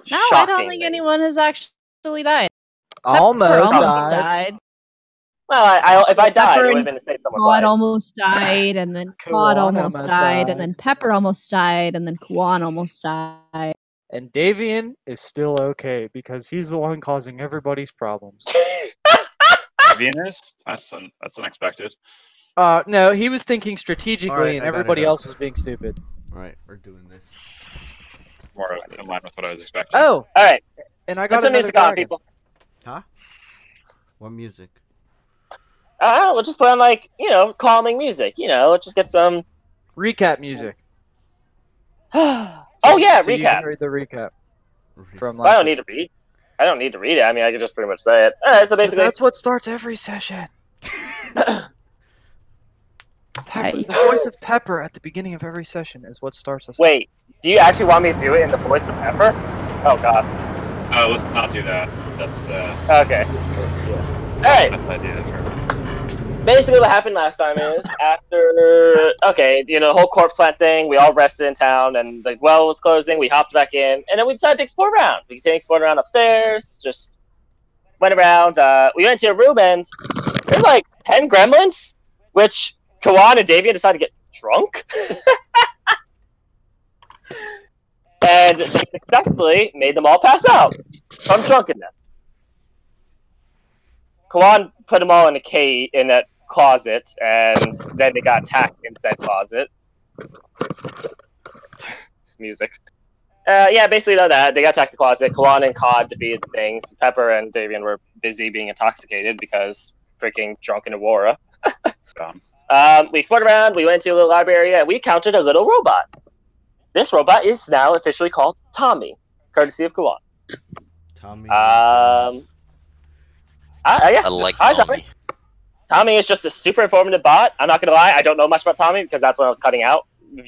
No, I don't think anyone has actually died. Almost died. Well, if I died, Pepper it would have been to save someone's Claude life. almost died, and then Claude almost died, and then Pepper almost died, and then Kawan almost died. And Davian is still okay because he's the one causing everybody's problems. Davian is? That's unexpected. No, he was thinking strategically, right, and everybody else was being stupid. Alright, we're doing this. More in line with what I was expecting. Oh! Alright. And I got some music on, people. Huh? What music? We'll just put on, like, calming music. Just get some... Recap music. Oh, yeah, so recap. You can read the recap. From I don't need to read. I don't need to read it. I mean, I can just pretty much say it. Alright, so basically... But that's what starts every session. Pepper, the voice of Pepper at the beginning of every session is what starts us. Wait, do you actually want me to do it in the voice of Pepper? Oh, God. Let's not do that. That's, Okay. Alright. That's the idea. Basically, what happened last time is, after, the whole corpse plant thing, we all rested in town, and the well was closing, we hopped back in, and then we decided to explore around. We continued exploring around upstairs, just went around, we went into a room, and there's like 10 gremlins, which Kawan and Davian decided to get drunk. And they successfully made them all pass out from drunkenness. Kawan put them all in a closet, and then they got attacked in said closet. Music. Basically that. They got attacked in the closet. Kawan and Cod defeated things. Pepper and Davian were busy being intoxicated because freaking drunken Aurora. We explored around, we went to a little library, and we encountered a little robot. This robot is now officially called Tommy, courtesy of Kawan. Tommy. I like Tommy. Tommy is just a super informative bot. I'm not gonna lie, I don't know much about Tommy because that's when I was cutting out.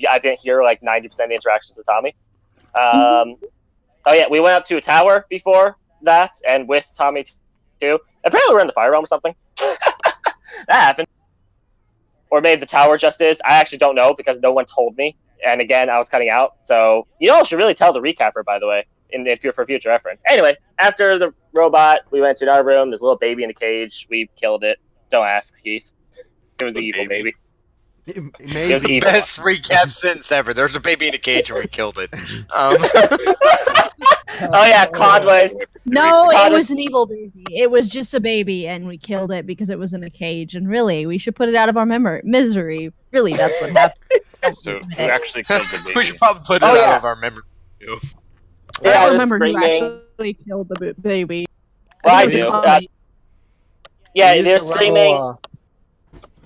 I didn't hear like 90% of the interactions with Tommy. We went up to a tower before that, and with Tommy too. Apparently we're in the fire realm or something. That happened. Or maybe the tower just is. I actually don't know because no one told me. And again, I was cutting out. So, I should really tell the recapper, by the way, if you're for future reference. Anyway, after the robot, we went to our room. There's a little baby in a cage. We killed it. Don't ask, Keith. It was an evil baby. It was the best recap sentence ever. There's a baby in a cage and we killed it. Oh yeah, Conway's. No, it was an evil baby. It was just a baby, and we killed it because it was in a cage. And really, we should put it out of our misery. Really, that's what happened. So, who actually killed the baby? We should probably put it out of our memory. I don't remember who actually killed the baby. Well, I do. They're screaming.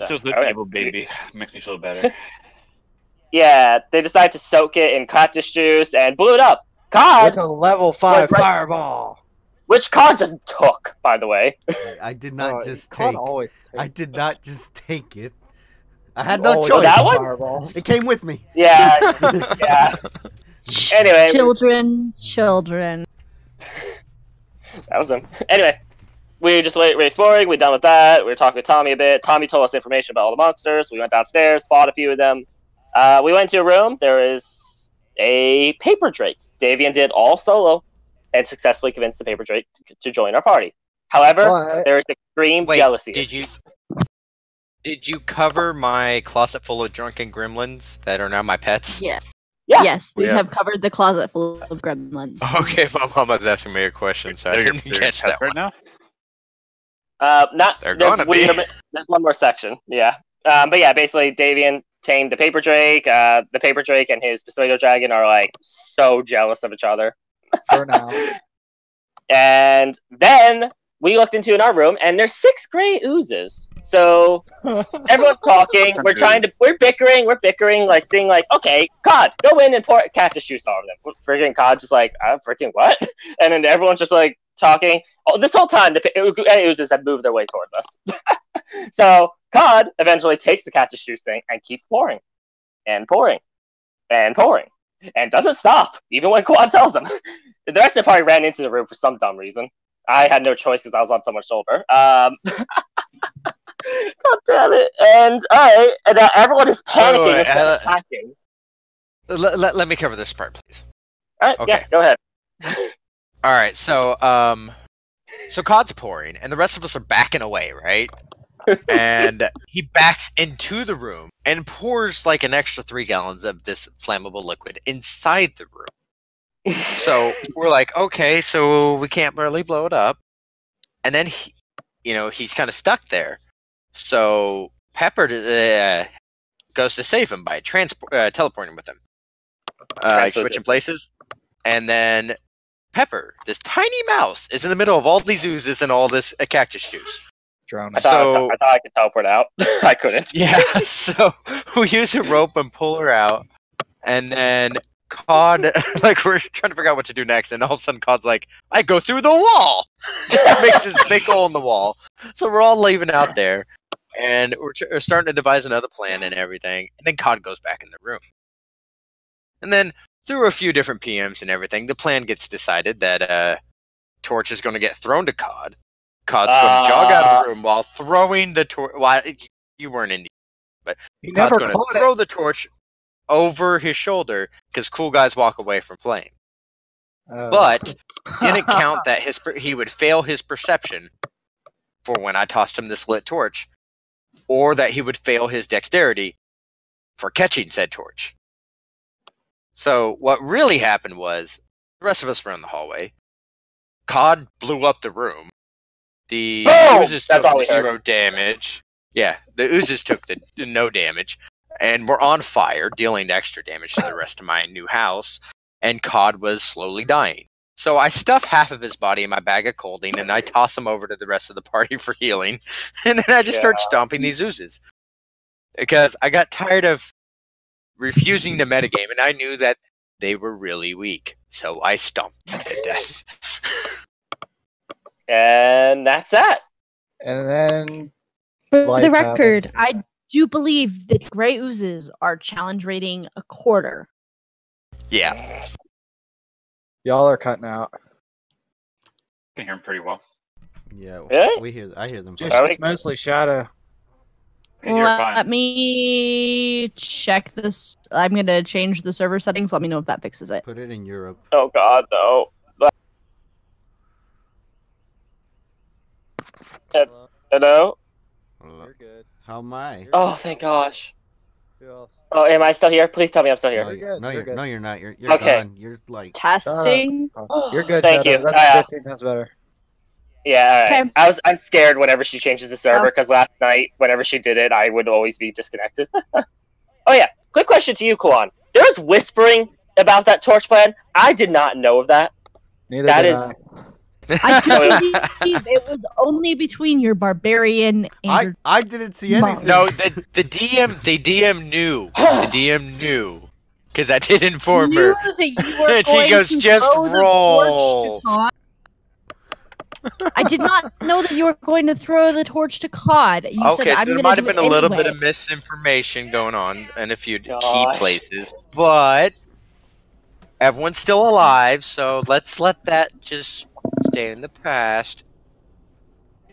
Just the evil baby makes me feel better. Yeah, they decided to soak it in cactus juice and blew it up. Cod with a level 5 fireball, which Cod just took, by the way. I did not just Cod take. Always take. I did not just take it. I had no choice. That one? Fireballs. It came with me. Yeah, yeah. Anyway, children. That was them. Anyway, we're exploring. We're done with that. We were talking with Tommy a bit. Tommy told us information about all the monsters. We went downstairs, fought a few of them. We went to a room. There is a paper drake. Davian did all solo and successfully convinced the paper drake to join our party. However, there is extreme jealousy. Did you cover my closet full of drunken gremlins that are now my pets? Yeah. Yes, we have covered the closet full of gremlins. Okay, my mama's asking me a question, so I didn't catch that right now. There's one more section. Yeah. But yeah, basically, Davian tamed the paper drake. The paper drake and his Poseidon dragon are like so jealous of each other. For now. And then we looked into in our room, and there's 6 gray oozes. So everyone's talking. We're bickering, like saying like, okay, Cod, go in and pour cactus juice all over them. Freaking Cod just like, freaking what? And then everyone's just like talking. Oh, this whole time the oozes have moved their way towards us. So Cod eventually takes the cactus juice thing and keeps pouring, and pouring, and pouring, and doesn't stop even when Quan tells him. The rest of the party ran into the room for some dumb reason. I had no choice because I was on someone's shoulder. God damn it! And alright, and everyone is panicking and attacking. Let me cover this part, please. Alright, yeah, go ahead. All right, so Cod's pouring, and the rest of us are backing away, right? And he backs into the room and pours like an extra 3 gallons of this flammable liquid inside the room. So we're like, okay, so we can't really blow it up. And then he's kind of stuck there. So Pepper goes to save him by teleporting with him, switching places, and then Pepper, this tiny mouse, is in the middle of all these oozes and all this cactus juice. Drowning. I thought I could teleport out. I couldn't. Yeah, so we use a rope and pull her out, and then Cod, like, we're trying to figure out what to do next, and all of a sudden Cod's like, I go through the wall! Makes this big hole in the wall. So we're all leaving out there, and we're starting to devise another plan and everything, and then Cod goes back in the room. And then, through a few different PMs and everything, the plan gets decided that Torch is going to get thrown to Cod. Cod's going to jog out of the room while throwing the torch. Well, you weren't in the, but Cod's going to throw the torch over his shoulder because cool guys walk away from flame. But didn't count that he would fail his perception for when I tossed him this lit torch, or that he would fail his dexterity for catching said torch. So what really happened was the rest of us were in the hallway. Cod blew up the room. The oozes took 0 damage. Yeah, the oozes took the no damage, and we're on fire, dealing extra damage to the rest of my new house. And Cod was slowly dying. So I stuff half of his body in my bag of colding, and I toss him over to the rest of the party for healing. And then I just start stomping these oozes because I got tired of refusing to metagame, and I knew that they were really weak. So I stomped them to death. And that's that. And then, for the record, I do believe that gray oozes are challenge rating a quarter. Yeah. Y'all are cutting out. Can hear him pretty well. Yeah, really? I hear them. It's mostly shadow. Let me check this. I'm going to change the server settings. Let me know if that fixes it. Put it in Europe. Oh god, no. Hello? You're good. How am I? Oh, thank gosh. Who else? Oh, am I still here? Please tell me I'm still here. No, You're good. You're good. No, you're not. You're okay. gone. You're like testing. You're good. Thank Shadow. you. That's 15 times better. Yeah, all right. Okay. I'm scared whenever she changes the server because last night, whenever she did it, I would always be disconnected. Oh yeah, quick question to you, Kuan. There was whispering about that torch plan. I did not know of that. Neither That did is- I do believe it was only between your barbarian and I didn't see anything. No, the DM knew. The DM knew. Because I did inform her. knew that you were And she going goes, to "Just throw the roll." torch to Cod. I did not know that you were going to throw the torch to Cod. You said, Okay, so I'm there gonna might do have been it a little anyway. bit of misinformation going on in a few key Gosh. places, but everyone's still alive, so let's let that just stay in the past.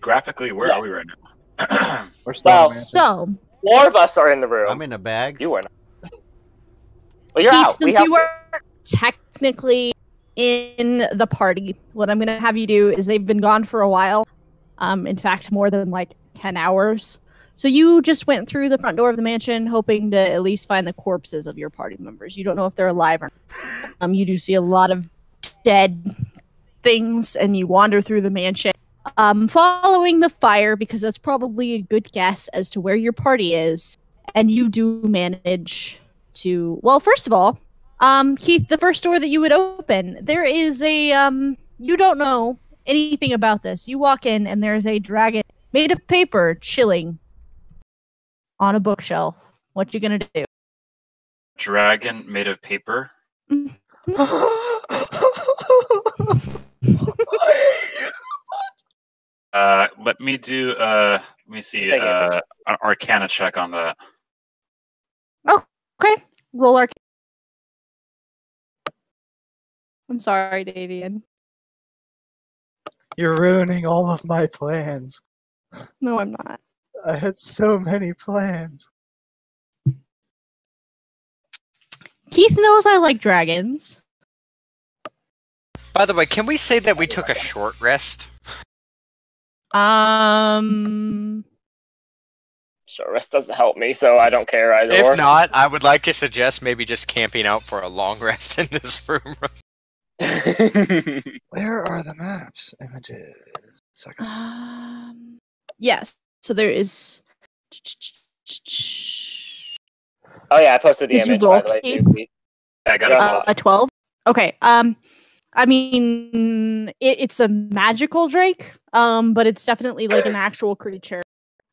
Graphically, where are we right now? We're still Well, in Mansion. So, 4 of us are in the room. I'm in a bag. You were not. Well, you're Keith, out. We since have you are technically in the party, what I'm going to have you do is they've been gone for a while. In fact, more than like 10 hours. So you just went through the front door of the mansion, hoping to at least find the corpses of your party members. You don't know if they're alive or not. You do see a lot of dead things, and you wander through the mansion, following the fire, because that's probably a good guess as to where your party is. And you do manage to, well, first of all, Keith, the first door that you would open, there is a, you don't know anything about this. You walk in, and there's a dragon made of paper chilling on a bookshelf. What you gonna do? Dragon made of paper. Let me do. Let me see. Take it. An Arcana check on that. Okay, roll arcane. I'm sorry, Davian. You're ruining all of my plans. No, I'm not. I had so many plans. Keith knows I like dragons. By the way, can we say that we took a short rest? Short rest doesn't help me, so I don't care either. If not, I would like to suggest maybe just camping out for a long rest in this room. Where are the maps? Images. Second. Yes. So there is. Oh yeah, I posted the Did you image, roll, by the way. Keith? Dude. I got a 12. A 12? Okay. I mean, it's a magical drake, but it's definitely like an actual creature.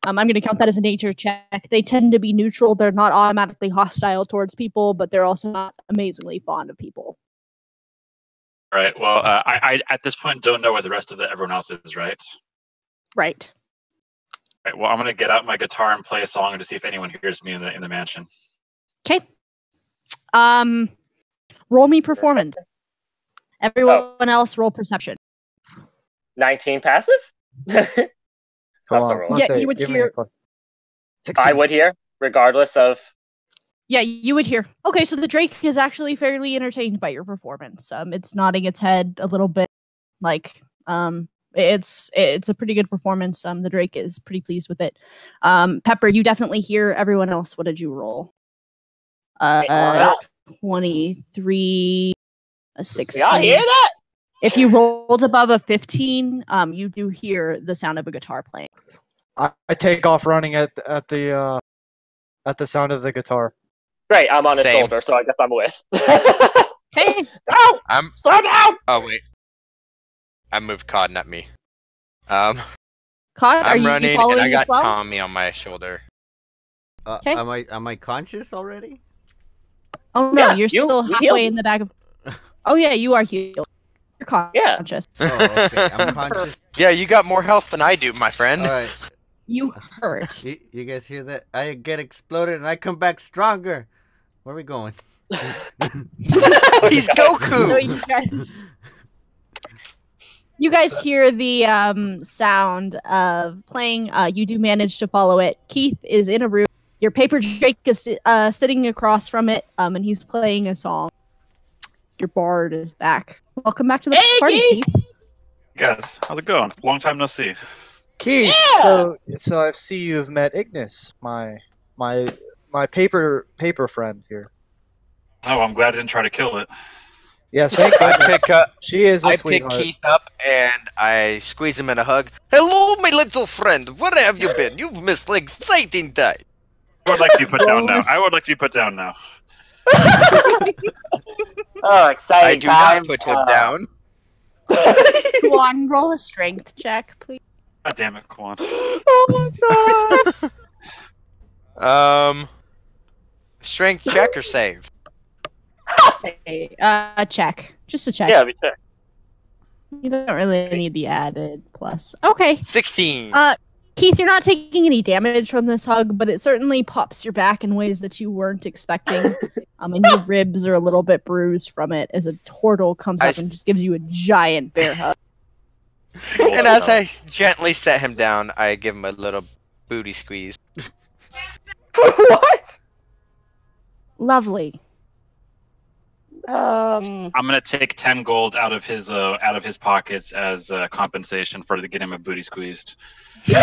I'm going to count that as a nature check. They tend to be neutral. They're not automatically hostile towards people, but they're also not amazingly fond of people. All right. Well, I at this point don't know where the rest of everyone else is, right? Right. All right. Well, I'm gonna get out my guitar and play a song to see if anyone hears me in the mansion. Okay. Roll me performance. Everyone else roll perception. 19 passive? Come on, plus Yeah, eight. you would Give me hear- a plus. 16. I would hear, regardless of. Yeah, you would hear. Okay, so the drake is actually fairly entertained by your performance. It's nodding its head a little bit, like it's a pretty good performance. The drake is pretty pleased with it. Pepper, you definitely hear everyone else. What did you roll? 23, a 16. Y'all hear that? If you rolled above a 15, you do hear the sound of a guitar playing. I take off running at the sound of the guitar. Great, I'm on his Same. shoulder, so I guess I'm with. Okay. No! Slow down! Oh wait, I moved Cod, not me. Cod, are I'm you running, following and I got as well? Tommy on my shoulder. Okay. Am I conscious already? Oh no, Yeah, you're you still healed. halfway in the back of. Oh yeah, you are healed. You're Yeah. conscious. Oh, okay. I'm conscious. Yeah, you got more health than I do, my friend. All right. You hurt. You guys hear that? I get exploded and I come back stronger. Where are we going? He's So Goku. you guys hear the sound of playing. You do manage to follow it. Keith is in a room. Your paper drake is sitting across from it, and he's playing a song. Your bard is back. Welcome back to the party, Keith. Guys, how's it going? Long time no see. Keith, Yeah! so I see you've met Ignis, my paper friend here. Oh, I'm glad I didn't try to kill it. Yes, thank I goodness. pick up. She is a I pick sweetheart. Keith up and I squeeze him in a hug. Hello, my little friend. Where have you been? You've missed an exciting day. I would like to be put down now. I would like to be put down now. Oh, exciting I do time. not put him down. Go on, roll a strength check, please. God damn it, Quan. Oh my god. Strength check or save? Say, check. Just a check. Yeah, we check. You don't really need the added plus. Okay. 16. Keith, you're not taking any damage from this hug, but it certainly pops your back in ways that you weren't expecting. And your ribs are a little bit bruised from it as a turtle comes up and just gives you a giant bear hug. And as I gently set him down, I give him a little booty squeeze. What? Lovely. I'm gonna take 10 gold out of his pockets as compensation for getting my booty squeezed. Can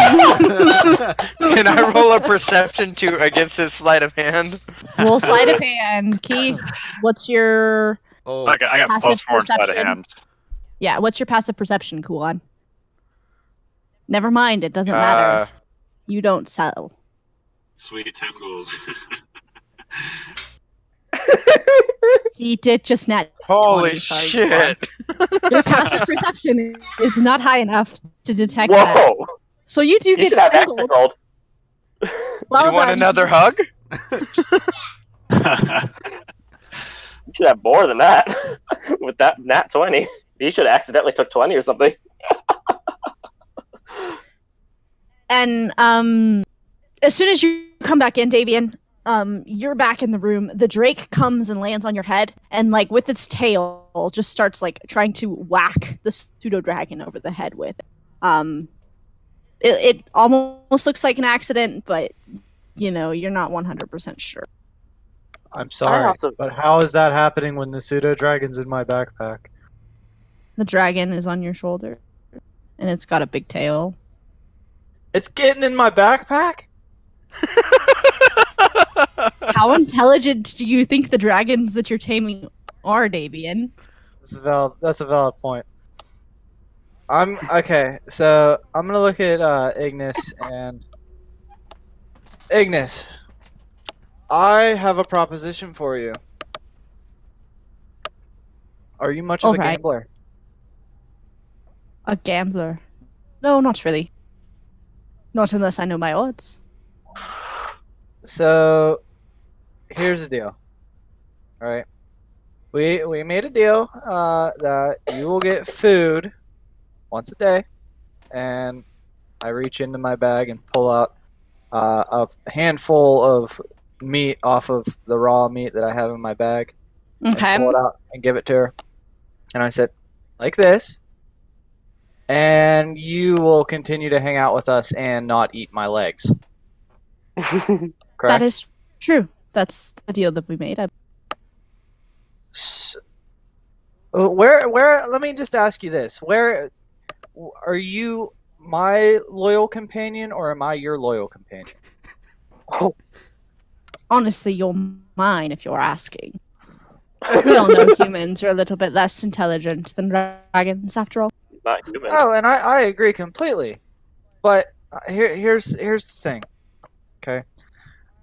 I roll a perception against his sleight of hand? Roll sleight of hand. Keith, what's your Oh, I got Passive +4 in sleight of perception. hand. yeah? What's your passive perception, Kulan? Never mind. It doesn't matter. You don't sell. Sweet 10 gold. He did just net. Holy 20, sorry, shit! Your passive perception is not high enough to detect that. Whoa! So you do You get should have 10 extra gold. gold. Well you want done. another hug? You should have more than that. With that nat 20. You should have accidentally took 20 or something. And as soon as you come back in, Davian, you're back in the room. The drake comes and lands on your head, and like with its tail, just starts like trying to whack the pseudo dragon over the head with. It almost looks like an accident, but you know you're not 100% sure. I'm sorry, also- but how is that happening when the pseudo dragon's in my backpack? The dragon is on your shoulder, and it's got a big tail. It's getting in my backpack. How intelligent do you think the dragons that you're taming are, Davian? That's a valid point. Okay. So I'm gonna look at Ignis and Ignis. I have a proposition for you. Are you much of a Alright. gambler? A gambler? No, not really. Not unless I know my odds. So here's the deal. All right. We made a deal that you will get food once a day, and I reach into my bag and pull out a handful of meat off of the raw meat that I have in my bag, Okay. and pull it out and give it to her. And I said, like this, and you will continue to hang out with us and not eat my legs. Correct? That is true. That's the deal that we made. Where? Let me just ask you this: Where are you, my loyal companion, or am I your loyal companion? Honestly, you're mine if you're asking. We all know humans are a little bit less intelligent than dragons, after all. Not human. Oh, and I agree completely. But here's the thing. Okay,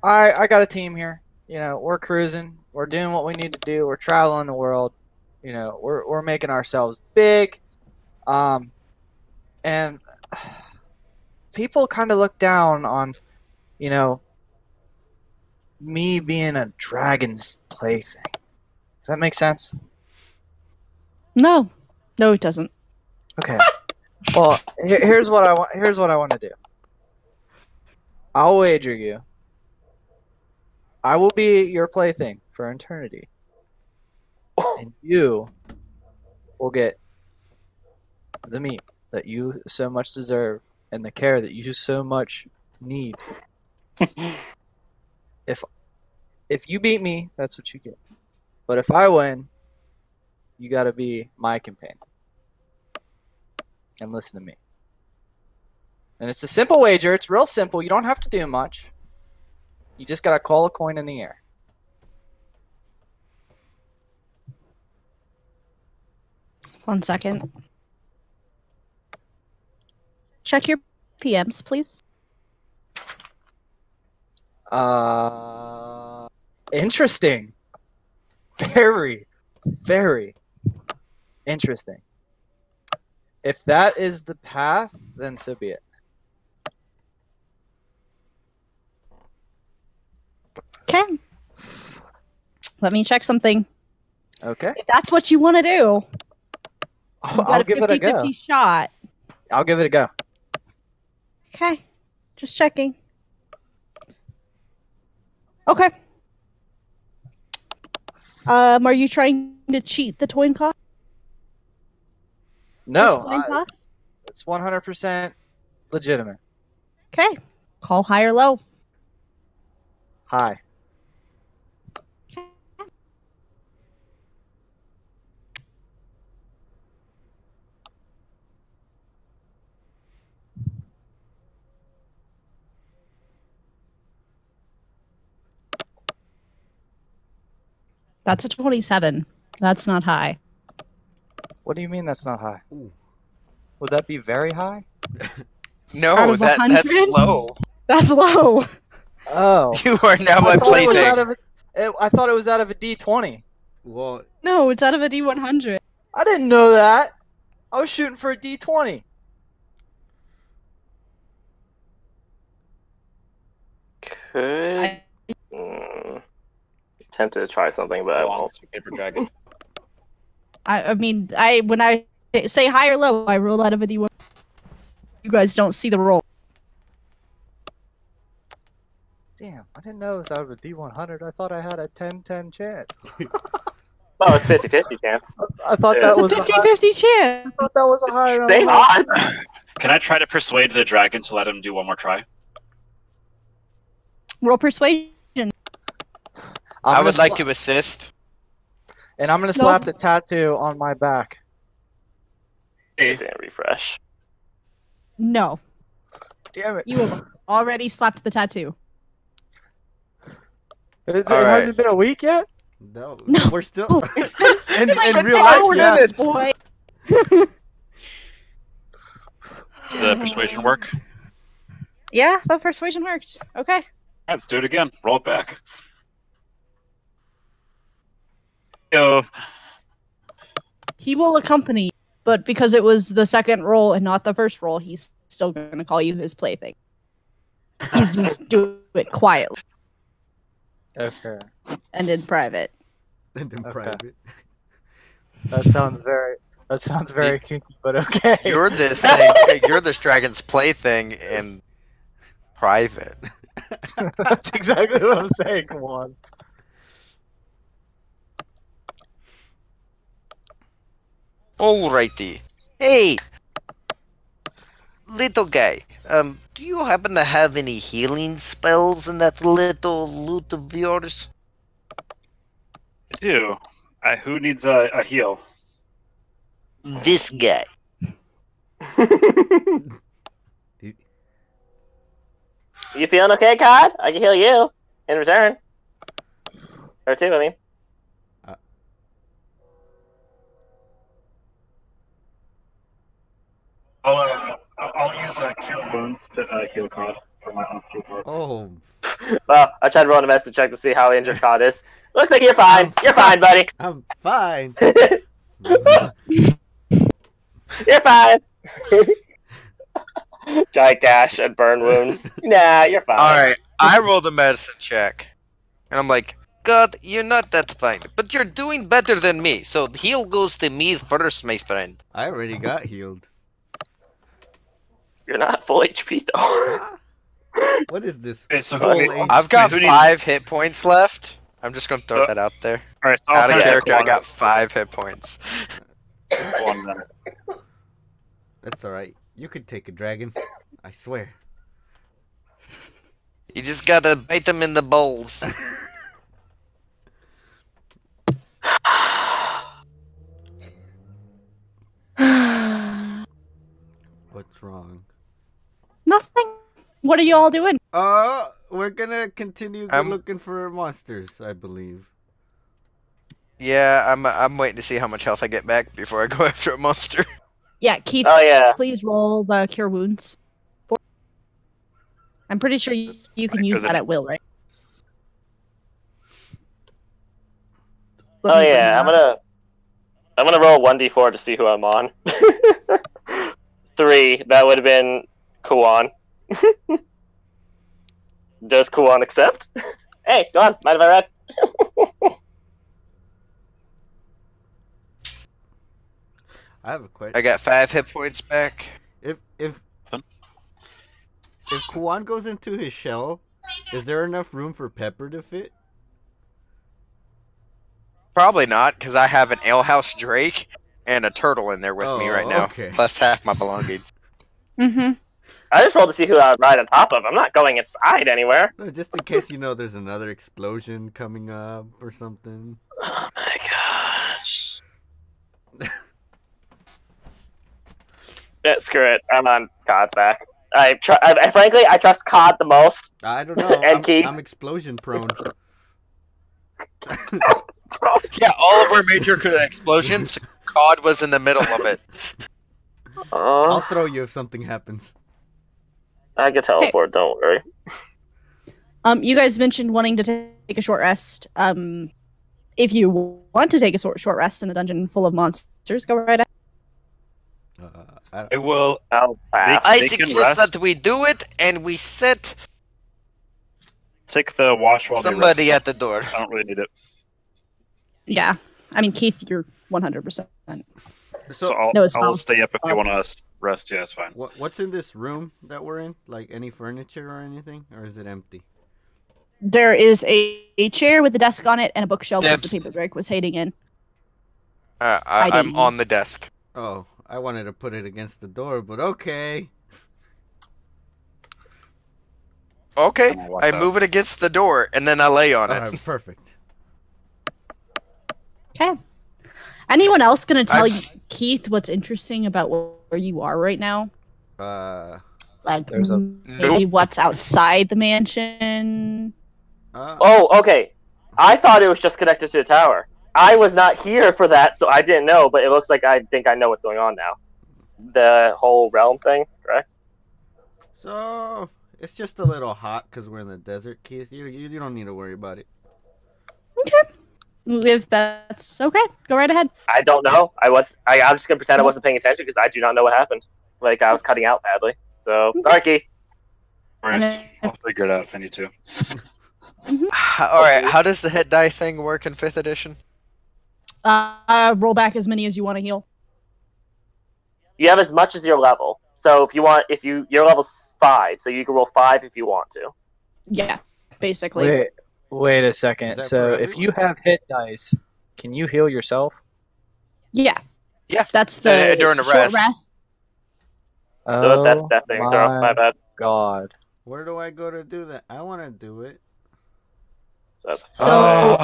I got a team here. You know, we're cruising. We're doing what we need to do. We're traveling the world. You know, we're making ourselves big. And people kind of look down on, you know, me being a dragon's plaything. Does that make sense? No. No, it doesn't. Okay. Well, here's what I want. Here's what I want to do. I'll wager you. I will be your plaything for eternity, and you will get the meat that you so much deserve and the care that you so much need. If you beat me, that's what you get. But if I win, you got to be my companion and listen to me. And it's a simple wager. It's real simple. You don't have to do much. You just got to call a coin in the air. One second. Check your PMs, please. Interesting. Very, very interesting. If that is the path, then so be it. Okay. Let me check something. Okay. If that's what you want to do, I'll give it a go. 50-50 shot. I'll give it a go. Okay. Just checking. Okay. Are you trying to cheat the coin cost? No, This coin toss? it's 100% legitimate. Okay. Call high or low. Hi. That's a 27. That's not high. What do you mean that's not high? Ooh. Would that be very high? Out No, of that's 100? low. That's low. Oh. You are now my I thought it was out plaything. of I thought it was out of a D20. Well, No, it's out of a D100. I didn't know that. I was shooting for a D20. Could I- tempted to try something, but I won't. Monster paper dragon. I mean, when I say high or low, I roll out of a D1. You guys don't see the roll. Damn, I didn't know it was out of a D100. I thought I had a 10-10 chance. Oh, it's 50-50 chance. I thought Yeah. that It's was a a high, 50-50 chance. I thought that was a higher Same number. odds. Can I try to persuade the dragon to let him do one more try? Roll persuasion. I would like to assist. And I'm gonna slap the tattoo on my back. Hey, Didn't refresh. No, Damn it! you have already slapped the tattoo. It All right. hasn't been a week yet. No, No. we're still It's been in like real 10 life. hours, Yeah. minutes. boy. the persuasion work. Yeah, the persuasion worked. Okay. Let's do it again. Roll it back. Yo, He will accompany you, but because it was the second roll and not the first roll, he's still going to call you his plaything. He just do it quietly Okay. and in private. And in Okay. private. That sounds very kinky, but okay. You're this thing. You're this dragon's plaything in private. That's exactly what I'm saying. Come on. Alrighty. Hey, little guy. Do you happen to have any healing spells in that little loot of yours? I do. Who needs a heal? This guy. You feeling okay, Cod? I can heal you in return. Or two, I mean. I'll use Cure Wounds to heal Cod for my own heal. Oh, Well, I tried rolling a medicine check to see how injured Cod is. Looks like you're fine. You're fine, buddy. I'm fine. You're fine. Giant gash and burn wounds. Nah, you're fine. Alright, I rolled a medicine check. And I'm like, God, you're not that fine. But you're doing better than me. So the heal goes to me first, my friend. I already got healed. You're not full HP though. Ah, what is this? Okay, so Full who- HP? I've got Who needs- 5 hit points left. I'm just gonna throw that out there. Alright, so Out of yeah, character, I cool. got 5 hit points. One then. That's alright. You could take a dragon. I swear. You just gotta bite them in the bowls. What's wrong? Nothing. What are you all doing? We're gonna continue I'm- looking for monsters, I believe. Yeah, I'm waiting to see how much health I get back before I go after a monster. Yeah, Keith, Oh yeah. please roll the cure wounds. I'm pretty sure you can use that at will, right? Oh Let me yeah. bring that I'm gonna roll 1d4 to see who I'm on. 3. That would have been Kuwan. Does Kuwan accept? Hey, go on. Mind if I read? I have a question. I got 5 hit points back. If Kuan goes into his shell, is there enough room for Pepper to fit? Probably not, because I have an alehouse drake and a turtle in there with me Oh, right now. okay. Plus half my belongings. Mm-hmm. I just rolled to see who I would ride on top of. I'm not going inside anywhere. No, just in case there's another explosion coming up or something. Oh my gosh. Yeah, screw it. I'm on Cod's back. I frankly, I trust Cod the most. I don't know. And Keith? I'm explosion prone. Yeah, all of our major explosions, Cod was in the middle of it. I'll throw you if something happens. I can teleport, don't worry. You guys mentioned wanting to take a short rest. If you want to take a short rest in a dungeon full of monsters, go right ahead. I will. I'll pass. I They can suggest rest. that we do it and we set Take the watch while somebody they rest. at the door. I don't really need it. Yeah. I mean, Keith, you're 100%. So I'll, No, it's I'll not. stay up if you want to rest. Yeah, it's fine. What's in this room that we're in? Like any furniture or anything, or is it empty? There is a chair with a desk on it and a bookshelf that Dibs. the paper Drake was hiding in. I'm didn't. on the desk. Oh, I wanted to put it against the door, but okay. Okay, don't know what I that- move it against the door and then I lay on it. Alright, perfect. Okay. Anyone else gonna tell I've you, Keith, what's interesting about where you are right now? Like There's a- maybe what's outside the mansion. Oh, okay. I thought it was just connected to the tower. I was not here for that, so I didn't know. But it looks like I think I know what's going on now. The whole realm thing, correct? So it's just a little hot because we're in the desert, Keith. You don't need to worry about it. Okay. If that's okay, go right ahead. I don't know. I'm just gonna pretend I wasn't paying attention because I do not know what happened. Like I was cutting out badly. So sorry, Keith. Alright, I'll figure it out if I need to. Alright, how does the hit die thing work in 5th edition? Roll back as many as you want to heal. You have as much as your level. So if your level's 5, so you can roll 5 if you want to. Yeah, basically. Wait a second. Is that So for if you have hit dice, can you heal yourself? Yeah. Yeah. That's the during a short rest. So that's that thing. So my bad. God. Where do I go to do that? I want to do it. So, So,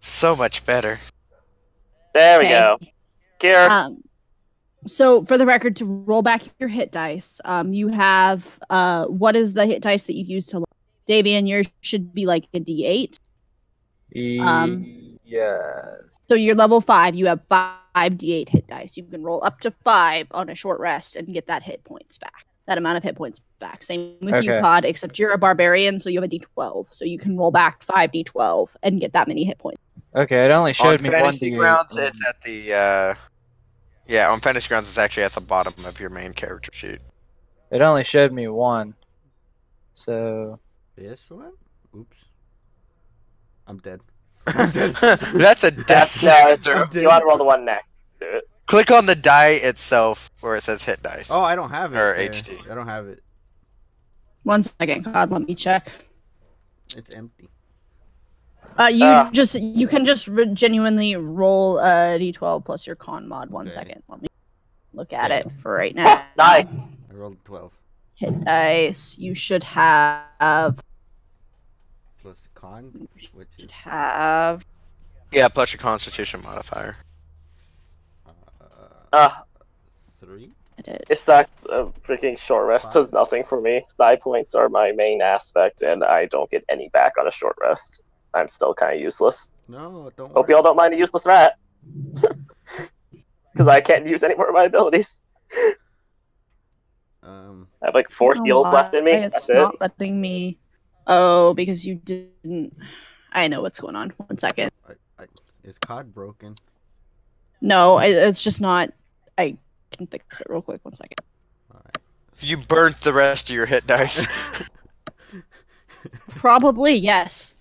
So much better. there we Okay. go. Kira. So for the record, to roll back your hit dice, you have what is the hit dice that you use to? Davian, yours should be like a D8. Yes. So you're level 5. You have 5 D8 hit dice. You can roll up to 5 on a short rest and get that hit points back. That amount of hit points back. Same with you, Okay. Cod, except you're a barbarian, so you have a D12. So you can roll back 5 D12 and get that many hit points. Okay, it only showed On me one Fantasy D8. Grounds, it's at the, yeah, on Fantasy Grounds, it's actually at the bottom of your main character sheet. It only showed me one. So This one? Oops. I'm dead. That's a death That's saving throw. you want to roll the one next. Do it. Click on the die itself where it says hit dice. Oh, I don't have it. Or there. HD. I don't have it. 1 second, Cod, let me check. It's empty. You can just genuinely roll a D12 plus your con mod. 1 Okay. second. Let me look at it for right now. Nice. I rolled 12. Hit dice. You should have. Plus con, which is Yeah, plus your Constitution modifier. Uh, 3. it sucks. A freaking short rest does nothing for me. Die points are my main aspect, and I don't get any back on a short rest. I'm still kind of useless. No, don't Hope worry. y'all don't mind a useless rat. Because I can't use any more of my abilities. I have like 4 heals left in me. It's That's it. not letting me. Oh, because you didn't. I know what's going on. 1 second. Is COD broken? No, it's just not. I can fix it real quick. 1 second. Alright. You burnt the rest of your hit dice. Probably, yes.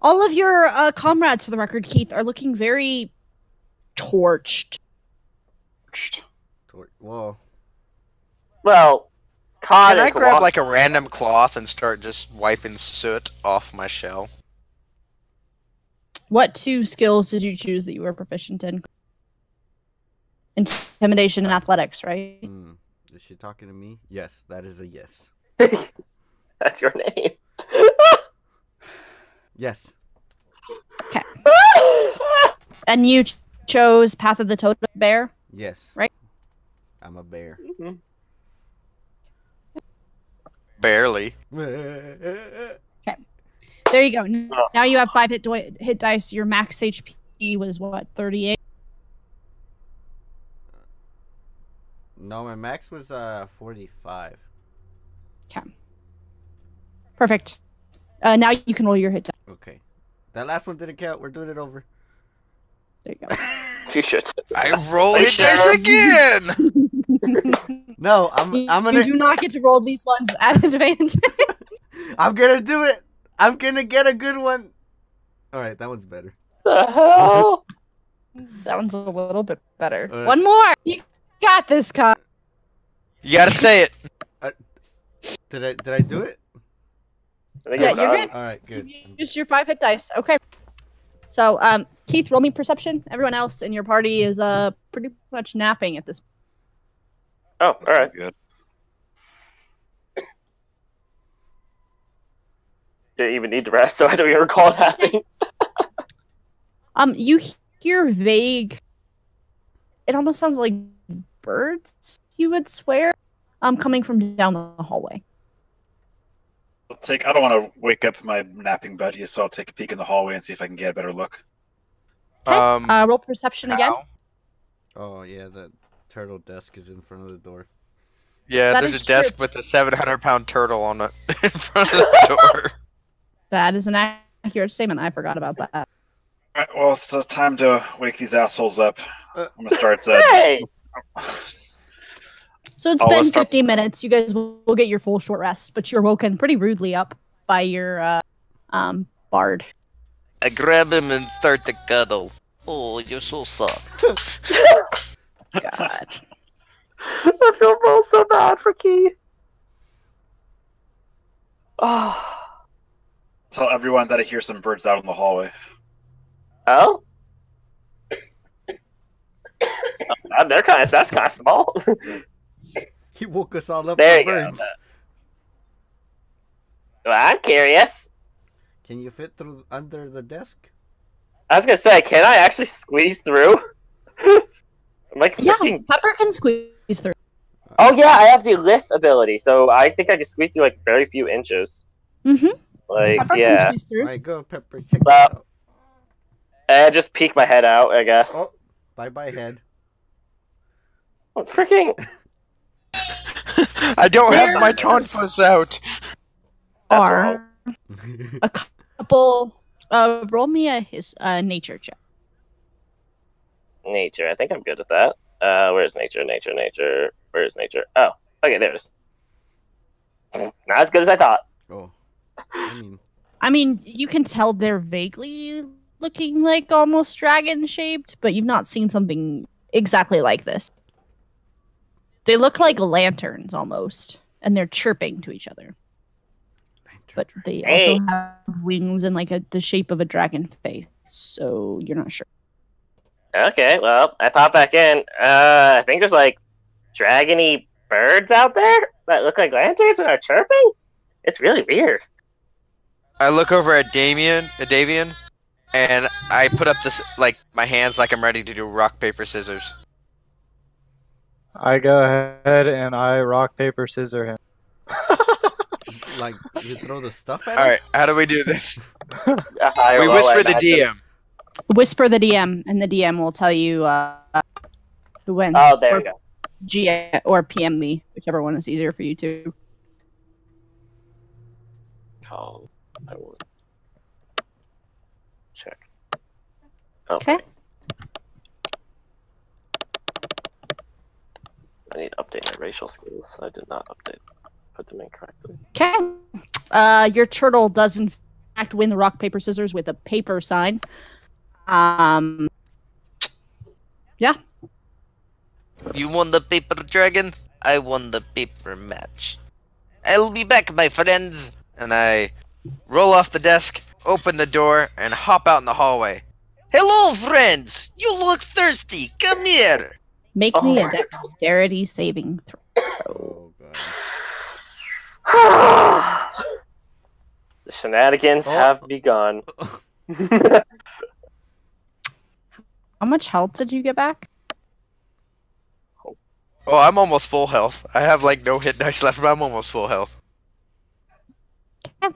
All of your comrades, for the record, Keith, are looking very torched. Whoa. Well, COD Can I and grab Kawaki- like a random cloth and start just wiping soot off my shell? What 2 skills did you choose that you were proficient in? Intimidation and athletics, right? Is she talking to me? Yes, that is a yes. That's your name. Yes. And you chose Path of the Totem Bear? Yes. Right. I'm a bear. Barely. There you go. Now you have 5 hit dice. Your max HP was what, 38? No, my max was 45. Okay. Perfect. Now you can roll your hit dice. Okay. That last one didn't count. We're doing it over. There you go. You should. I roll hit dice again! No, I'm You gonna do not get to roll these ones at advantage. I'm gonna do it. I'm gonna get a good one. All right, that one's better. The hell? That one's a little bit better. All right. One more. You got this, Kyle. You gotta say it. Did I do it? I think Yeah, it's you're done. good. All right, good. You used your 5 hit dice. Okay. So, Keith, roll me perception. Everyone else in your party is pretty much napping at this. Oh, all right. Good. Didn't even need the rest, so I don't even recall it happening. You hear vague. It almost sounds like birds, you would swear, coming from down the hallway. I don't want to wake up my napping buddy, so I'll take a peek in the hallway and see if I can get a better look. Okay. Roll perception again. Ow. Oh yeah, that turtle desk is in front of the door. Yeah, That there's is a desk true. with a 700-pound turtle on it in front of the door. That is an accurate statement. I forgot about that. All right, well, it's time to wake these assholes up. I'm gonna start. Hey! So it's Oh, been let's start- 50 minutes. You guys will get your full short rest, but you're woken pretty rudely up by your bard. I grab him and start to cuddle. Oh, you're so soft. God. I feel so bad for Keith. Oh. Tell everyone that I hear some birds out in the hallway. Oh? That's kind of small. He woke us all up There with you go. birds. Well, I'm curious. Can you fit through under the desk? I was gonna say, can I actually squeeze through? I'm like Yeah, freaking... Pepper can squeeze through. Oh yeah, I have the lift ability, so I think I can squeeze through like very few inches. Mm-hmm. Like, Pepper can yeah. squeeze through. Alright, go, Pepper. Check it Well- out. I just peek my head out, I guess. Oh, bye-bye head. Oh, freaking... I don't have my tonfas out. That's Are a couple. Roll me a nature check. Nature. I think I'm good at that. Where's nature? Nature. Where's nature? Oh, okay, there it is. Not as good as I thought. Oh. I mean, you can tell they're vaguely looking like almost dragon shaped, but you've not seen something exactly like this. They look like lanterns almost, and they're chirping to each other. But they also have wings and like the shape of a dragon face, so you're not sure. Okay, well, I pop back in. I think there's like dragony birds out there that look like lanterns and are chirping. It's really weird. I look over at Davian, and I put up this my hands like I'm ready to do rock paper scissors. I go ahead and I rock paper scissor him. Like, you throw the stuff at All him? right, how do we do this? High or We low, whisper I the imagine. DM. Whisper the DM, and the DM will tell you who wins. Oh, there or we go. G or PM me, whichever one is easier for you two. Call. I will check. Okay. I need to update my racial skills. I did not put them in correctly. Okay. Your turtle does in fact win the rock paper scissors with a paper sign. Yeah. You won the paper dragon. I won the paper match. I'll be back, my friends. And I roll off the desk, open the door, and hop out in the hallway. Hello, friends. You look thirsty. Come here. Make Oh me a my dexterity saving throw. Oh, God. The shenanigans Oh. have begun. How much health did you get back? Oh, I'm almost full health. I have no hit dice left, but I'm almost full health.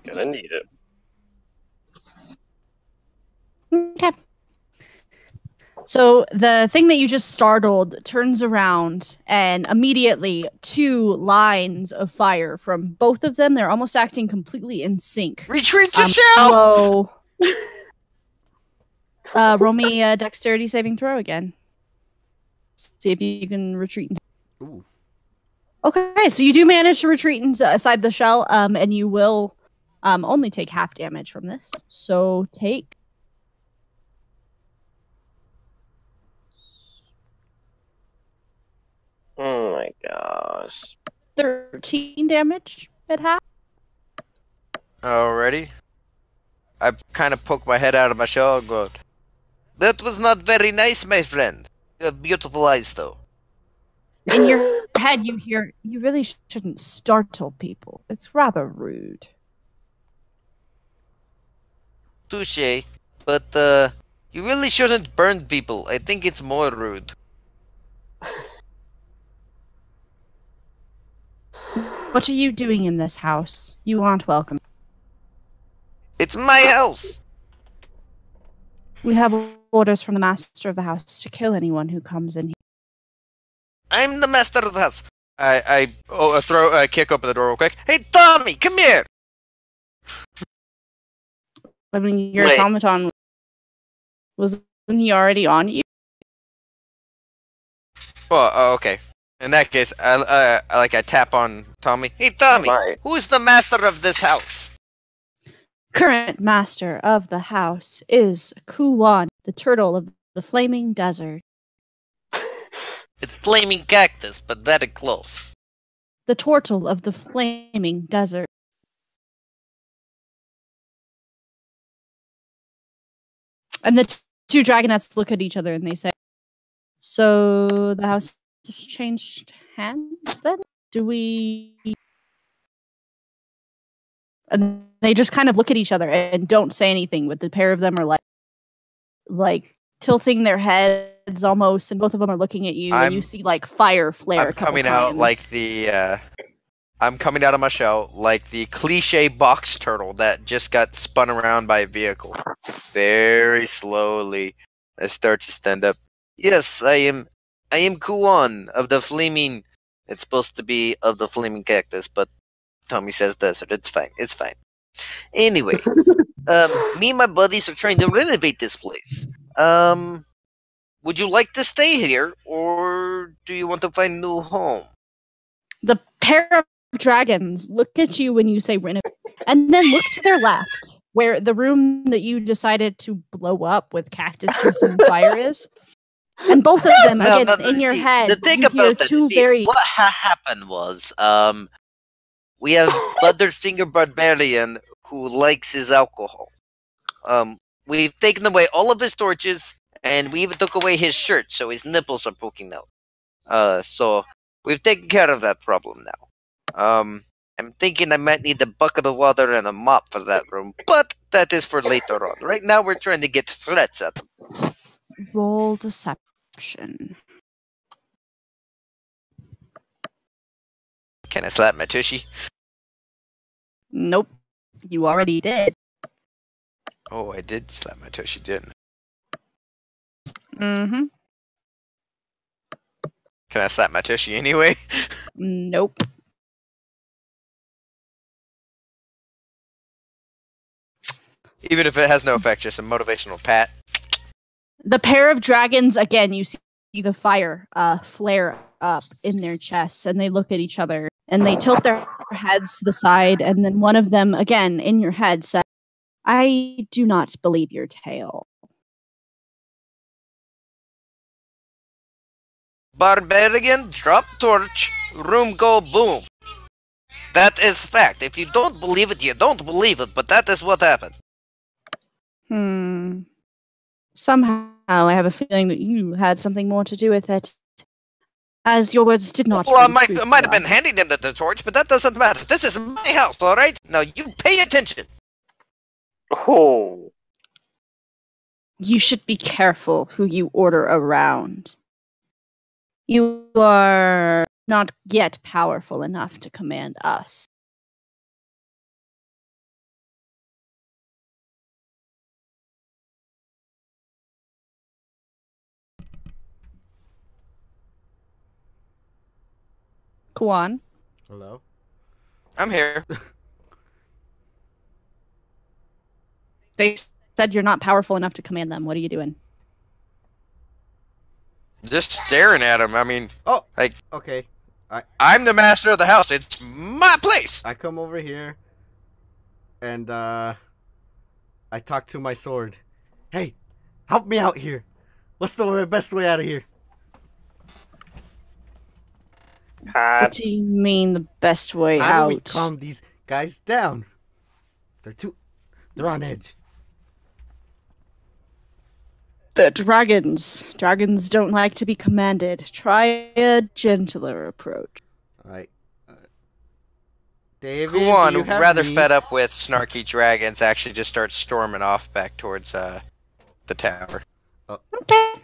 Gonna need it. Okay. So the thing that you just startled turns around, and immediately 2 lines of fire from both of them. They're almost acting completely in sync. Retreat to shell. Flow. Roll me a dexterity saving throw again. See if you can retreat. Ooh. Okay, so you do manage to retreat inside the shell, and you will only take half damage from this. So take 13 damage at half. Alrighty. I kind of poke my head out of my shell and go, "That was not very nice, my friend. You have beautiful eyes, though." In your head, you hear, "You really shouldn't startle people. It's rather rude." Touche. But, You really shouldn't burn people. I think it's more rude. What are you doing in this house? You aren't welcome. It's my house. We have orders from the master of the house to kill anyone who comes in here. I'm the master of the house. I kick open the door real quick. Hey, Tommy, come here. I mean, your Wait. automaton, wasn't he already on you? Well, okay. In that case, I tap on Tommy. Hey, Tommy, My. who's the master of this house? Current master of the house is Kuwan, the turtle of the flaming desert. It's Flaming Cactus, but very close. The turtle of the flaming desert. And the two dragonets look at each other and they say, "So the house just changed hands then? Do we..." And they just kind of look at each other and don't say anything, but the pair of them are like tilting their heads almost, and both of them are looking at you, and you see like fire flare I'm a couple coming out times. like I'm coming out of my shell like the cliche box turtle that just got spun around by a vehicle. Very slowly, I start to stand up. Yes, I am Kuan of the flaming. It's supposed to be of the flaming cactus, but Tommy says desert. It's fine. It's fine. Anyway, me and my buddies are trying to renovate this place. Would you like to stay here, or do you want to find a new home? The pair of dragons look at you when you say renovate, and then look to their left, where the room that you decided to blow up with cactus juice and fire is. And both of them, No, again, no, in your see, head, the thing you hear about that, two see, very... what happened was, we have Butterfinger Barbarian who likes his alcohol. We've taken away all of his torches, and we even took away his shirt, so his nipples are poking out. So we've taken care of that problem now. I'm thinking I might need a bucket of water and a mop for that room, but that is for later on. Right now, we're trying to get threats at them. Roll deception. Can I slap my tushy? Nope. You already did. Oh, I did slap my tushy, didn't I? Mm-hmm. Can I slap my tushy anyway? Nope. Even if it has no effect, just a motivational pat. The pair of dragons, again, you see the fire flare up in their chests, and they look at each other, and they tilt their heads to the side, and then one of them, again, in your head, says, "I do not believe your tale." Barbarian, drop torch, room go boom. That is fact. If you don't believe it, you don't believe it, but that is what happened. Somehow, I have a feeling that you had something more to do with it, as your words did not. Well, I ring true might to have us. been handing them the torch, but that doesn't matter. This is my house, alright? Now you pay attention. Oh. You should be careful who you order around. You are not yet powerful enough to command us. Kuan, Hello? I'm here. they said you're not powerful enough to command them. What are you doing? Just staring at him. I mean, Oh! Like- Okay. I'm the master of the house. It's my place. I come over here, and, I talk to my sword. Hey! Help me out here! What's the best way out of here? What do you mean the best way How out? do we calm these guys down? They're on edge. The dragons. Dragons don't like to be commanded. Try a gentler approach. Alright. David, Go on, do you have rather meat? fed up with snarky dragons, actually just start storming off back towards the tower. Okay.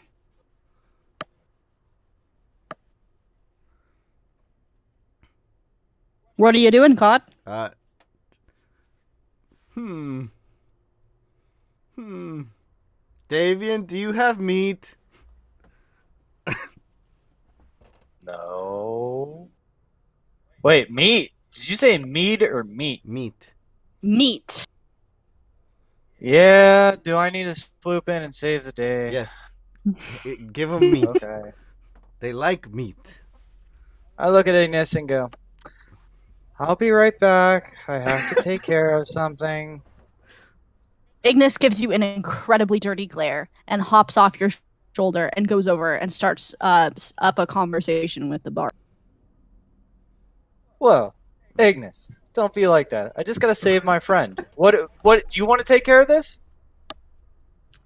What are you doing, Cod? Davian, do you have meat? No. Wait, meat? Did you say mead or meat? Meat. Meat. Yeah, do I need to swoop in and save the day? Yes. Give them meat. Okay. They like meat. I look at Ignis and go, I'll be right back. I have to take care of something. Ignis gives you an incredibly dirty glare and hops off your shoulder and goes over and starts up a conversation with the bar. Whoa, Ignis, don't be like that. I just gotta save my friend. What? Do you want to take care of this?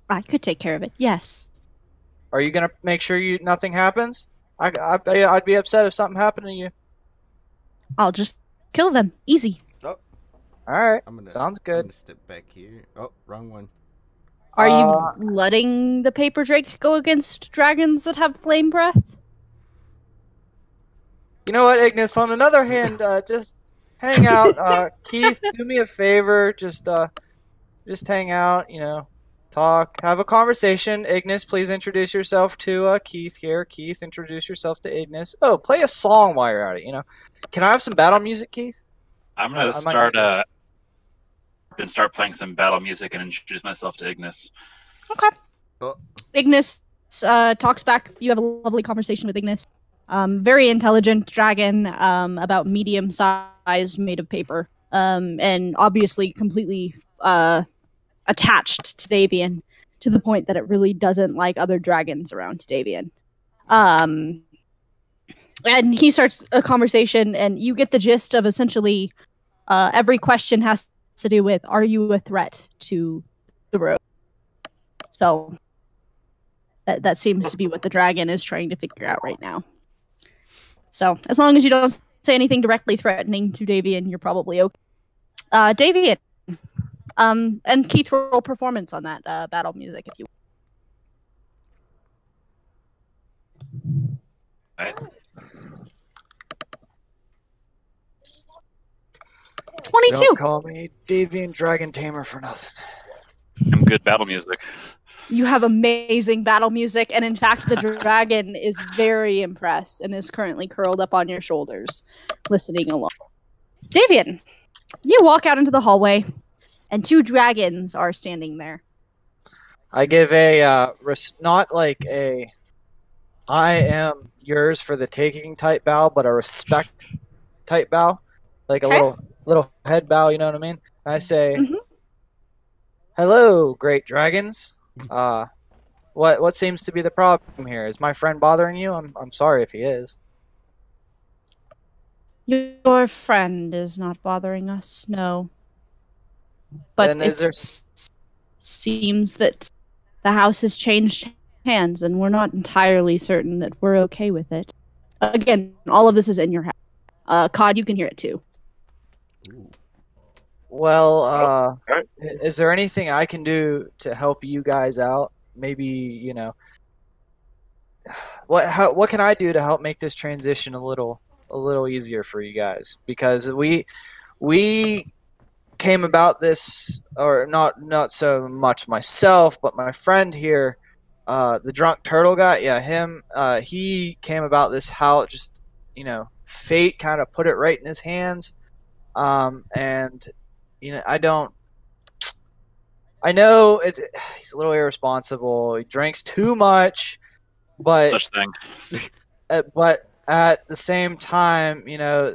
I could take care of it, yes. Are you gonna make sure nothing happens? I'd be upset if something happened to you. I'll just kill them. Easy. All right, sounds I'm good. gonna step back here. Oh, wrong one. Are you letting the paper drake go against dragons that have flame breath? You know what, Ignis? On another hand, just hang out. Keith, do me a favor. Just hang out. You know, talk, have a conversation. Ignis, please introduce yourself to Keith here. Keith, introduce yourself to Ignis. Oh, play a song while you're at it. You know, can I have some battle music, Keith? I'm gonna start playing some battle music and introduce myself to Ignis. Okay. Oh. Ignis talks back. You have a lovely conversation with Ignis. Very intelligent dragon, about medium sized, made of paper, and obviously completely attached to Davian, to the point that it really doesn't like other dragons around Davian. And he starts a conversation, and you get the gist of essentially every question has to do with, are you a threat to the road? So that seems to be what the dragon is trying to figure out right now. So as long as you don't say anything directly threatening to Davian, you're probably okay. Davian, and Keith, roll performance on that battle music if you Right. 22. Don't call me Davian Dragon Tamer for nothing. I'm good battle music. You have amazing battle music, and in fact, the dragon is very impressed and is currently curled up on your shoulders, listening along. Davian, you walk out into the hallway, and two dragons are standing there. I give a not like a I am yours for the taking type bow, but a respect type bow, like Okay. a little head bow. You know what I mean? I say, Mhm. "Hello, great dragons. What seems to be the problem here? Is my friend bothering you? I'm sorry if he is." Your friend is not bothering us, no. But Then is there seems that the house has changed hands, and we're not entirely certain that we're okay with it. Again, all of this is in your house. Cod, you can hear it too. Well, alright. is there anything I can do to help you guys out? Maybe, you know, what can I do to help make this transition a little easier for you guys? Because we came about this, or not so much myself, but my friend here, the drunk turtle guy, yeah, him, he came about this how it just, you know, fate kind of put it right in his hands. And you know, I know he's a little irresponsible. He drinks too much, but Such thing. but at the same time, you know,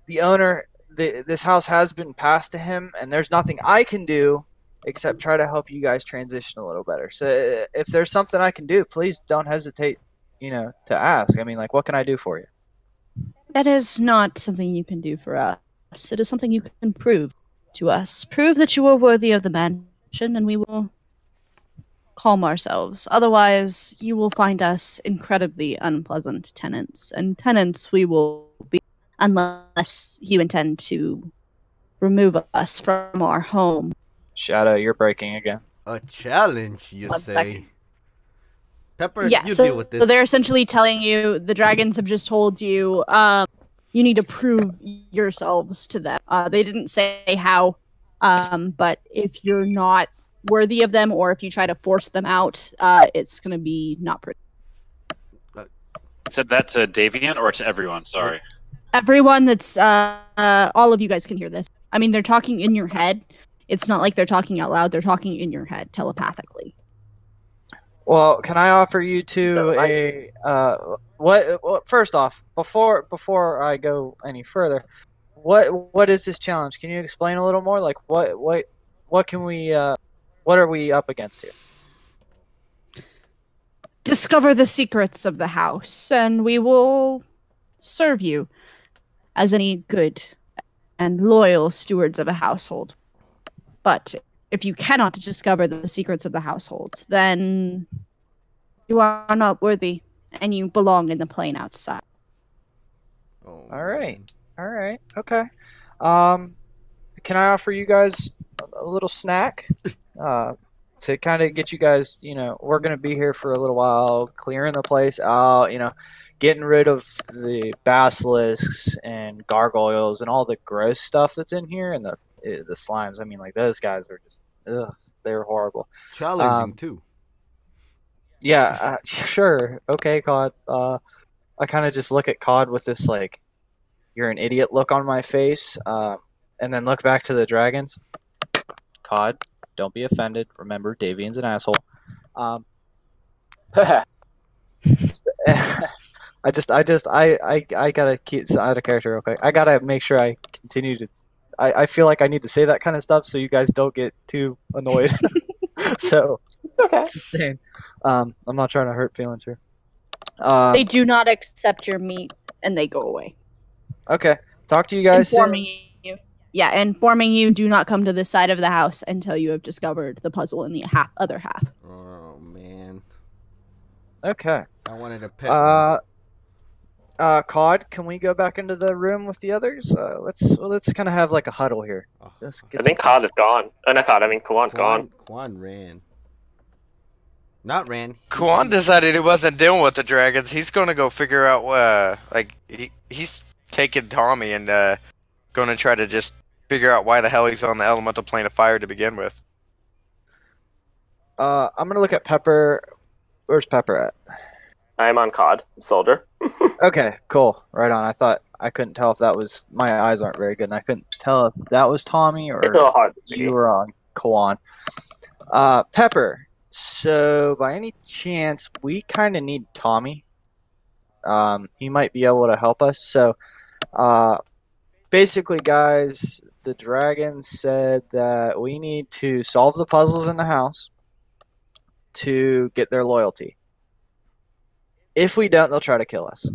the owner, this house has been passed to him, and there's nothing I can do except try to help you guys transition a little better. So if there's something I can do, please don't hesitate, you know, to ask. I mean, like, what can I do for you? That is not something you can do for us. It is something you can prove to us. Prove that you are worthy of the mansion, and we will calm ourselves. Otherwise, you will find us incredibly unpleasant tenants, and tenants we will be unless you intend to remove us from our home. Shadow, you're breaking again. A challenge, you One say? second. Pepper, Yeah, you so, deal with this. so they're essentially telling you the dragons have just told you you need to prove yourselves to them. They didn't say how, but if you're not worthy of them or if you try to force them out, it's going to be not pretty. Said that to Davian or to everyone? Sorry. Everyone that's all of you guys can hear this. I mean, they're talking in your head. It's not like they're talking out loud. They're talking in your head telepathically. Well, can I offer you two a what? First off, before I go any further, what is this challenge? Can you explain a little more? Like what can we what are we up against here? Discover the secrets of the house, and we will serve you as any good and loyal stewards of a household. But if you cannot discover the secrets of the household, then you are not worthy, and you belong in the plane outside. Oh, All right, okay. Can I offer you guys a little snack? To kind of get you guys, we're going to be here for a little while, clearing the place out, getting rid of the basilisks and gargoyles and all the gross stuff that's in here and the slimes. I mean, like, those guys are just, they're horrible. challenging too. Yeah, sure. Okay, Cod. I kind of just look at Cod with this, like, you're an idiot look on my face, and then look back to the dragons. Cod, don't be offended. Remember, Davian's an asshole. I gotta keep out of character real quick. I gotta make sure I continue to. I feel like I need to say that kind of stuff so you guys don't get too annoyed. So, Okay. it's insane. I'm not trying to hurt feelings here. They do not accept your meat, and they go away. Okay. Talk to you guys Informing soon. you. Yeah, informing you, do not come to this side of the house until you have discovered the puzzle in the other half. Oh man, Okay. I wanted a pet. one. Cod, can we go back into the room with the others? Let's kind of have like a huddle here. Oh, Let's I get think some- Cod is gone. Not Cod, I mean Kawan's gone. Quan ran. Not ran. Kwan decided he wasn't dealing with the dragons. He's gonna go figure out he's taking Tommy and gonna try to just figure out why the hell he's on the elemental plane of fire to begin with. I'm gonna look at Pepper. Where's Pepper at? I'm on Cod, soldier. Okay, cool. Right on. I couldn't tell if that was, my eyes aren't very good, and I couldn't tell if that was Tommy or It's a little hard to see. you were on Kawan. Pepper. So by any chance, we kind of need Tommy. He might be able to help us. So, basically, guys, the dragon said that we need to solve the puzzles in the house to get their loyalty. If we don't, they'll try to kill us.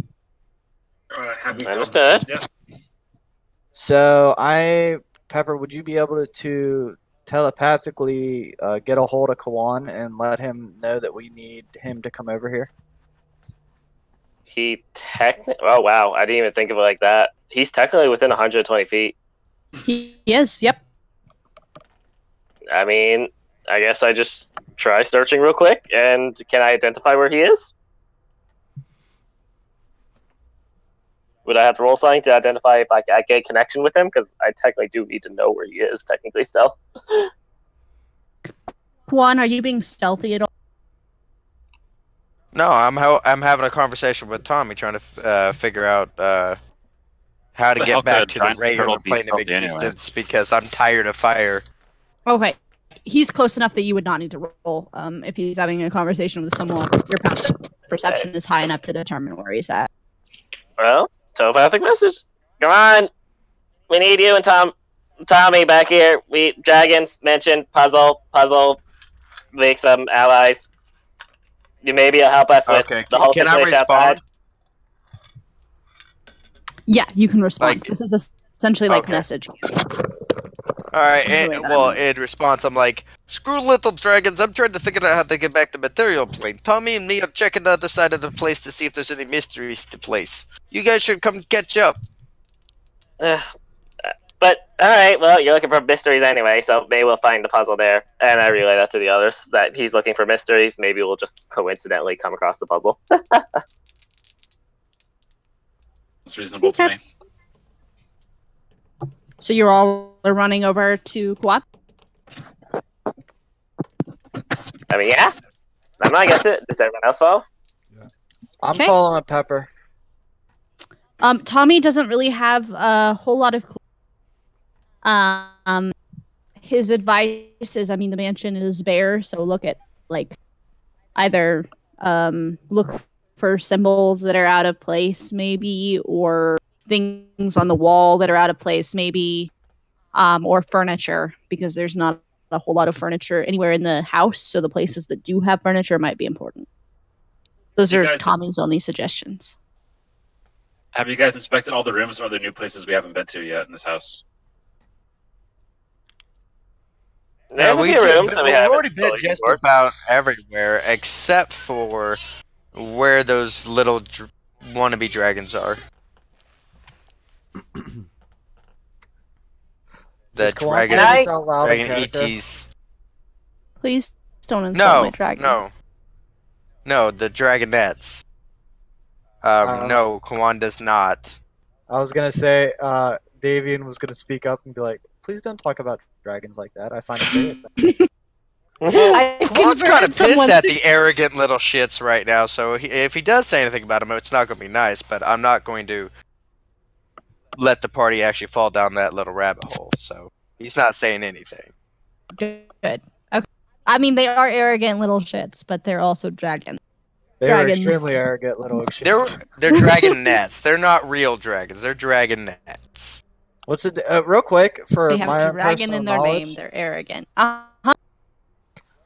Understood. Yeah. So Pepper, would you be able to telepathically get a hold of Kawan and let him know that we need him to come over here? Oh wow, I didn't even think of it like that. He's technically within 120 feet. He is, yep. I mean, I guess I just try searching real quick, and can I identify where he is? Would I have to roll something to identify if I get a connection with him? Because I technically do need to know where he is, technically, still. Quan, are you being stealthy at all? No, I'm having a conversation with Tommy, trying to figure out how to The get hell back could a to the giant regular turtle be plane of stealthy anyway? existence because I'm tired of fire. Okay. He's close enough that you would not need to roll. If he's having a conversation with someone, your passive perception is high enough to determine where he's at. Well, telepathic message. Come on. We need you and Tommy back here. We dragons mentioned puzzle, make some allies. You maybe help us with Okay, the whole can I situation respond? outside. Yeah, you can respond. Like- This is essentially like Okay. message. Alright, That's the way that I well, mean in response, I'm like, screw little dragons, I'm trying to figure out how to get back to material plane. Tommy and me are checking the other side of the place to see if there's any mysteries to place. You guys should come catch up. But all right, well, you're looking for mysteries anyway, so maybe we'll find the puzzle there. And I relay that to the others that he's looking for mysteries. Maybe we'll just coincidentally come across the puzzle. It's reasonable to me. So you're all running over to Quad? I mean, yeah, I'm not against it. Does everyone else follow? I'm Okay. following Pepper. Tommy doesn't really have a whole lot of. His advice is, I mean, the mansion is bare, so look at like either look for symbols that are out of place, maybe, or things on the wall that are out of place, maybe, or furniture, because there's not a whole lot of furniture anywhere in the house, so the places that do have furniture might be important. Those You are guys- Tommy's only suggestions. Have you guys inspected all the rooms or the new places we haven't been to yet in this house? There's a we've few rooms that we haven't already been fully just explored. about everywhere except for where those little wannabe dragons are. The Does Kawan say dragon, this out loud in dragon character? ETs. Please don't insult my No, dragon. no, the dragonettes. No, Kawan does not. I was gonna say, Davian was gonna speak up and be like, "Please don't talk about dragons like that. I find it very offensive." I Kawan's kind converted of someone pissed at to- the arrogant little shits right now, so if he does say anything about him, it's not going to be nice, but I'm not going to let the party actually fall down that little rabbit hole, so he's not saying anything. Good. Okay. I mean, they are arrogant little shits, but they're also dragons. They Dragons. were extremely arrogant little shit. They're dragonettes. They're not real dragons. They're dragonettes. What's it? Real quick for They have my a own dragon personal in their knowledge, name. They're arrogant. Uh-huh.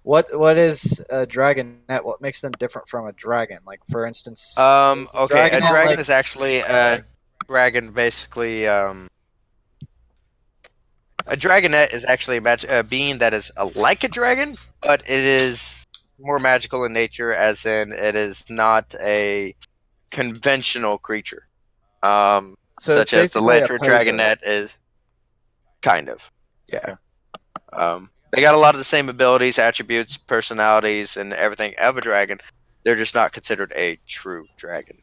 what is a dragonette? What makes them different from a dragon? Like for instance, Okay, a dragon dragon like- is actually a dragon, basically. A dragonette is actually a being that is like a dragon, but it is more magical in nature, as in it is not a conventional creature. so Such it's as the basically a Lantern poser. Dragonette is. Kind of. Yeah. They got a lot of the same abilities, attributes, personalities, and everything of a dragon. They're just not considered a true dragon.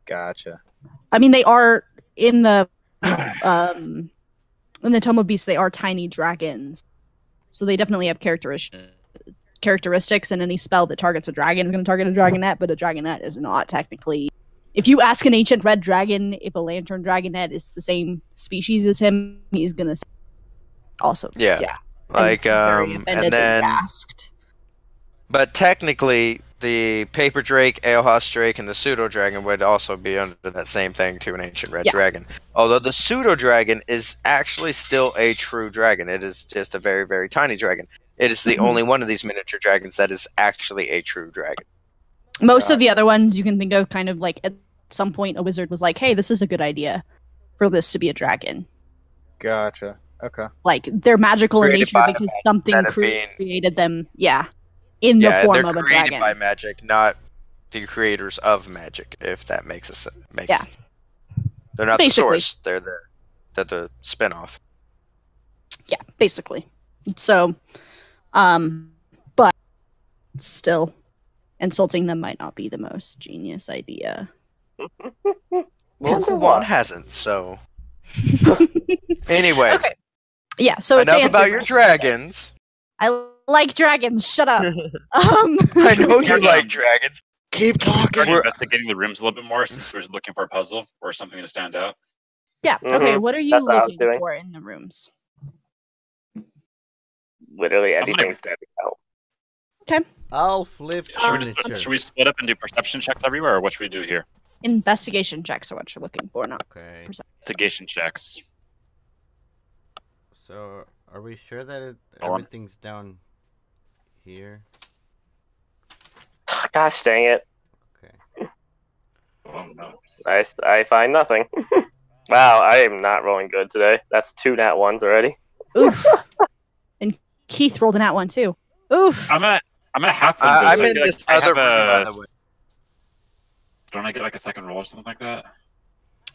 Gotcha. I mean, they are in the Tome of Beasts. They are tiny dragons, so they definitely have characteristics. And any spell that targets a dragon is going to target a dragonette, but a dragonette is not technically. If you ask an ancient red dragon if a lantern dragonette is the same species as him, he's going to say also. Yeah. Like, very offended and that then. you asked. But technically, the Paper Drake, Aelhas Drake, and the Pseudo Dragon would also be under that same thing to an ancient red Yeah. dragon. Although the Pseudo Dragon is actually still a true dragon. It is just a very, very tiny dragon. It is the Mhm. only one of these miniature dragons that is actually a true dragon. Most of the other ones you can think of kind of like at some point a wizard was like, hey, this is a good idea for this to be a dragon. Gotcha. Okay. Like they're magical in Created nature by because magic, something instead of being- created them, in the Yeah, form they're of a created dragon. by magic, not the creators of magic, if that makes a sense. Yeah. They're not Basically. the source. They're the spin-off. Yeah, basically. So, but still, insulting them might not be the most genius idea. Well, Yes. Kawan hasn't, so... Anyway, Okay. Yeah, so to enough answer about your your question, dragons. I like dragons. Shut up. I know you Yeah. like dragons. Keep talking. Started investigating the rooms a little bit more since we're looking for a puzzle or something to stand out. Yeah. Okay. Mhm. What are you That's what I was looking doing. for in the rooms? Literally I'm gonna- anything standing out. I'll flip furniture. Should we split up and do perception checks everywhere, or what should we do here? Investigation checks are what you're looking for. Not Okay. Investigation checks. So, are we sure that Go on. everything's down here? Gosh dang it. Okay. Oh no. I find nothing. Wow, I am not rolling good today. That's 2 nat 1s already. oof. And Keith rolled an at one too. Oof. I'm at half. I'm in this other room, by the way. Don't I get like a second roll or something like that?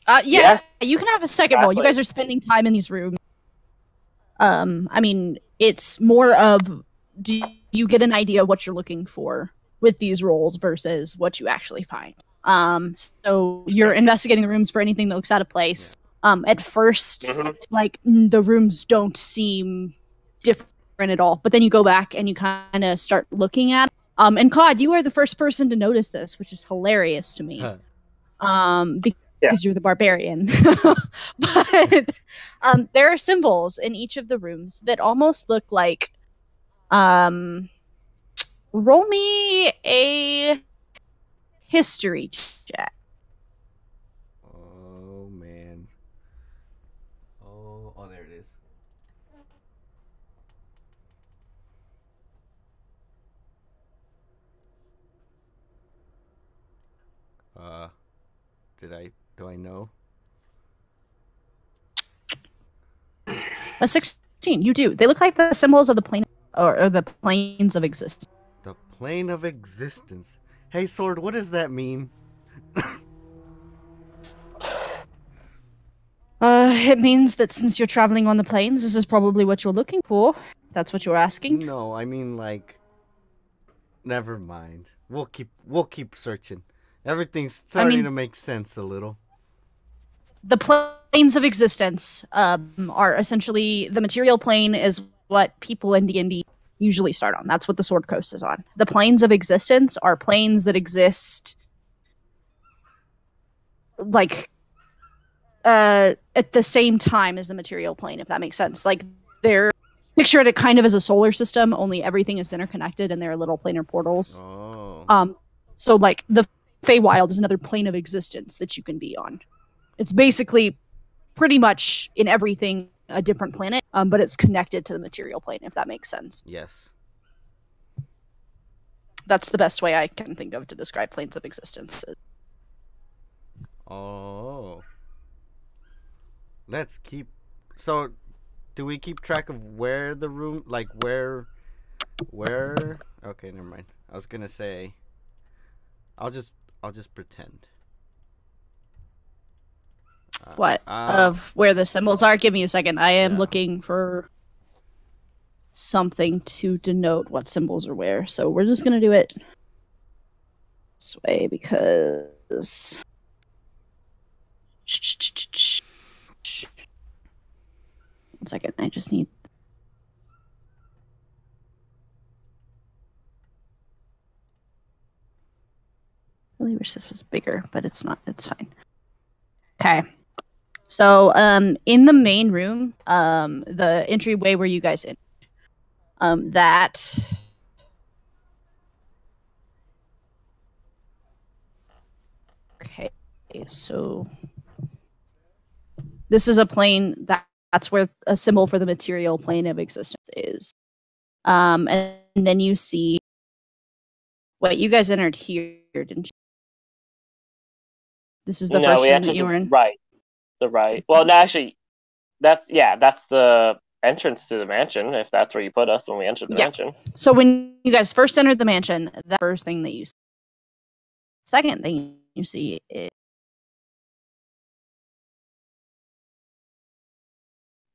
Yeah, Yes. you can have a second roll. You Exactly. guys are spending time in these rooms. I mean, it's more of, do you get an idea of what you're looking for with these rolls versus what you actually find. So you're investigating the rooms for anything that looks out of place. At first, like, the rooms don't seem different at all, but then you go back and you kind of start looking at it. And Cod, you are the first person to notice this, which is hilarious to me. Because you're the barbarian. But there are symbols in each of the rooms that almost look like roll me a history check. Oh man. Oh, there it is. Do I know? A 16. You do. They look like the symbols of the plane or the planes of existence. The plane of existence. Hey, Sword, what does that mean? It means that since you're traveling on the planes, this is probably what you're looking for. That's what you're asking. No, I mean like. Never mind. We'll keep searching. Everything's starting to make sense a little. The planes of existence are essentially the material plane is what people in D&D usually start on. That's what the Sword Coast is on. The planes of existence are planes that exist like at the same time as the material plane, if that makes sense. Like, they're picture it kind of as a solar system, only everything is interconnected and there are little planar portals. Oh. So like the Feywild is another plane of existence that you can be on. It's basically pretty much in everything a different planet, but it's connected to the material plane, if that makes sense. Yes. That's the best way I can think of to describe planes of existence. Oh. Let's keep... So, do we keep track of where the room... Like, where... Okay, never mind. I was gonna say... I'll just pretend. What? Of where the symbols are? Give me a second. I am looking for something to denote what symbols are where. So we're just going to do it this way because... One second. I just need... I really wish this was bigger, but it's not. It's fine. Okay. So, in the main room, the entryway where you guys entered, that... Okay, so... This is a plane, that's where a symbol for the material plane of existence is. And then you see... Wait, you guys entered here, didn't you? This is the first room that you were in? Right. The right. Well, no, actually, that's the entrance to the mansion, if that's where you put us when we entered the mansion. So when you guys first entered the mansion, the first thing that you see. Second thing you see is...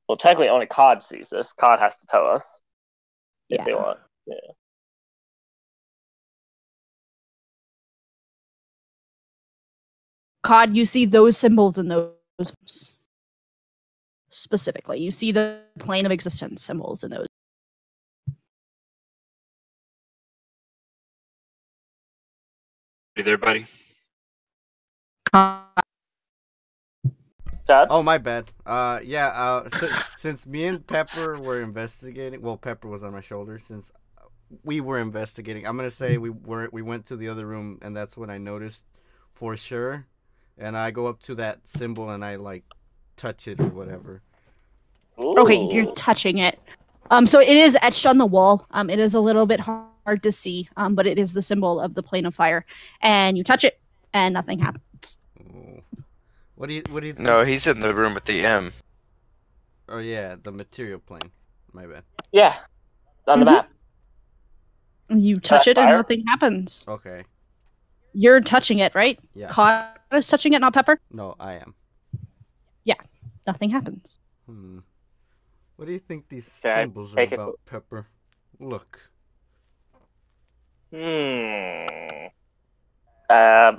Well, technically, only COD sees this. COD has to tell us if they want. Yeah. COD, you see those symbols in those specifically. You see the plane of existence symbols in those. You there, buddy? Dad? Oh, my bad. Since me and Pepper were investigating, well, Pepper was on my shoulder. Since we were investigating, I'm gonna say we went to the other room, and that's when I noticed for sure. And I go up to that symbol and I like touch it or whatever. Ooh. Okay, you're touching it. So it is etched on the wall. It is a little bit hard to see, but it is the symbol of the plane of fire. And you touch it, and nothing happens. Ooh. What do you think? No, he's in the room with the M. Oh yeah, the material plane. My bad. Yeah, on the map. You touch it, and nothing happens. Okay. You're touching it, right? Yeah. Cod is touching it, not Pepper? No, I am. Yeah, nothing happens. What do you think these Okay, symbols are take it- about, Pepper? Look.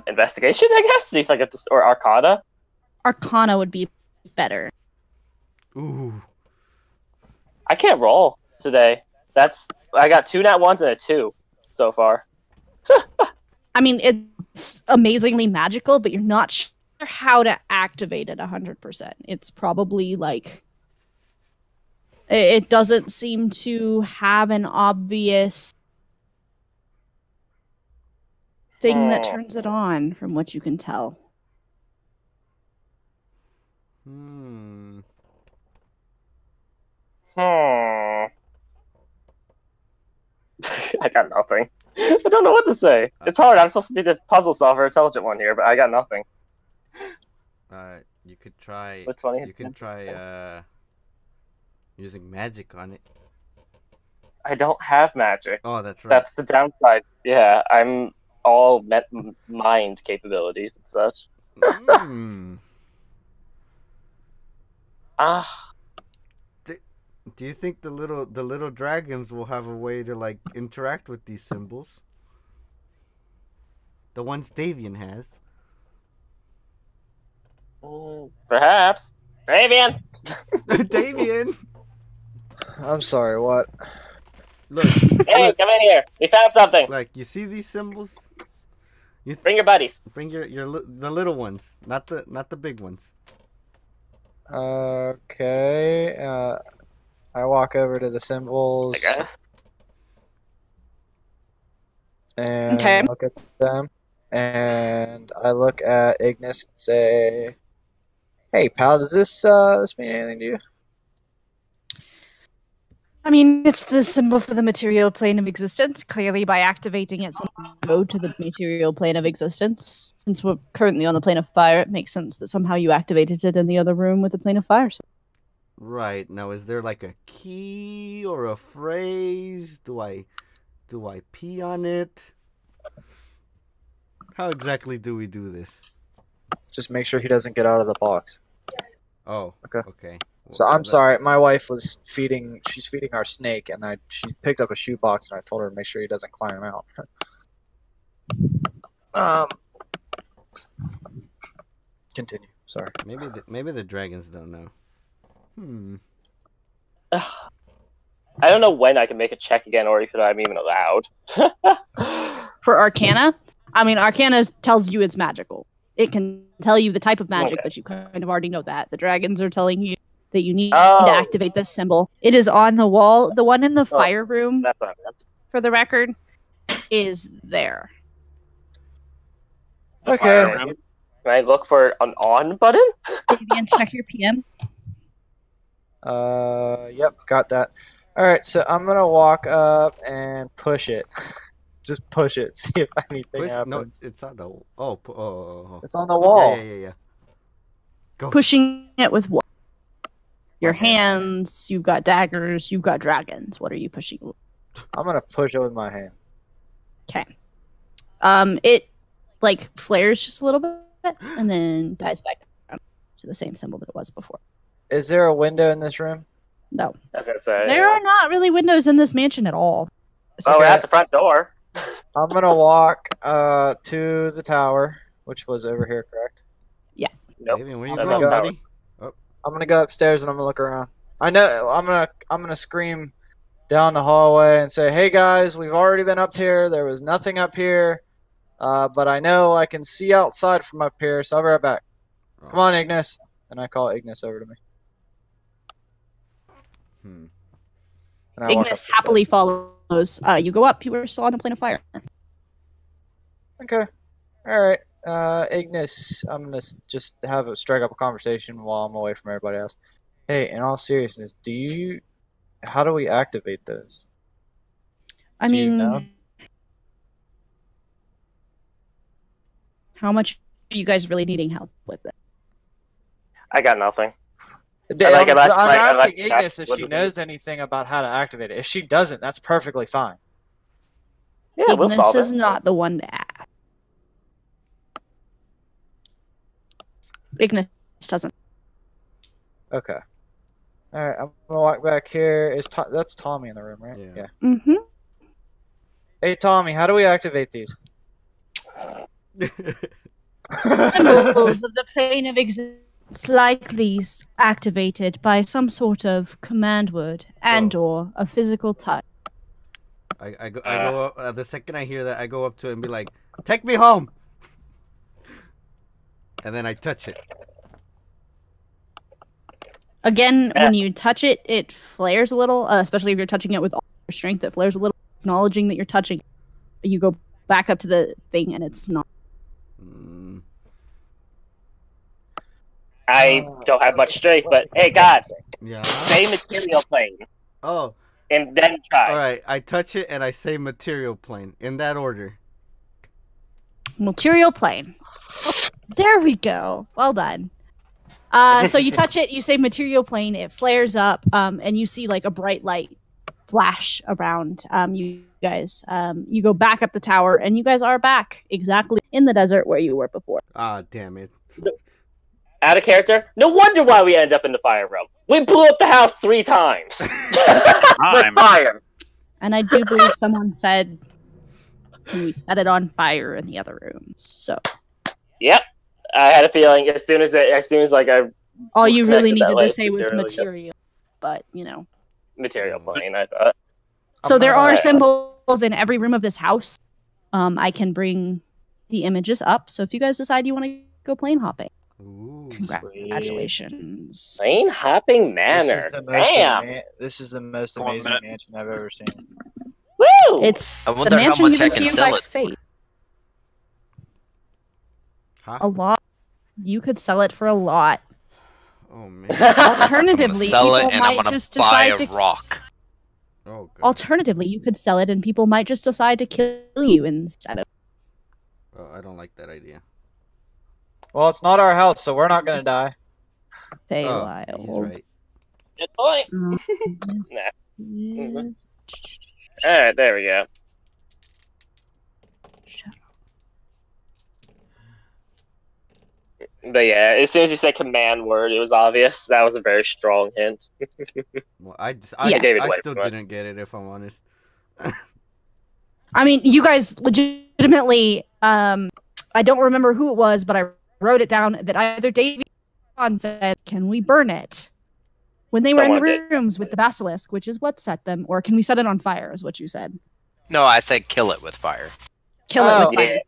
Investigation, I guess. See if I get this, or Arcana. Arcana would be better. Ooh. I can't roll today. I got 2 nat 1s and a 2 so far. I mean, it's amazingly magical, but you're not sure how to activate it 100%. It's probably like it doesn't seem to have an obvious thing that turns it on, from what you can tell. I got nothing. I don't know what to say. It's hard. I'm supposed to be the puzzle solver, intelligent one here, but I got nothing. You could try. What's funny? You can try using magic on it. I don't have magic. Oh, that's right. That's the downside. Yeah, I'm all mind capabilities and such. Do you think the little dragons will have a way to like interact with these symbols? The ones Davian has. Perhaps. Davian! Davian! I'm sorry, what? Look. Hey, come in here. We found something. Like, you see these symbols? Bring your buddies. Bring the little ones, not the big ones. Okay. I walk over to the symbols. I guess. And Okay. look at them. And I look at Ignis and say, "Hey, pal, does this mean anything to you?" I mean, it's the symbol for the material plane of existence. Clearly, by activating it, someone go to the material plane of existence. Since we're currently on the plane of fire, it makes sense that somehow you activated it in the other room with the plane of fire. Right. Now, is there like a key or a phrase? Do I pee on it? How exactly do we do this? Just make sure he doesn't get out of the box. Oh, okay. So I'm sorry, my wife was feeding our snake, and she picked up a shoebox, and I told her to make sure he doesn't climb out. Continue. Sorry. Maybe the dragons don't know. I don't know when I can make a check again, or if I'm even allowed. For Arcana, I mean, Arcana tells you it's magical. It can tell you the type of magic, but you kind of already know that. The dragons are telling you that you need to activate this symbol. It is on the wall. The one in the fire room, That's what I meant. for the record, is there. Okay. Can I look for an on button? Davian, check your PM. Yep, got that. All right, so I'm gonna walk up and push it. Just push it. See if anything happens. No, it's on the. Oh. It's on the wall. Yeah. Go. Pushing it with what? Your hands. You've got daggers. You've got dragons. What are you pushing? I'm gonna push it with my hand. Okay. It like flares just a little bit and then dies back down to the same symbol that it was before. Is there a window in this room? No. As I say. There are not really windows in this mansion at all. Oh, we're at the front door. I'm gonna walk to the tower, which was over here, correct? Nope. Davian, where you That's going, outside. buddy? I'm gonna go upstairs and I'm gonna look around. I know I'm gonna scream down the hallway and say, "Hey guys, we've already been up here. There was nothing up here, but I know I can see outside from up here, so I'll be right back. Come on, Ignis." And I call Ignis over to me. And I walk up Ignis the happily stairs. follows. You go up. You were still on the plane of fire. Okay. All right. Ignis, I'm gonna just strike up a conversation while I'm away from everybody else. Hey, in all seriousness, how do we activate those? I Do you mean, know? how much are you guys really needing help with it? I got nothing. I'm unless- asking unless- Ignis if she knows anything about how to activate it. If she doesn't, that's perfectly fine. Yeah, we'll Ignis solve is it. not the one to ask. Ignis doesn't. Okay. All right, I'm gonna walk back here. That's Tommy in the room, right? Yeah. Mm-hmm. Hey, Tommy, how do we activate these? Symbols of the plane of existence likely activated by some sort of command word and/or a physical touch. I go up, the second I hear that, I go up to it and be like, "Take me home," and then I touch it. Again, when you touch it, it flares a little, especially if you're touching it with all your strength. It flares a little, acknowledging that you're touching it. You go back up to the thing, and it's not. I don't have much strength, but hey, God, Yeah. say material plane, Oh, and then try. all right. I touch it and I say material plane in that order. Material plane. There we go. Well done. So you touch it, you say material plane, it flares up, and you see like a bright light flash around you guys. You go back up the tower, and you guys are back exactly in the desert where you were before. Ah, damn it. Out of character. No wonder why we end up in the fire room. We blew up the house 3 times with fire. And I do believe someone said, "Can we set it on fire in the other room?" So Yep, I had a feeling as soon as like I all you really connected that needed to light say was material, material, but you know. material plane. I thought. So there are Alright. symbols in every room of this house. I can bring the images up. So if you guys decide you want to go plane hopping, Ooh. congratulations. Plane hopping manor. Damn. This is the most Go on, amazing Matt. mansion I've ever seen. Woo! It's I the wonder how mansion much given I to can you sell by it. fate. Huh? A lot. You could sell it for a lot. Oh man. I'm gonna Alternatively, sell people it and I'm might gonna just buy decide a to. rock. Oh god. Alternatively, you could sell it, and people might just decide to kill you instead of. Oh, I don't like that idea. Well, it's not our house, so we're not gonna die. Feywild. Oh, he's right. Good point. This Nah. is- All right, there we go. Shut up. But yeah, as soon as he said command word, it was obvious. That was a very strong hint. Well, I Yeah. Gave it I away, still but- didn't get it, if I'm honest. I mean, you guys legitimately. I don't remember who it was, but I wrote it down that either Davey or John said, "Can we burn it?" When they were in Someone the did. rooms with the basilisk, which is what set them, or can we set it on fire? Is what you said. No, I said kill it with fire. Kill it Oh. with fire. Yeah.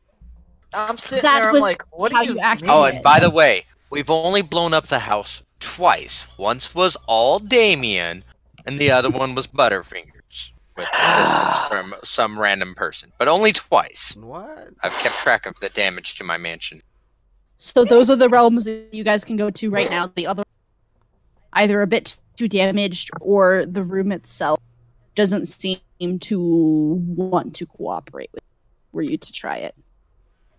I'm sitting That there. I'm was like, what how do you you acted. mean? Oh, and by the way, we've only blown up the house twice. Once was all Damien, and the other one was Butterfingers, with assistance from some random person. But only twice. What? I've kept track of the damage to my mansion. So those are the realms that you guys can go to right now. The other, either a bit too damaged, or the room itself doesn't seem to want to cooperate with for you to try it.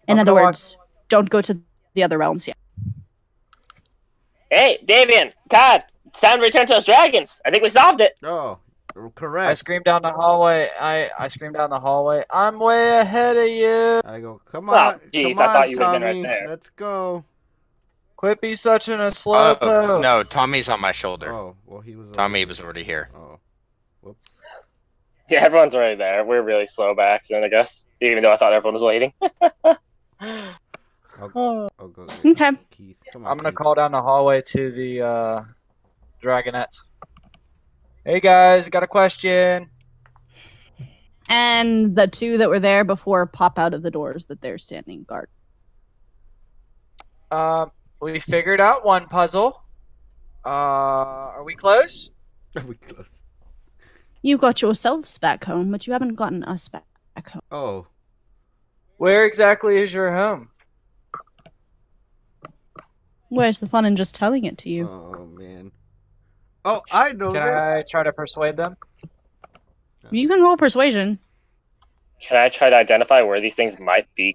In I'm other gonna words, don't go to the other realms yet. Hey, Davian, God, it's time to return to those dragons. I think we solved it. Oh, I correct. screamed down the hallway. I screamed down the hallway. I'm way ahead of you. I go, come Well, on, geez, come I on, thought you would've been right Tommy, there. let's go. Quit be such a slowpoke. Oh, no, Tommy's on my shoulder. Oh, well, he was. Tommy was already here. Oh, whoops. Yeah, everyone's already there. We're really slow by accident, I guess. Even though I thought everyone was waiting. I'll go. Okay. Keith, come on. I'm gonna Keith. call down the hallway to the dragonettes. Hey guys, got a question. And the two that were there before pop out of the doors that they're standing guard. We figured out one puzzle. Are we close? We close. You got yourselves back home, but you haven't gotten us back home. Oh, Where exactly is your home? Where's the fun in just telling it to you? oh man. Oh, I know Can this. I try to persuade them? You can roll persuasion. Can I try to identify where these things might be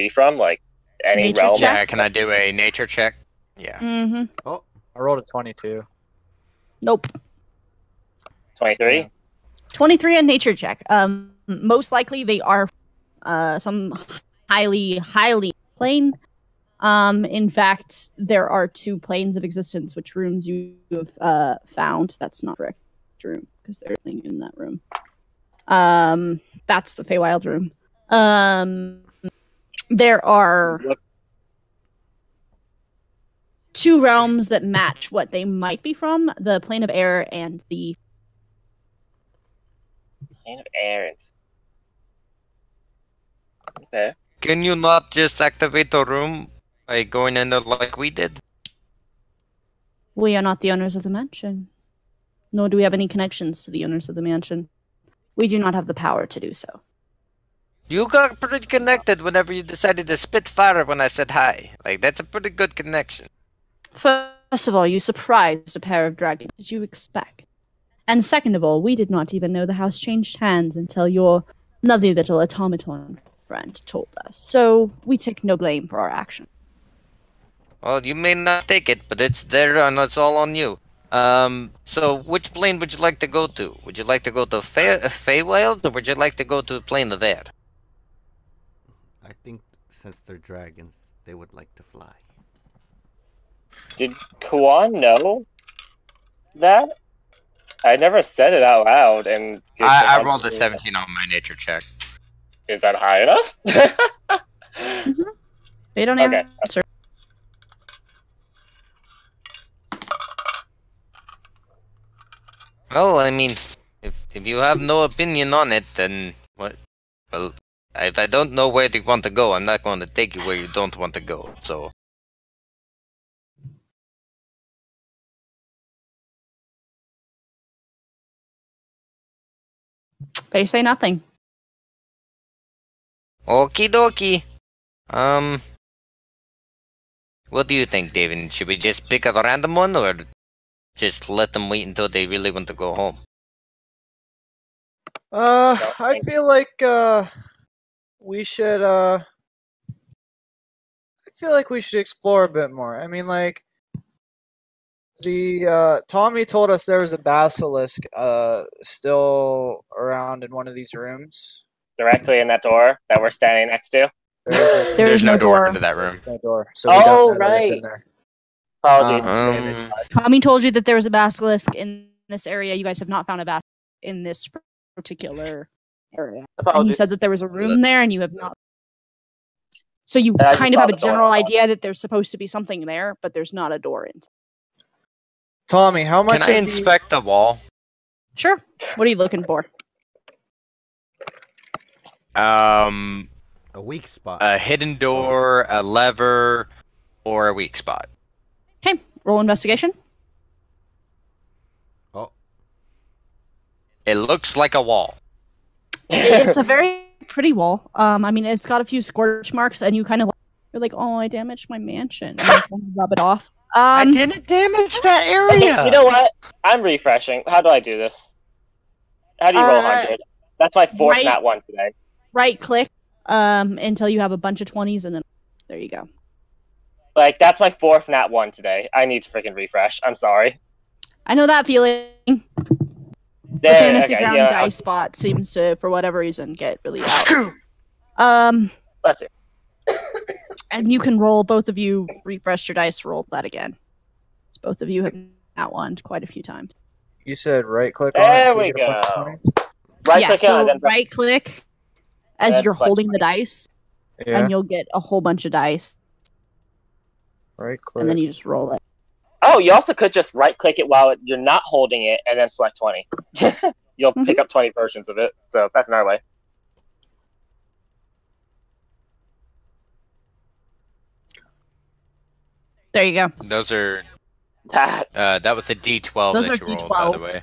from? Like any Nature realm? check? Yeah, can I do a nature check? Yeah. Mm-hmm. I rolled a 22. Nope. 23? 23 on nature check. Most likely they are some highly plain. In fact, there are 2 planes of existence, which rooms you have found. That's not correct room because there's nothing in that room. That's the Feywild room. There are 2 realms that match what they might be from: the plane of air and the Plane of air. Okay. Can you not just activate the room by going in there like we did? We are not the owners of the mansion, nor do we have any connections to the owners of the mansion. We do not have the power to do so. You got pretty connected whenever you decided to spit fire when I said hi. Like, that's a pretty good connection. First of all, you surprised a pair of dragons. What did you expect? And second of all, we did not even know the house changed hands until your lovely little automaton friend told us. So we take no blame for our action. Well, you may not take it, but it's there and it's all on you. So which plane would you like to go to? Would you like to go to Feywild, or would you like to go to Plane of Air? I think since they're dragons, they would like to fly. Did Kuan know that? I never said it out loud, and I rolled a 17 on my nature check. Is that high enough? They don't Okay. answer. Well, I mean, if you have no opinion on it, then what? Well, if I don't know where you want to go, I'm not going to take you where you don't want to go. So. They say nothing. Okie dokie. What do you think, David? Should we just pick a random one, or just let them wait until they really want to go home? I feel like we should explore a bit more. I mean, like, the Tommy told us there was a basilisk still around in one of these rooms. Directly in that door that we're standing next to. There's no door. into that room. No door, so we don't know that it's right. in there. Apologies. Tommy told you that there was a basilisk in this area. You guys have not found a basilisk in this particular area. And he Apologies. said that there was a room there, and you have not. So you I just kind of saw have a the door. general idea that there's supposed to be something there, but there's not a door in. Tommy, how much? Can I of the- inspect the wall? Sure. What are you looking for? A weak spot. A hidden door, a lever, or a weak spot. Okay. Roll investigation. Oh, It looks like a wall. It's a very pretty wall. I mean, it's got a few scorch marks, and you kind of you're like, oh, I damaged my mansion. And you just want to rub it off. I didn't damage that area. You know what? I'm refreshing. How do I do this? How do you roll 100? That's my fourth right- nat one today. Right click until you have a bunch of 20s, and then there you go. Like, that's my fourth nat one today. I need to freaking refresh. I'm sorry. I know that feeling. The There, fantasy okay, ground yeah, dice spot seems to, for whatever reason, get really out. Let's see. And you can roll, both of you refresh your dice, roll that again. So both of you have outlined quite a few times. You said right click on it. There to we get a bunch of go. 20s? Right yeah, click so on it, then press- right click as Then you're select holding the dice, Yeah. and you'll get a whole bunch of dice, Right click. and then you just roll it. Oh, you also could just right click it while you're not holding it and then select 20. You'll pick up 20 versions of it. So that's another way. There you go. Those are. That. That was a D12 Those that are you rolled, by the D12. way.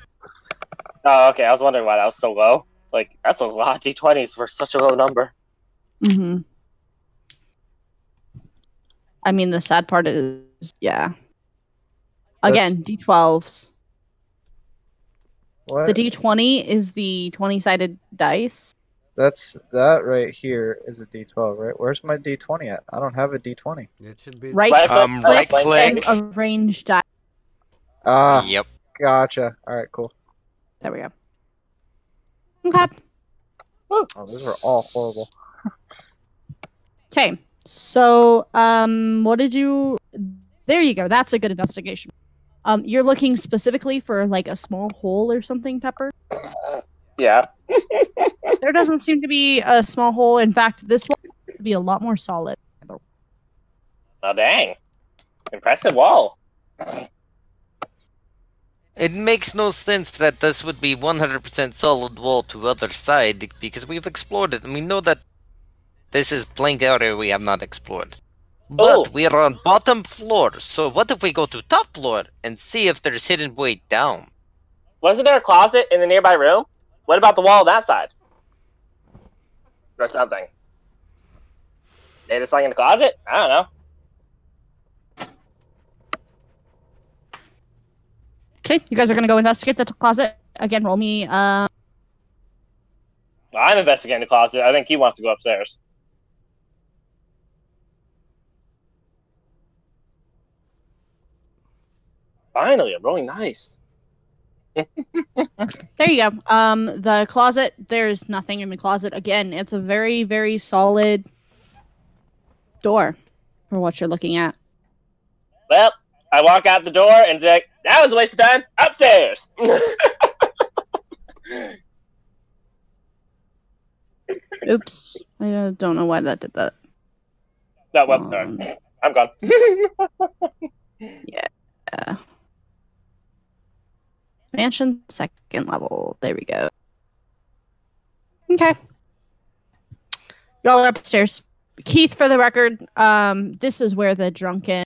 Oh, okay. I was wondering why that was so low. Like, that's a lot of D20s for such a low number. Mm-hmm. I mean, the sad part is, yeah. Again, That's- D12s. What? The D20 is the 20-sided dice. That's that right here is a D12, right? Where's my D20 at? I don't have a D20. it should be. Right Right Right click. click. and arrange dice. Ah, Yep. gotcha. All right, cool. There we go. Okay. Oh, those are all horrible. Okay. So, what did you? There you go. That's a good investigation. You're looking specifically for like a small hole or something, Pepper. Yeah. There doesn't seem to be a small hole. In fact, this one would be a lot more solid. Oh, dang. Impressive wall. It makes no sense that this would be 100% solid wall to other side because we've explored it and we know that this is blank area we have not explored. But we are on bottom floor, so what if we go to top floor and see if there's hidden way down? Wasn't there a closet in the nearby room? What about the wall on that side? Or something. They just like in the closet? I don't know. Okay, you guys are gonna go investigate the closet again. Roll me. I'm investigating the closet. I think he wants to go upstairs. Finally, I'm rolling nice. There you go. The closet. There's nothing in the closet. Again, it's a very, very solid door for what you're looking at. Well, I walk out the door and say, that was a waste of time. Upstairs. Oops. I don't know why that did that. No, well, sorry. I'm gone. Yeah. Mansion, second level. There we go. Okay. Y'all are upstairs. Keith, for the record, this is where the drunken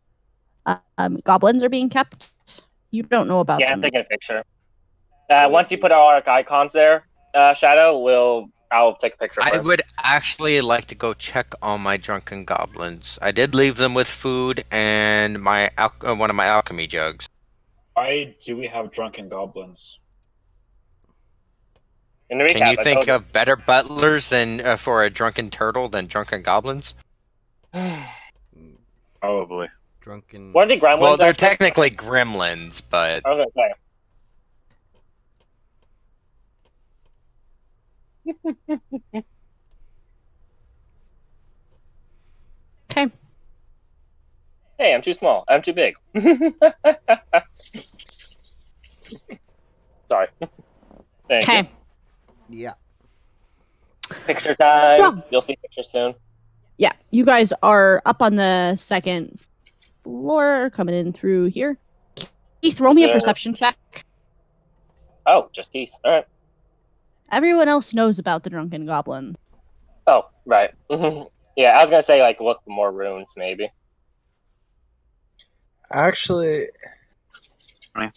goblins are being kept. You don't know about Yeah, them. I'm taking a picture. Once you put our icons there, Shadow, I'll take a picture of I them. would actually like to go check on my drunken goblins. I did leave them with food and my one of my alchemy jugs. Why do we have drunken goblins? In the recap, Can you I think told of better butlers than for a drunken turtle than drunken goblins? Probably. Drunken. What are the gremlins? Well, they're actually? technically gremlins, but I was gonna say. Okay. Hey, I'm too small. I'm too big. Sorry. Thank you. Okay. Yeah. Picture time. Yeah. You'll see pictures soon. Yeah, you guys are up on the second floor, coming in through here. Keith, roll me a Sir. perception check. Oh, just Keith. All right. Everyone else knows about the drunken goblins. Oh, right. Yeah, I was gonna say like look for more runes, maybe. Actually, Right.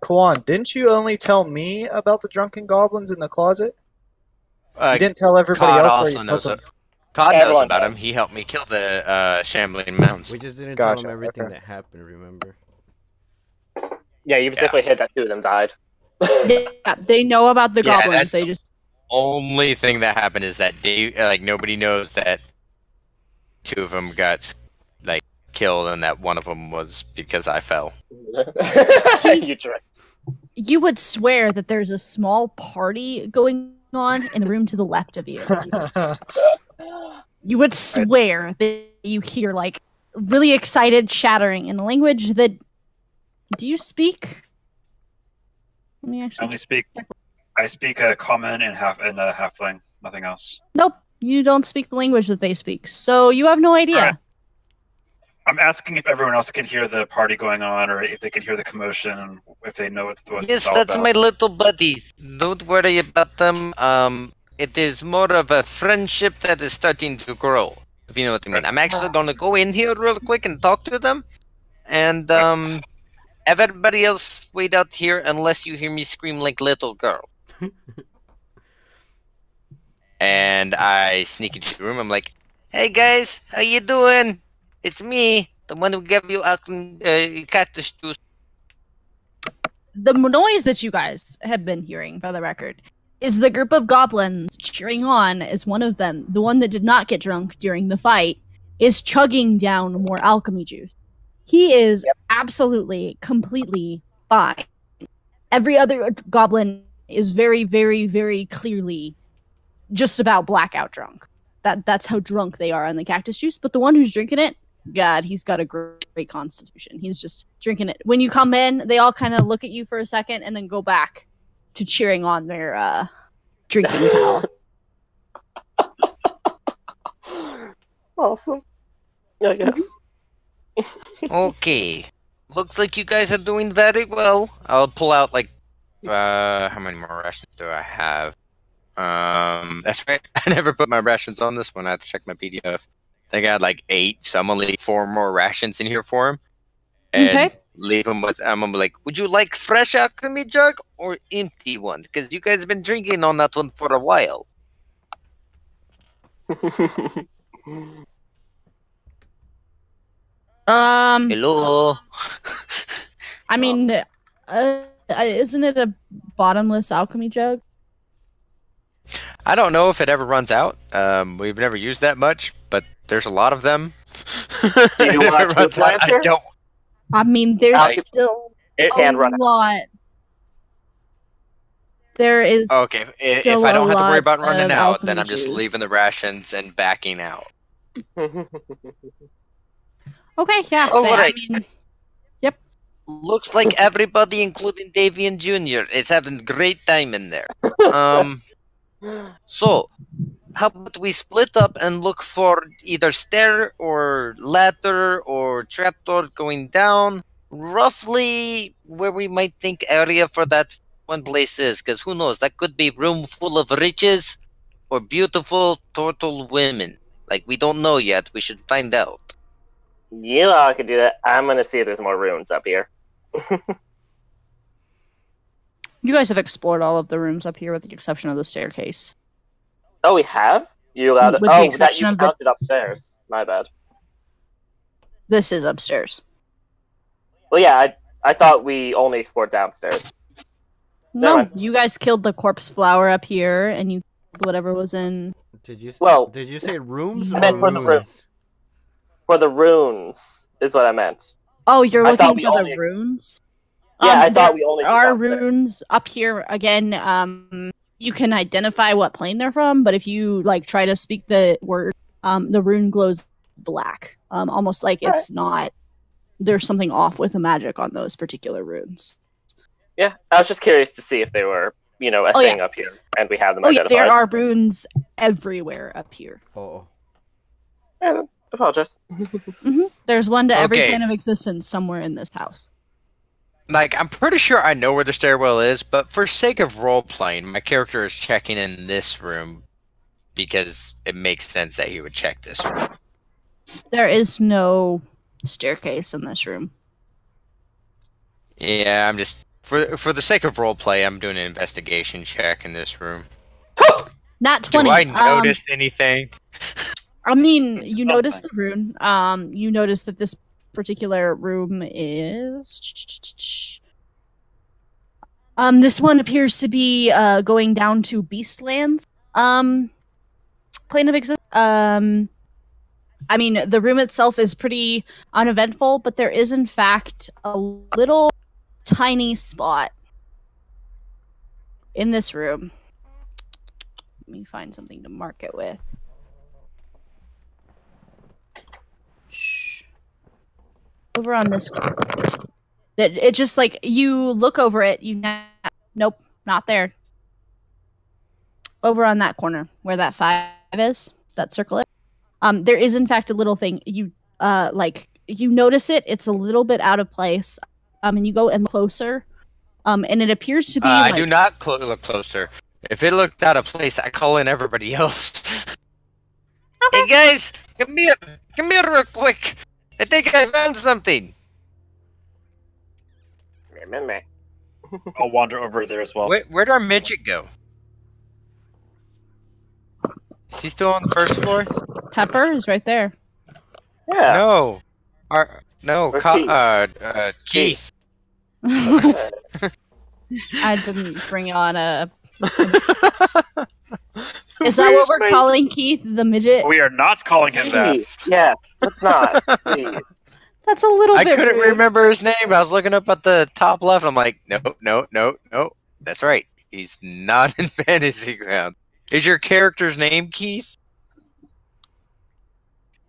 Kwan, didn't you only tell me about the drunken goblins in the closet? You didn't tell everybody Cod else where also you put knows them. it. Cod knows Everyone about does. him. He helped me kill the shambling mounds. We just didn't tell Gotcha, them everything okay. that happened, remember? Yeah, you specifically hit that two of them died. Yeah, they know about the Yeah, goblins. that's They just Only thing that happened is that nobody knows that two of them got killed and that one of them was because I fell. You tried. you would swear that there's a small party going on in the room to the left of you. You would swear that you hear like really excited shattering in a language that. Do you speak? Let me I actually. only speak. I speak a common and halfling. Nothing else. Nope, you don't speak the language that they speak, so you have no idea. Alright. I'm asking if everyone else can hear the party going on, or if they can hear the commotion, if they know what Yes, it's all that's about. my little buddy. Don't worry about them. It is more of a friendship that is starting to grow. If you know what I mean. I'm actually going to go in here real quick and talk to them, and everybody else wait out here unless you hear me scream like little girl. And I sneak into the room. I'm like, "Hey guys, how you doing? It's me, the one who gave you cactus juice." The noise that you guys have been hearing, for the record, is the group of goblins cheering on as one of them, the one that did not get drunk during the fight, is chugging down more alchemy juice. He is absolutely, completely fine. Every other goblin is very, very, very clearly just about blackout drunk. that's how drunk they are on the cactus juice. But the one who's drinking it, God, he's got a great constitution. He's just drinking it. When you come in, they all kind of look at you for a second and then go back to cheering on their drinking pal. Awesome. I guess. Okay. Looks like you guys are doing very well. I'll pull out like how many more rations do I have? That's right. I never put my rations on this one. I had to check my PDF. I think I had like 8, so I'm gonna leave 4 more rations in here for him. And Okay. leave them with. I'm gonna be like, would you like fresh alchemy jug or empty one? Because you guys have been drinking on that one for a while. Hello. I mean, isn't it a bottomless alchemy jug? I don't know if it ever runs out. We've never used that much, but there's a lot of them. Do you If want it to runs out, I Lancer? don't. I mean, there's Uh, still It a can run out. lot. There is. Okay, if Still I don't a have to worry lot about running of out, then alchemy I'm just juice. leaving the rations and backing out. Okay, yeah. Oh, I right. mean, Looks like everybody, including Davian Jr., is having a great time in there. So, how about we split up and look for either stair or ladder or trapdoor going down, roughly where we might think area for that one place is, because who knows, that could be room full of riches or beautiful turtle women. Like, we don't know yet, we should find out. You know I could do that. I'm gonna see if there's more runes up here. you guys have explored all of the rooms up here with the exception of the staircase. Oh, we have? You allowed? With the Oh, that exception you of the- counted upstairs. My bad. This is upstairs. Well, yeah, I thought we only explored downstairs. No, mind. you guys killed the corpse flower up here, and you killed whatever was in. Did you Well, did you say rooms I or meant for the room. runes? For the runes is what I meant. Oh, you're I thought looking we for only- the runes. Yeah, I there thought we only did are downstairs. runes up here again. You can identify what plane they're from, but if you like try to speak the word, the rune glows black, almost like it's not. There's something off with the magic on those particular runes. Yeah, I was just curious to see if they were, a Oh, thing up here, and we have them Oh yeah, identified. there are runes everywhere up here. Oh, Yeah, apologize. There's one to every Okay. plane of existence somewhere in this house. Like, I'm pretty sure I know where the stairwell is, but for sake of role-playing, my character is checking in this room because it makes sense that he would check this room. There is no staircase in this room. Yeah, I'm just... For the sake of roleplay, I'm doing an investigation check in this room. Not Do 20. I notice anything? I mean, you Something. notice the rune. You notice that this particular room is. This one appears to be going down to Beastlands. Plane of existence. I mean, the room itself is pretty uneventful, but there is in fact a little tiny spot in this room. Let me find something to mark it with. Over on this corner. It just like you look over it, nope, not there. Over on that corner where that 5 is, that circle is. There is in fact a little thing you you notice it. It's a little bit out of place. And you go in closer. And it appears to be I like do not look closer. If it looked out of place, I call in everybody else. Hey guys, come here real quick. I think I found something. Meh. I'll wander over there as well. Where'd our midget go? Is he still on the first floor? Pepper is right there. Yeah. No. Or Keith. I didn't bring on a. Is that what we're calling Keith the midget? We are not calling him that. Please. Yeah, let's not. Please. That's a little I bit. couldn't rude. remember his name. I was looking up at the top left. I'm like, no. That's right. He's not in Fantasy Ground. Is your character's name Keith?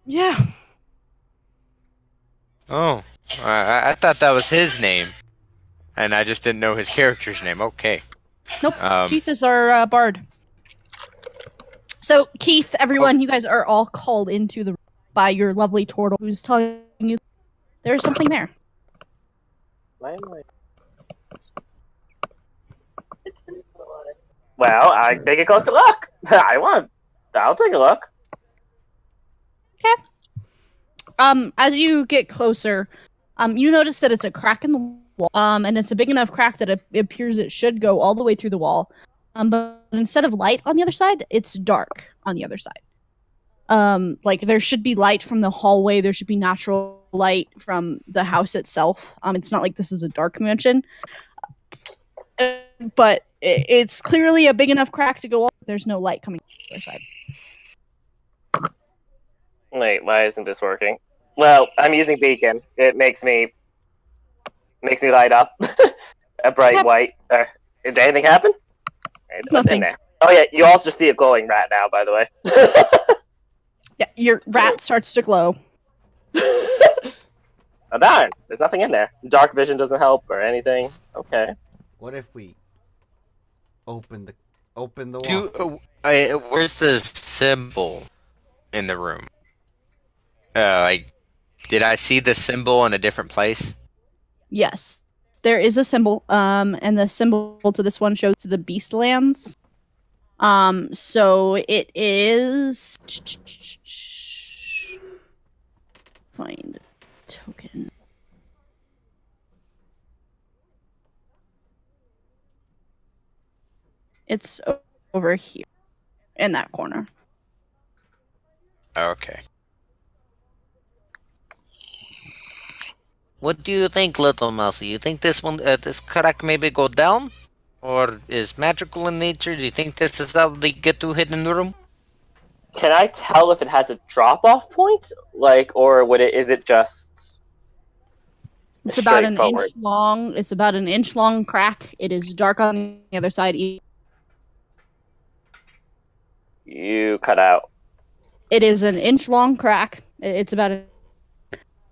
Yeah. Oh, I thought that was his name, and I just didn't know his character's name. Okay. Nope. Keith is our bard. So Keith, everyone, you guys are all called into the room by your lovely turtle, who's telling you there's something there. Why am I? Well, I take a closer look. I'll take a look. Okay. As you get closer, you notice that it's a crack in the wall, and it's a big enough crack that it appears it should go all the way through the wall. But instead of light on the other side, it's dark on the other side. Like there should be light from the hallway. There should be natural light from the house itself. It's not like this is a dark mansion, but it's clearly a big enough crack to go all. There's no light coming from the other side. Wait, why isn't this working? Well, I'm using beacon. It makes me light up a bright white. Did anything happen? What's in there? Oh yeah, you also just see a glowing rat now, by the way. Yeah, your rat starts to glow. Oh darn! There's nothing in there. Dark vision doesn't help or anything. Okay. What if we open the wall? Where's the symbol in the room? Did I see the symbol in a different place? Yes, there is a symbol. And the symbol to this one shows the Beastlands. So it is. Find token. It's over here, in that corner. Okay. What do you think, little mousey? You think this one, this crack maybe go down? Or is magical in nature? Do you think this is how they get to hidden room? Can I tell if it has a drop-off point? Or is it just... It's about an inch long. It's about an inch long crack. It is dark on the other side. You cut out. It is an inch long crack. It's about a...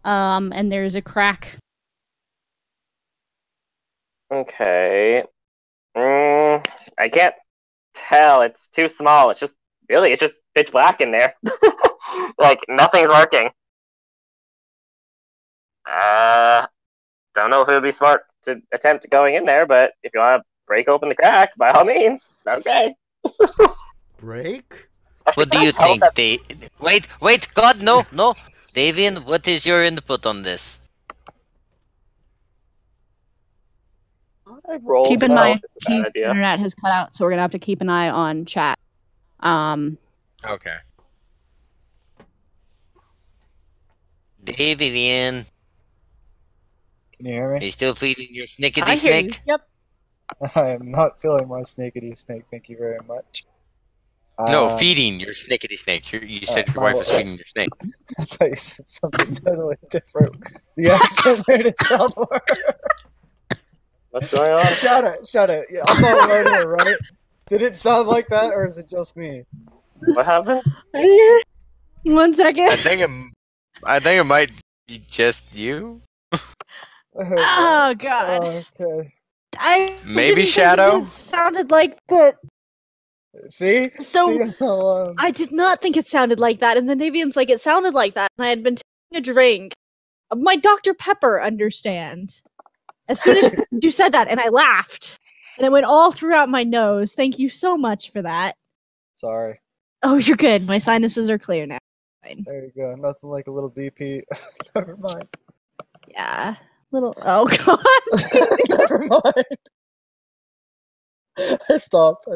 and there's a crack. Okay. I can't tell. It's too small. It's just pitch black in there. Nothing's working. Don't know if it would be smart to attempt going in there, but if you want to break open the crack, by all means. Okay. Break? What do you think? Wait, God, no. Davian, what is your input on this? Keep in mind, the internet has cut out, so we're gonna have to keep an eye on chat. Okay. Davian. Can you hear me? Are you still feeding your snickety snake? Yep. I am not feeling my snakeity snake, thank you very much. No, feeding your snickety snake. You said your wife was feeding your snake. I thought you said something totally different. The accent made it sound worse. What's going on? Shout it. Yeah, I'm not right here, right? Did it sound like that, or is it just me? What happened? 1 second. I think it might be just you. Oh god. Okay. Maybe Shadow. It sounded like that. See? I did not think it sounded like that, and the Navian's like, it sounded like that, and I had been taking a drink. My Dr. Pepper, understand. As soon as you said that, and I laughed, and it went all throughout my nose. Thank you so much for that. Sorry. Oh, you're good. My sinuses are clear now. Fine. There you go. Nothing like a little DP. Never mind. Yeah. Oh, God. Never mind. I stopped.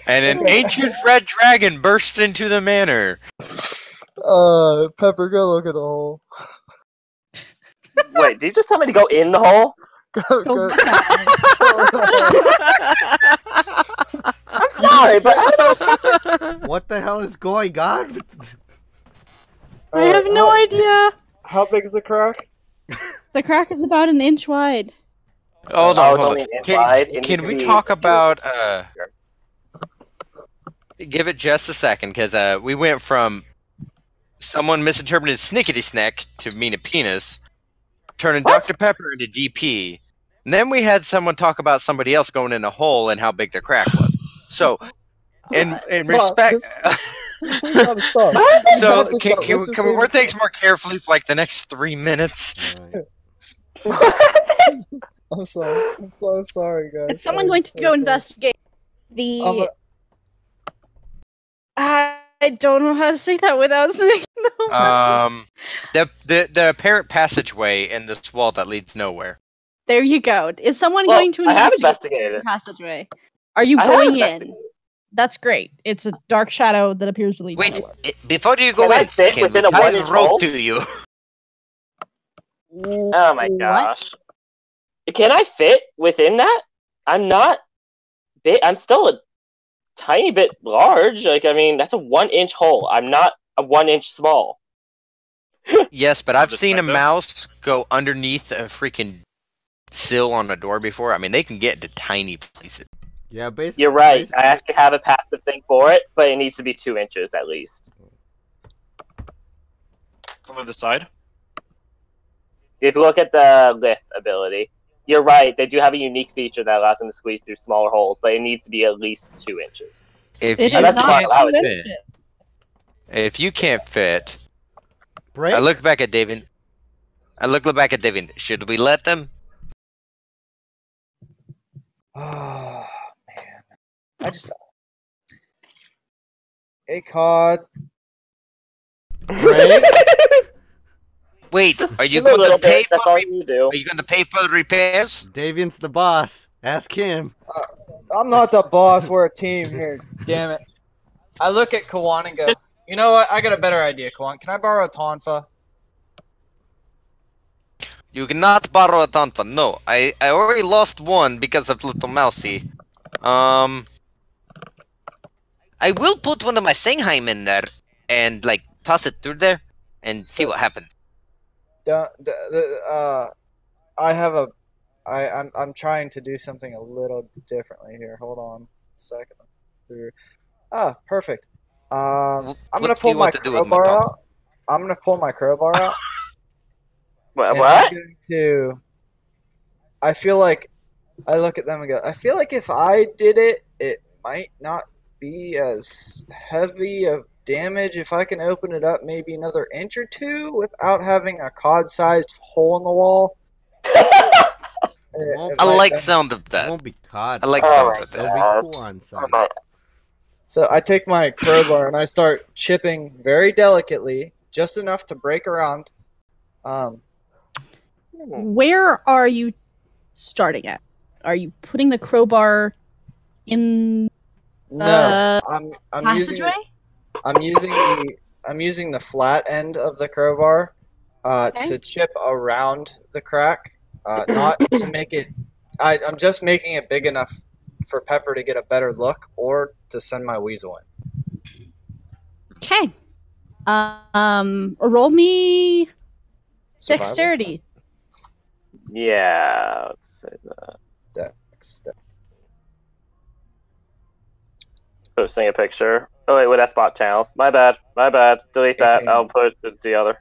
And an ancient red dragon burst into the manor. Pepper, go look at the hole. Wait, did you just tell me to go in the hole? Go. I'm sorry, but What the hell is going on? I have no idea. How big is the crack? The crack is about an inch wide. Hold on. Can Can we talk about give it just a second, because we went from someone misinterpreted Snickety Snack to mean a penis, turning What? Dr. Pepper into DP. And then we had someone talk about somebody else going in a hole and how big their crack was. So, in respect, We gotta stop. so have to can, stop. can, Let's just can we leave word it things more carefully for like the next 3 minutes? I'm sorry. I'm so sorry, guys. Is someone I'm going to so go sorry. investigate the? I'm I don't know how to say that without saying no. The apparent passageway in this wall that leads nowhere. There you go. Is someone Well, going to I have investigate the investigated. passageway? Are you I have going in? investigated. That's great. It's a dark shadow that appears to lead Wait, nowhere. before you go Can I in, fit can within we a tie 1-inch the rope hole? to you? Oh my What? gosh. Can I fit within that? I'm not big. I'm still a tiny bit large. Like, I mean, that's a 1-inch hole. I'm not a 1-inch small. Yes, but I've Just seen a like that. mouse go underneath a freaking sill on a door before. I mean, they can get into tiny places. Yeah, basically. You're right. I actually have a passive thing for it, but it needs to be 2 inches at least. From the side. If you look at the lift ability, you're right. They do have a unique feature that allows them to squeeze through smaller holes, but it needs to be at least 2 inches. If It you is that's not fine. I two would fit, inches. if you can't fit, Break? I look back at David. Should we let them? Oh man, I just. Hey, COD. Break? Wait, Just are you give it a going little to pay bit. That's for? all you do. Are you going to pay for the repairs? Davian's the boss. Ask him. I'm not the boss. We're a team here. Damn it. I look at Kawan and go, you know what? I got a better idea, Kawan. Can I borrow a Tonfa? You cannot borrow a Tonfa. No, I already lost one because of Little Mousy. I will put one of my Sengheim in there and like toss it through there and see what happens. I have a. I'm trying to do something a little differently here. Hold on a second. Through. Perfect. I'm What gonna do pull you my want to do with my crowbar Tonfa? out. I'm gonna pull my crowbar out. What? and What? I'm going to. I feel like I look at them and go. I feel like if I did it, it might not be as heavy of damage if I can open it up maybe another inch or two without having a cod-sized hole in the wall. I like sound of It that. won't be cod. I like Oh sound my of that. It'll God. be Kuan size. So I take my crowbar and I start chipping very delicately, just enough to break around. Where are you starting at? Are you putting the crowbar in No, I'm using passageway? I'm using the flat end of the crowbar Okay. to chip around the crack, not to make it. I'm just making it big enough for Pepper to get a better look, or to send my weasel in. Okay. Roll me Survival? dexterity. Yeah, let's say that. Dex. Posting a picture. Oh wait, that's bot channels. My bad. Delete that. 18. I'll put the other.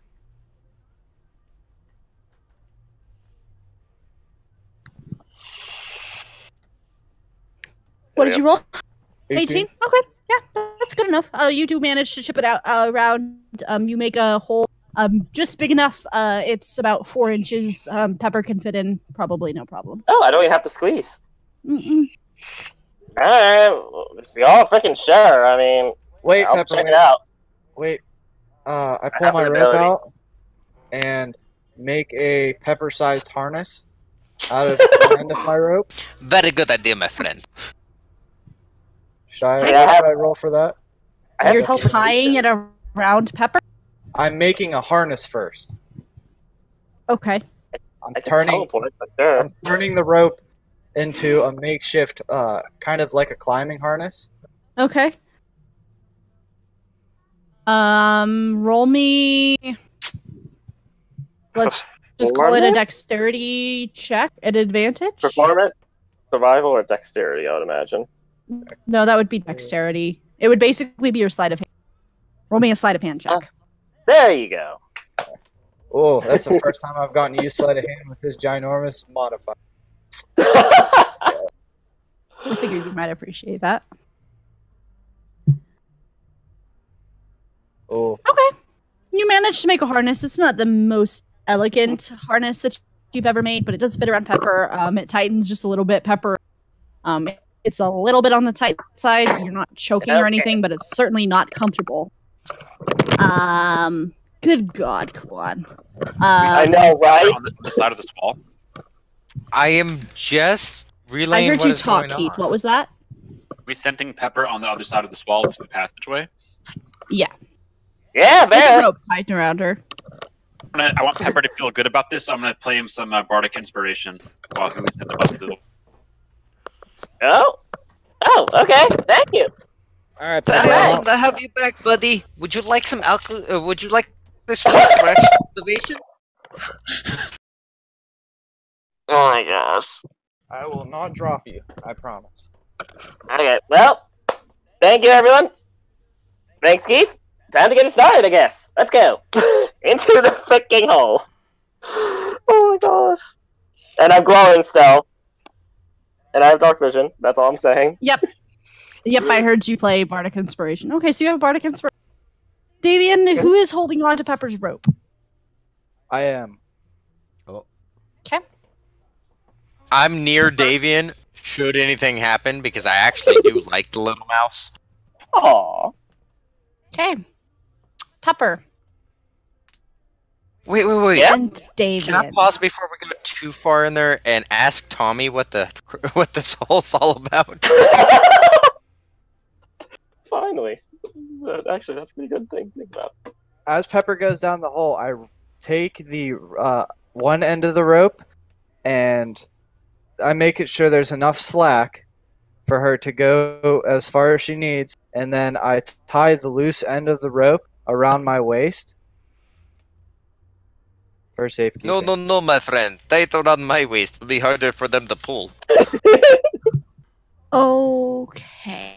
What did you roll? 18. 18? Okay. Yeah, that's good enough. You do manage to chip it out around. You make a hole just big enough. It's about 4 inches. Pepper can fit in probably no problem. Oh, I don't even have to squeeze. Mm-mm. Alright, if y'all freaking sure, I mean, Wait, I'll Pepper. check it out. Wait. I I pull have my an rope ability. out and make a pepper-sized harness out of one end of my rope. Very good idea, my friend. Should I, Yeah, I what have- should I roll for that? I have You're teleportation. tying it around Pepper? I'm making a harness first. Okay. I'm I can turning teleport, but sure. I'm turning the rope into a makeshift, kind of like a climbing harness. Okay. Roll me. Let's just call it a dexterity check at advantage. Performance, survival, or dexterity, I would imagine. No, that would be dexterity. It would basically be your sleight of hand. Roll me a sleight of hand check. There you go. Oh, that's the first time I've gotten used sleight of hand with this ginormous modifier. I figured you might appreciate that. Oh, Okay. You managed to make a harness. It's not the most elegant harness that you've ever made, but it does fit around Pepper. It tightens just a little bit. Pepper, it's a little bit on the tight side. You're not choking or anything, but it's certainly not comfortable. Good God, Kwan. I know, right? On the side of this wall. I am just I relaying heard what you is talk, going Keith. on. What was that? We sending Pepper on the other side of this wall to the passageway. Yeah. Yeah, There's a man. rope tied around her. I want Pepper to feel good about this, so I'm going to play him some bardic inspiration while we send him up to the. Oh, okay. Thank you. all right, That's Pepper. awesome to have you back, buddy. Would you like some alcohol? Would you like this for extra activation? Oh my gosh. I will not drop you. I promise. Okay, well, thank you, everyone. Thanks, Keith. Time to get it started, I guess. Let's go. Into the freaking hole. Oh my gosh. And I'm glowing still. And I have dark vision. That's all I'm saying. Yep. Yep, I heard you play Bardic Inspiration. Okay, so you have Bardic Inspiration. Davian, who is holding on to Pepper's rope? I am. Okay. I'm near Davian. Should anything happen, because I actually do like the little mouse. Aww. Okay. Pepper Wait. Yeah. and Davian. Can I pause before we go too far in there and ask Tommy what this hole's all about? Finally. Actually, that's a pretty good thing to think about. As Pepper goes down the hole, I take the one end of the rope and I make it sure there's enough slack for her to go as far as she needs, and then I tie the loose end of the rope around my waist for safekeeping. No, my friend. Tight around my waist. It'll be harder for them to pull. Okay.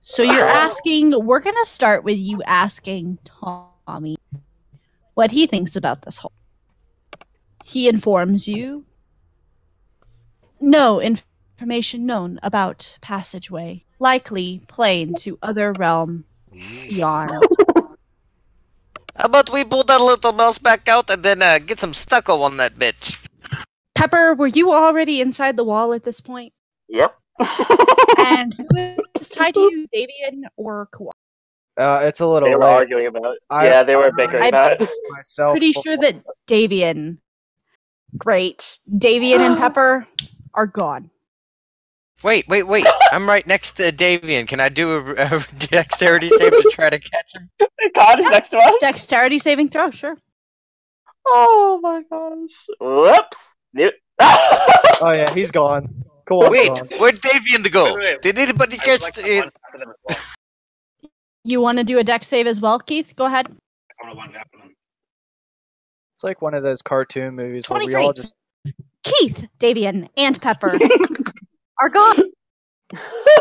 So you're asking, we're going to start with you asking Tommy what he thinks about this hole. He informs you. No information known about passageway. Likely plane to other realm beyond. How about we pull that little mouse back out and then get some stucco on that bitch? Pepper, were you already inside the wall at this point? Yep. And who is tied to you, Davian or Kawhi? It's a little They were late. arguing about it. They were bickering about it. Myself Pretty sure that Davian. Great. Davian and Pepper are gone. Wait. I'm right next to Davian. Can I do a dexterity save to try to catch him? God is next to us. Dexterity saving throw, sure. Oh my gosh. Whoops. Oh yeah, he's gone. Cool. Wait, where'd Davian go? Wait. Did anybody catch the... You want to do a dex save as well, Keith? Go ahead. It's like one of those cartoon movies where we 23. all just Keith, Davian, and Pepper are gone.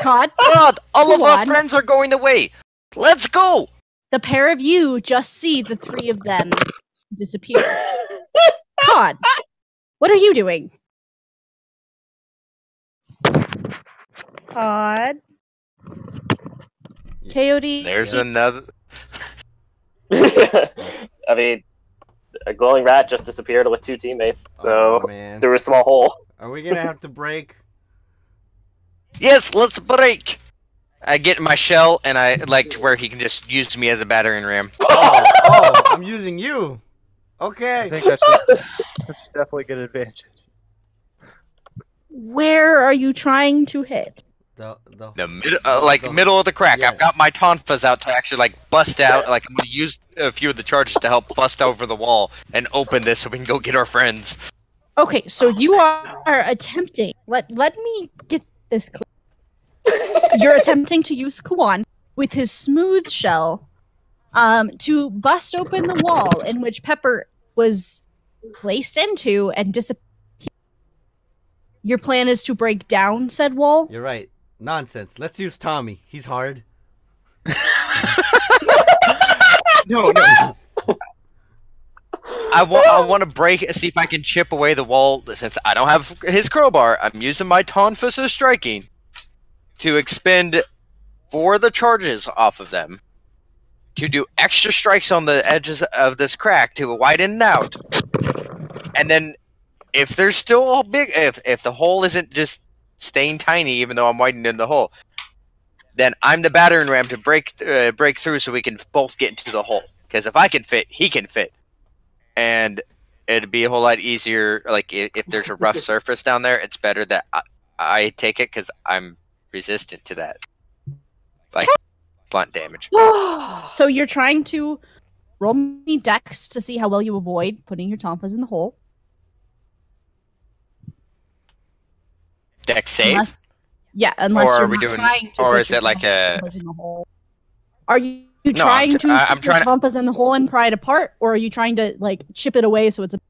God, God, all of our Kwan. friends are going away. Let's go! the pair of you just see the three of them disappear. God, what are you doing? God. KOD. There's another... I mean, a glowing rat just disappeared with two teammates, so Oh, man. there was a small hole. Are we gonna have to break? Yes, let's break! I get my shell, and I like to where he can just use me as a battering ram. Oh, I'm using you. Okay. I think that's definitely a good advantage. Where are you trying to hit? The middle of the crack. Yeah. I've got my tonfas out to actually bust out. I'm gonna use a few of the charges to help bust over the wall and open this so we can go get our friends. Okay, so you are attempting. Let me get this clear. You're attempting to use Kwan with his smooth shell to bust open the wall in which Pepper was placed into and disappeared. Your plan is to break down said wall? You're right. Nonsense. Let's use Tommy. He's hard. No. I want to see if I can chip away the wall. Since I don't have his crowbar, I'm using my Tonfus of striking to expend 4 of the charges off of them to do extra strikes on the edges of this crack to widen it out. And then, if there's still a big, if the hole isn't just staying tiny, even though I'm widening the hole, then I'm the battering ram to break through so we can both get into the hole. Because if I can fit, he can fit. And it'd be a whole lot easier, like, if there's a rough surface down there, it's better that I take it because I'm resistant to that. Like, blunt damage. So you're trying to roll me dex to see how well you avoid putting your Tonfas in the hole. Dex save? Unless or you're are we doing, trying to or put is your it like a... Tonfas in the hole. Are you No, trying to stick I'm your trying to... Tonfas in the hole and pry it apart, or are you trying to like chip it away so it's on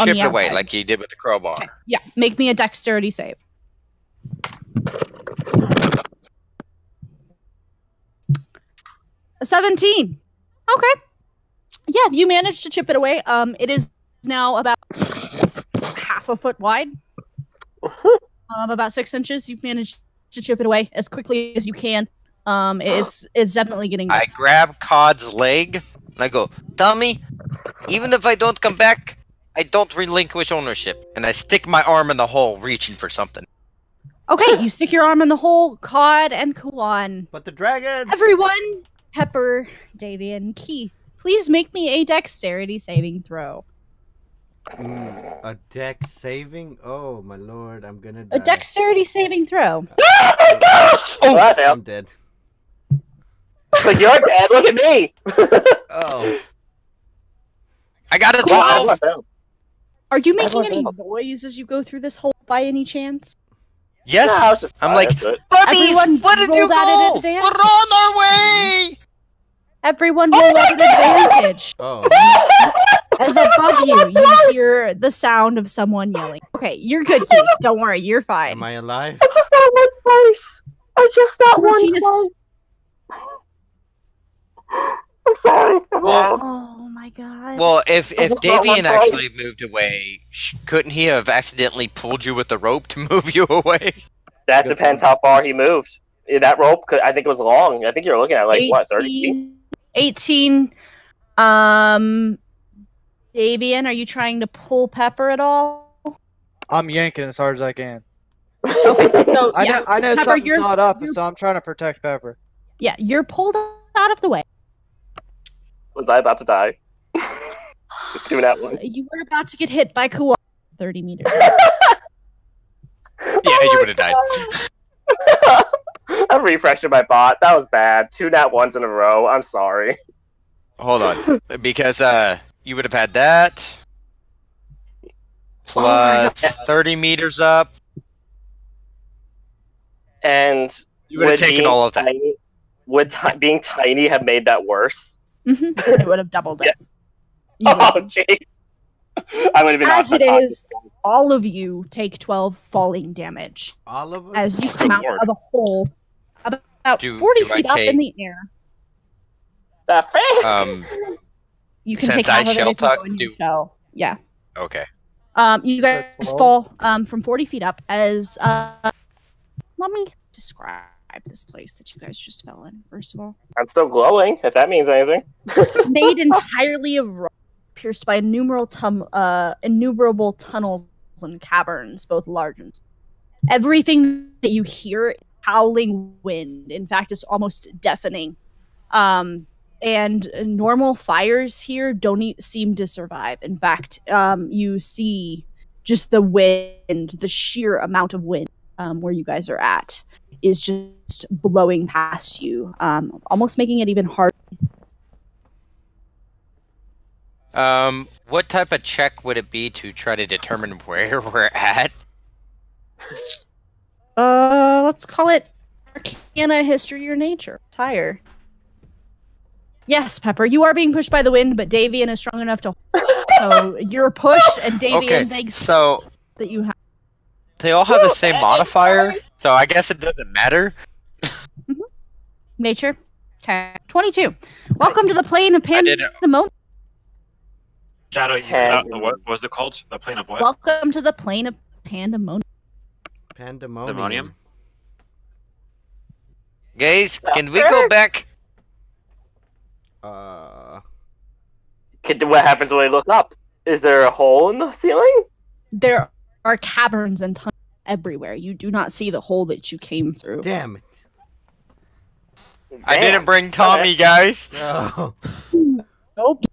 Chip the it away outside? like you did with the crowbar. Okay. Yeah, make me a dexterity save. A 17. Okay. Yeah, you managed to chip it away. It is now about half a foot wide. About 6 inches. You've managed to chip it away as quickly as you can. It's definitely getting. I grab Cod's leg and I go, Tommy, even if I don't come back, I don't relinquish ownership. And I stick my arm in the hole, reaching for something. Okay, you stick your arm in the hole, Cod and Kuan. But the dragons! Everyone, Pepper, Davian, Keith, please make me a dexterity saving throw. A dex saving? Oh my lord, I'm gonna die. A dexterity saving throw. Oh my gosh! Oh, I failed. I'm dead. Like, you're dead. Look at me. Oh. I got a Wow, 12! I failed. Are you making Everyone's any out. noise as you go through this hole by any chance? Yes! No, I was just I'm fine, like, that's good. buddies, Everyone where did roll you that at go? advantage. We're on our way! Everyone roll at an advantage. Oh. As above you, you hear the sound of someone yelling. Okay, you're good, Keith. Don't worry, you're fine. Am I alive? I just got one twice. I just got one Martinez- twice. I'm sorry. I'm Well, mad. Oh my god. Well, if just got one Davian twice. actually moved away, couldn't he have accidentally pulled you with the rope to move you away? That Good depends how far he moved. That rope, I think it was long. I think you were looking at like, what, 30 feet? 18. Davian, are you trying to pull Pepper at all? I'm yanking as hard as I can. Okay, so I yeah, know, I know Pepper, something's you're- not up, you're- so I'm trying to protect Pepper. Yeah, you're pulled out of the way. Was I about to die? Two that one. You were about to get hit by Kuwa 30 meters. Yeah, you would have died. I'm refreshing my bot. That was bad. Two nat ones in a row. I'm sorry. Hold on, because you would have had that my plus 30 meters up. And You would have taken being all of that. tiny- would being tiny have made that worse? It would have doubled it. You Oh, would- jeez. I would have been As off it my is, all of you take 12 falling damage All of us? as you come out Lord. of a hole about Do- 40 do I feet up take- in the air. The frick? You can Since take I half of it shell if you go tuck, in your do- shell. Yeah. Okay. You So guys 12? fall from 40 feet up as let me describe this place that you guys just fell in, first of all. I'm still glowing, if that means anything. Made entirely of rock, pierced by innumerable tunnels and caverns, both large and small. Everything that you hear is howling wind. In fact, it's almost deafening. And normal fires here don't seem to survive. In fact, you see just the wind, the sheer amount of wind where you guys are at is just blowing past you, almost making it even harder. What type of check would it be to try to determine where we're at? Let's call it Arcana, History, or Nature. It's higher. Yes, Pepper, you are being pushed by the wind, but Davian is strong enough to. So you're pushed, and Davian Okay, thinks so that you have. they all have the same modifier, so I guess it doesn't matter. Nature. Okay. 22. Welcome to the plane of pandemonium. Shadow, you cut out the, what was it called? The plane of what? Welcome to the plane of pandemonium. Pandemonium. Guys, can we go back? What happens when we look up? Is there a hole in the ceiling? There are caverns and tunnels everywhere. You do not see the hole that you came through. Damn it. I didn't bring Tommy, guys. No. Nope.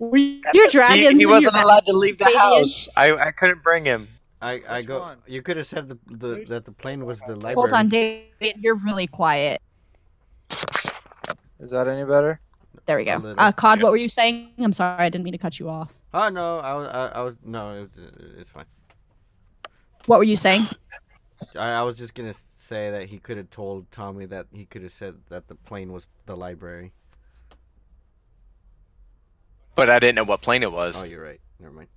Your dragon. He wasn't allowed to leave the house. I couldn't bring him. I go. one? You could have said that the plane was the library. Hold on, David. You're really quiet. Is that any better? There we A go. little. Cod, what were you saying? I'm sorry, I didn't mean to cut you off. Oh no, I was no, it's fine. What were you saying? I was just gonna say that he could have told Tommy that he could have said that the plane was the library. But I didn't know what plane it was. Oh, you're right. Never mind.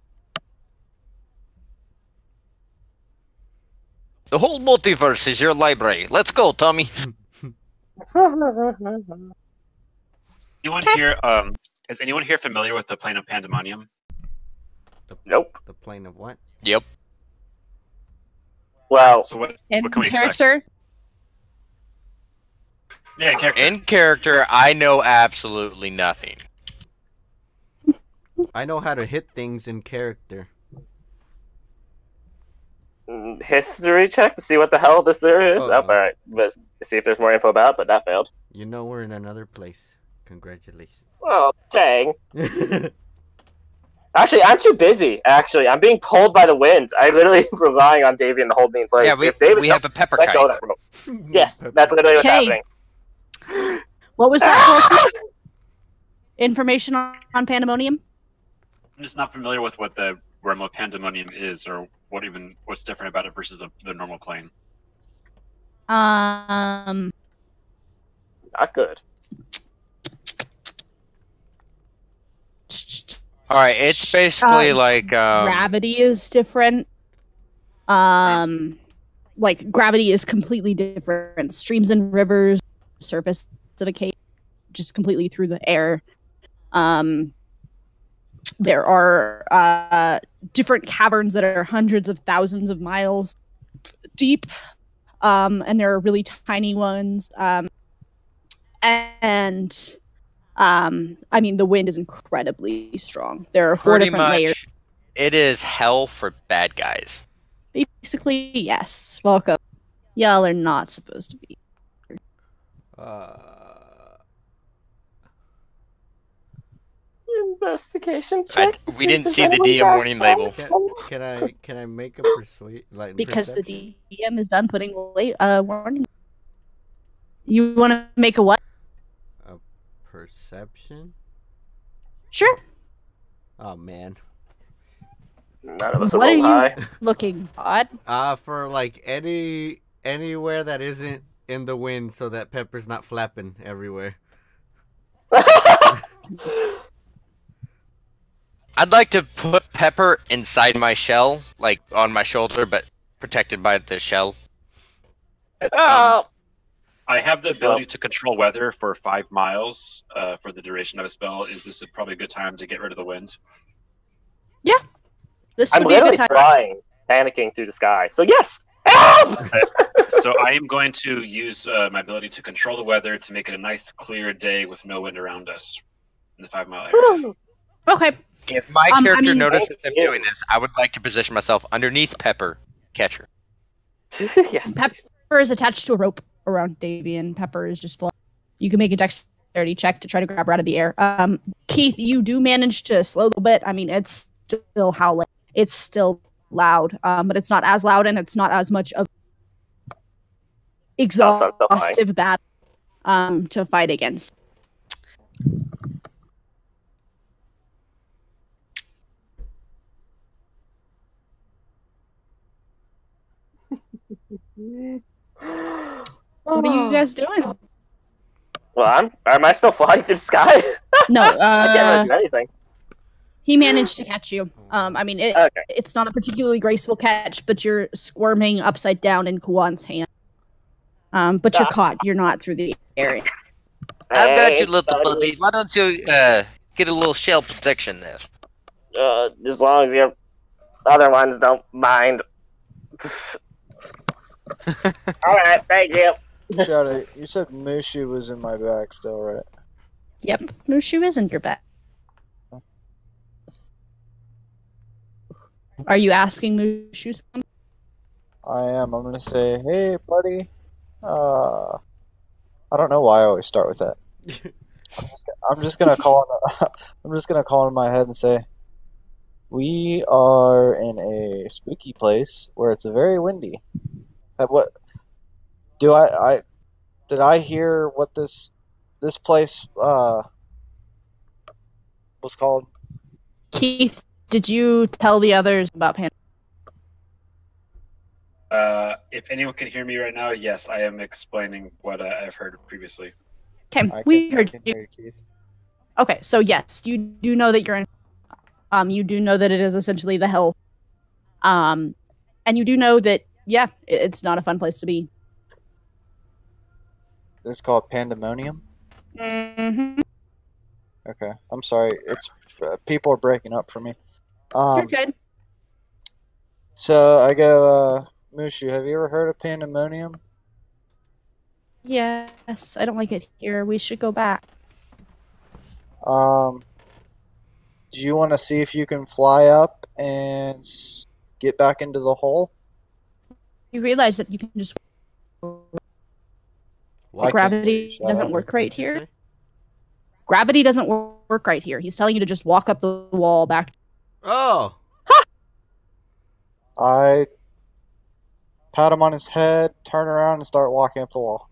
The whole multiverse is your library. Let's go, Tommy. Anyone here? Is anyone here familiar with the plane of pandemonium? Nope. The plane of what? Yep. Well, So what In can we expect? character? Yeah, character. In character, I know absolutely nothing. I know how to hit things in character. history check to see what the hell this there is. Oh. Oh, alright. But see if there's more info about it, but that failed. You know we're in another place. Congratulations. Oh, dang. Actually, I'm too busy. Actually, I'm being pulled by the wind. I literally am relying on Davian to hold me in place. Yeah, If David we have a pepper let go of kite. that rope. Yes, that's literally what's Okay. happening. What was that for? Information on Pandemonium? I'm just not familiar with what the realm of pandemonium is, or what's different about it versus the normal plane. Not good. All right, it's basically like Gravity is different. Like gravity is completely different. Streams and rivers, surface of a cave, just completely through the air. There are different caverns that are hundreds of thousands of miles deep, and there are really tiny ones. I mean, the wind is incredibly strong. There are four pretty different much. layers. It is hell for bad guys. Basically, yes. Welcome. Y'all are not supposed to be. Investigation check. We didn't see the DM warning label. Can I make a Because the perception? DM is done putting warning. You want to make a what? A perception? Sure. Oh man. None of us are What are rolled you high. looking odd? For like anywhere that isn't in the wind, so that Pepper's not flapping everywhere. I'd like to put Pepper inside my shell, like on my shoulder, but protected by the shell. Oh, I have the ability to control weather for 5 miles for the duration of a spell. Is this probably a good time to get rid of the wind? This I'm would be a literally good time. flying, panicking through the sky. So yes, help! So I am going to use my ability to control the weather to make it a nice, clear day with no wind around us in the 5 mile area. Okay. If my I character mean- notices I'm Thank you. doing this, I would like to position myself underneath Pepper, catcher. Yes. Pepper is attached to a rope around Davy, and Pepper is just flying. You can make a dexterity check to try to grab her out of the air. Keith, you do manage to slow a little bit. I mean, it's still howling. It's still loud, but it's not as loud, and it's not as much of exhaustive battle to fight against. What are you guys doing? Well, am I still flying through the sky? No, I can't do anything. he managed to catch you. I mean, Okay. it's not a particularly graceful catch, but you're squirming upside down in Kuwan's hand. But you're caught. You're not through the area. I've got you, Hey, little buddy. Why don't you get a little shell protection there? As long as your other ones don't mind. Alright, thank you. Shadow, you said Mushu was in my bag still, right? Yep, Mushu is in your bag. Are you asking Mushu something? I am. I'm gonna say, hey, buddy. I don't know why I always start with that. I'm just gonna call. I'm just gonna call in my head and say, we are in a spooky place where it's very windy. What do I did I hear what this place was called? Keith, did you tell the others about Pan? If anyone can hear me right now, yes, I am explaining what I've heard previously. Okay, we heard you. Keith. Okay, so yes, you do know that you're in. You do know that it is essentially the hell. And you do know that it's not a fun place to be. It's called Pandemonium. Mm-hmm. Okay, I'm sorry. It's people are breaking up for me. You're good. So I go, Mushu, have you ever heard of Pandemonium? Yes, I don't like it here. We should go back. Do you want to see if you can fly up and get back into the hole? You realize that you can just. Why Gravity can't you? doesn't Shut up. work right What'd you here. say? Gravity doesn't work right here. He's telling you to just walk up the wall back. Oh! I pat him on his head, turn around, and start walking up the wall.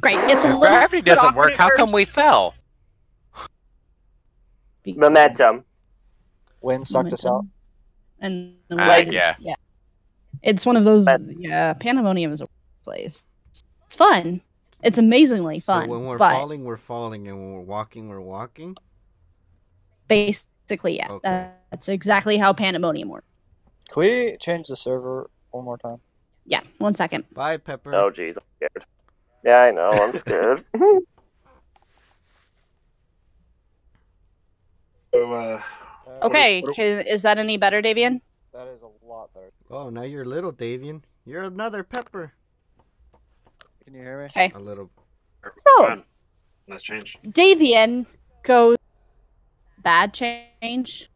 Great. It's a If little gravity bit doesn't work, awkward how at come we fell? first. Momentum. Wind sucked us out. And the Like, winds, yeah. It's one of those. But- Yeah, Pandemonium is a place. It's fun. It's amazingly fun. So when we're but falling, we're falling, and when we're walking. basically, yeah, Okay. that's exactly how Pandemonium works. Can we change the server one more time? Yeah, 1 second. Bye, Pepper. Oh, jeez, I'm scared. Yeah, I know, I'm scared. So, Okay, what- is that any better, Davian? That is a lot better. Oh, now you're little, Davian. You're another Pepper. Can you hear me? Okay, A little. So- fine. Let's change. Davian goes bad change.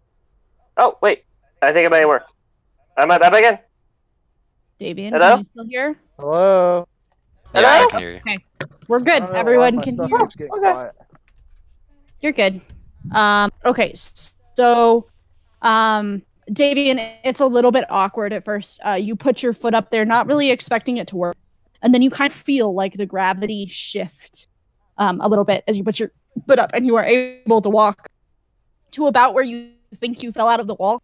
Oh, wait. I think it may work. Am I back again? Davian, Hello? are you still here? Hello. Yeah, I Hello? can hear you. We're I good. don't know why Everyone my can stuff hear. keeps getting Okay. quiet. You're good. Okay, so, Davian, it's a little bit awkward at first. You put your foot up there, not really expecting it to work, and then you kind of feel like the gravity shift a little bit as you put your foot up, and you are able to walk to about where you think you fell out of the wall.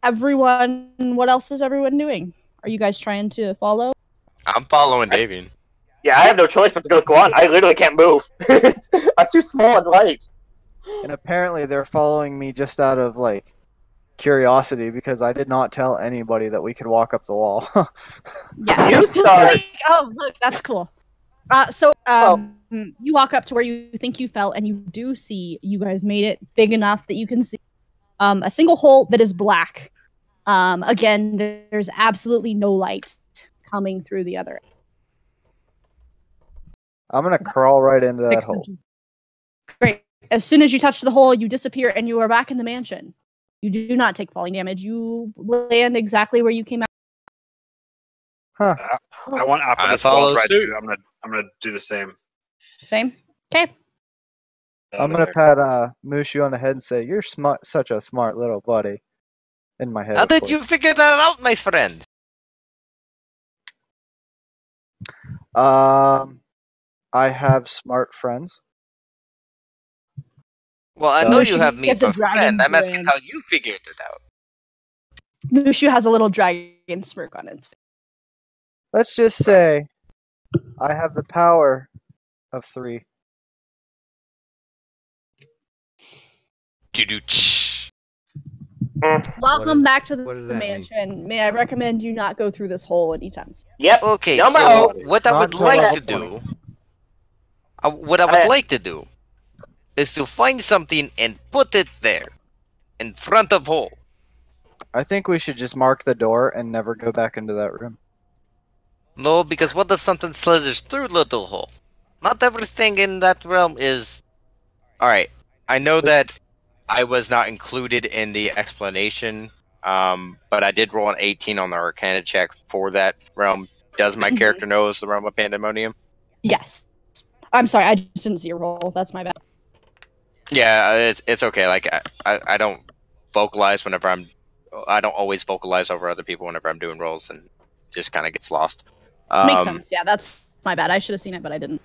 Everyone, what else is everyone doing? Are you guys trying to follow? I'm following Davian. Yeah, I have no choice but to go on. I literally can't move. I'm too small and light. And apparently they're following me just out of like curiosity because I did not tell anybody that we could walk up the wall. Yeah, You it looks start. like- oh, look, that's cool. You walk up to where you think you fell, and you do see you guys made it big enough that you can see a single hole that is black. Again, there's absolutely no light coming through the other. I'm gonna crawl right into that hole. Great. As soon as you touch the hole, you disappear, and you are back in the mansion. You do not take falling damage. You land exactly where you came out. I want I Optimus follow Bond right suit. too. I'm gonna do the same. Same. Okay. I'm gonna pat Mushu on the head and say, "You're smart, such a smart little buddy." In my head. How of did course. you figure that out, my friend? I have smart friends. Well, I So- know Mushu you have me gives a for dragon friend. I'm asking grin. how you figured it out. Mushu has a little dragon smirk on its face. Let's just say, I have the power of 3. Do do. Welcome back to the what does that mean? mansion. May I recommend you not go through this hole anytime soon? Yep. Okay, Number so oh. what I Not would till like level to do, What I would like to do is to find something and put it there, in front of hole. I think we should just mark the door and never go back into that room. No, because what if something slithers through little hole? Not everything in that realm is... Alright, I know that I was not included in the explanation, but I did roll an 18 on the Arcana check for that realm. Does my character know it's the realm of Pandemonium? Yes. I'm sorry, I just didn't see your roll. That's my bad. Yeah, it's okay. Like, I don't vocalize whenever I don't always vocalize over other people whenever I'm doing rolls, and just kind of gets lost. Makes sense. Yeah, that's my bad. I should have seen it, but I didn't.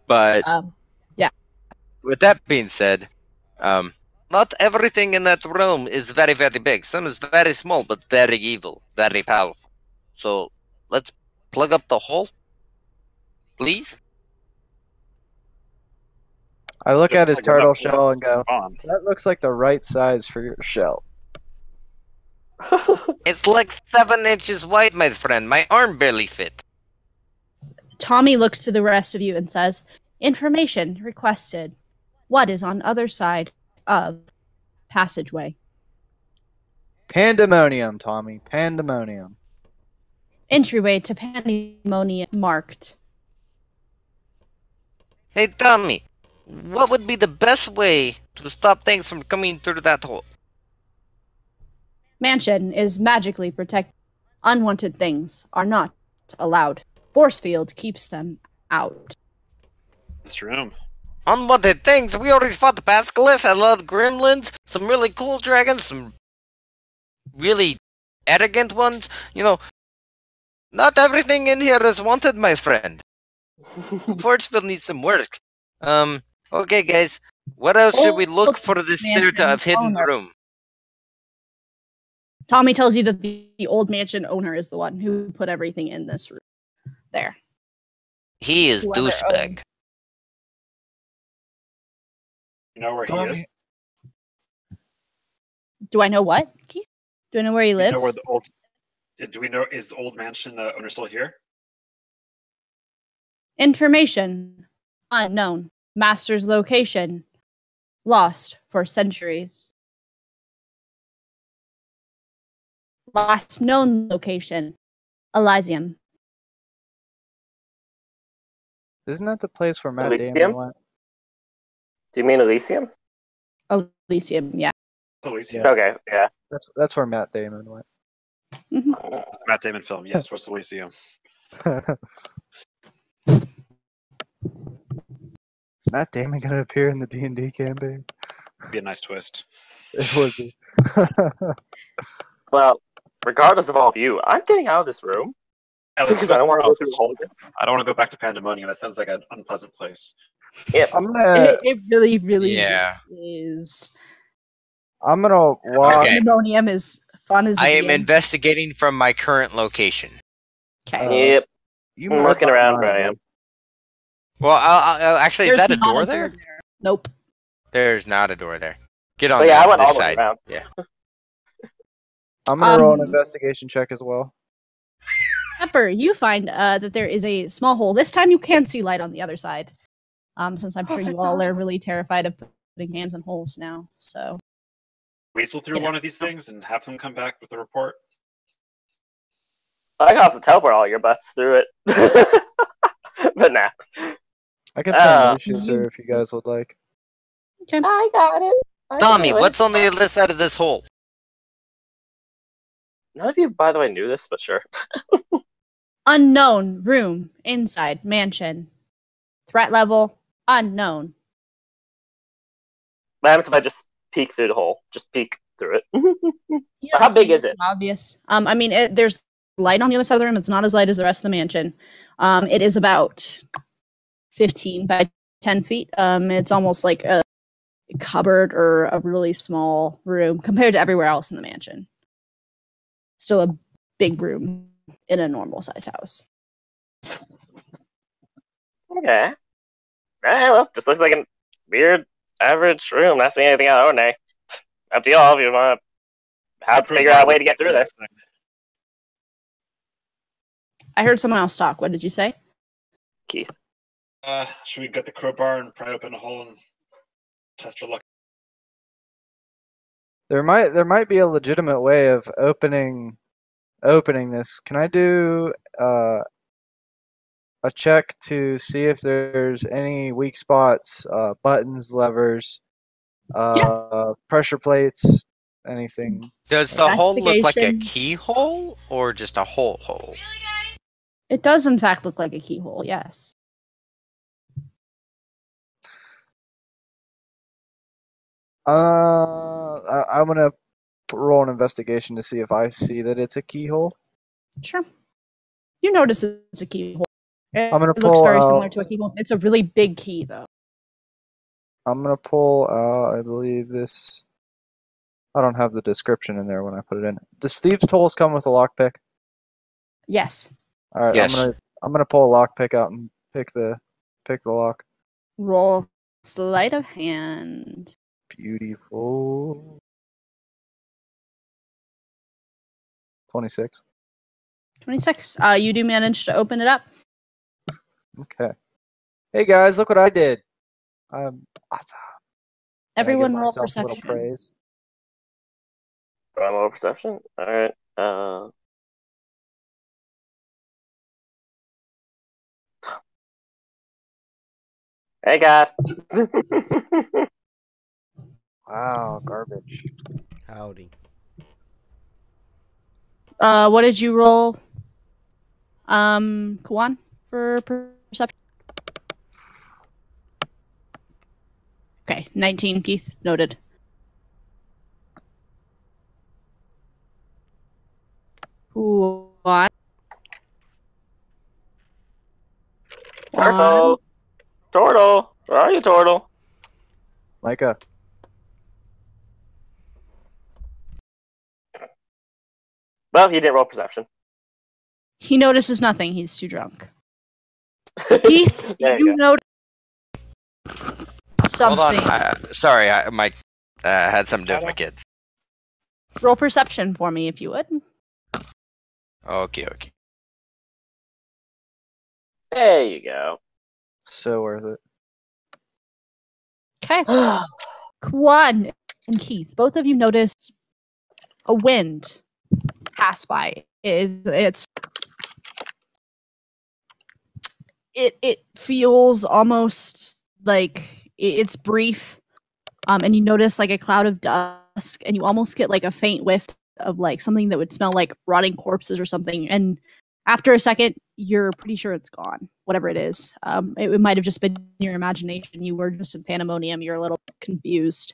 But yeah. With that being said, Not everything in that realm is very, very big. Some is very small, but very evil, very powerful. So, let's plug up the hole, please. I look at his Plug it turtle up, shell and go, on. that looks like the right size for your shell. It's like 7 inches wide, my friend. My arm barely fit. Tommy looks to the rest of you and says, "Information requested. What is on other side of passageway?" Pandemonium, Tommy. Pandemonium. Entryway to Pandemonium marked. Hey, Tommy, what would be the best way to stop things from coming through that hole? Mansion is magically protected. Unwanted things are not allowed. Force field keeps them out. This room. Unwanted things? We already fought the Basilisk, a lot of gremlins, some really cool dragons, some really arrogant ones. You know, not everything in here is wanted, my friend. Forcefield needs some work. Okay, guys. What else should we look for this theater of hidden room? Tommy tells you that the old mansion owner is the one who put everything in this room. There. He is Whoever douchebag. owned- You know where he Tommy. is? Do I know what, Keith? Do I know where he You lives? know where the old... Do we know, is the old mansion owner still here? Information unknown. Master's location lost for centuries. Last known location Elysium. Isn't that the place where Matt Elysium? Damon went? Do you mean Elysium? Elysium, yeah. Elysium. Yeah. Okay, yeah. That's where Matt Damon went. Mhm. Matt Damon film. Yes, what's Elysium? Matt Damon gonna appear in the D&D campaign? Be a nice twist. It would be. Well, regardless of all of you, I'm getting out of this room Yeah, let's because go I don't want to go else. through the hole again. I don't want to go back to Pandemonium. That sounds like an unpleasant place. I'm gonna It really, really Yeah. is. I'm gonna walk. Okay. Pandemonium is fun as I am DM. investigating from my current location. Okay. Yep. You I'm mark looking my around mind, where I dude. am. Well, actually, is There's that a not door there? Nope. There's not a door there. Get on But yeah, I went this all the way side. around. Yeah. I'm gonna roll an Um, investigation check as well. Pepper, you find that there is a small hole. This time you can see light on the other side. Since I'm sure you all are really terrified of putting hands in holes now. So Weasel through Yeah. one of these things and have them come back with a report. I can also teleport all your butts through it. But nah. I can send Uh, Lucius through if you guys would like. okay. I got it. I Tommy, knew it. what's on the other side of this hole? None of you, by the way, knew this, but sure. Unknown room inside mansion. Threat level unknown. What happens if I just peek through the hole? Just peek through it. You How don't big see is it? Obvious. I mean, there's light on the other side of the room. It's not as light as the rest of the mansion. It is about 15 by 10 feet. It's almost like a cupboard or a really small room compared to everywhere else in the mansion. Still a big room in a normal sized house. Okay. Alright, well, just looks like a weird, average room. Not seeing anything out of the ordinary. Up to y'all if you want to have to figure out a way to get through there. I heard someone else talk. What did you say? Keith. Should we get the crowbar and pry open a hole and test our luck? There might be a legitimate way of opening this. Can I do a check to see if there's any weak spots, buttons, levers, pressure plates, anything? Does the hole look like a Investigation. keyhole or just a hole? It does, in fact, look like a keyhole, yes. I'm gonna roll an investigation to see if I see that it's a keyhole. Sure. You notice it's a keyhole. It I'm gonna looks pull very similar out- to a keyhole. It's a really big key, though. I'm gonna pull out, I believe this. I don't have the description in there when I put it in. Does Thieves' Tools come with a lockpick? Yes. All right, Yes. I'm gonna pull a lockpick out and pick the lock. Roll sleight of hand. Beautiful. 26. 26. You do manage to open it up. Okay. Hey guys, look what I did. I'm awesome. Can I give Everyone roll myself a little perception. praise? Roll perception. All right. Hey, God. Wow, garbage. Howdy. What did you roll? Kuan for perception. Okay, 19. Keith noted. Kuan. Turtle. Turtle. Where are you, Turtle? Micah. Well, he didn't roll perception. He notices nothing. He's too drunk. Keith, There you you go. notice something. Hold on. Sorry, I had something to do with my kids. Roll perception for me, if you would. Okay. There you go. So worth it. Okay. Kuan and Keith, both of you noticed a wind pass by. It feels almost like it's brief, and you notice like a cloud of dust, and you almost get like a faint whiff of like something that would smell like rotting corpses or something. And after a second, you're pretty sure it's gone, whatever it is. It might have just been your imagination. You were just in pandemonium. You're a little confused.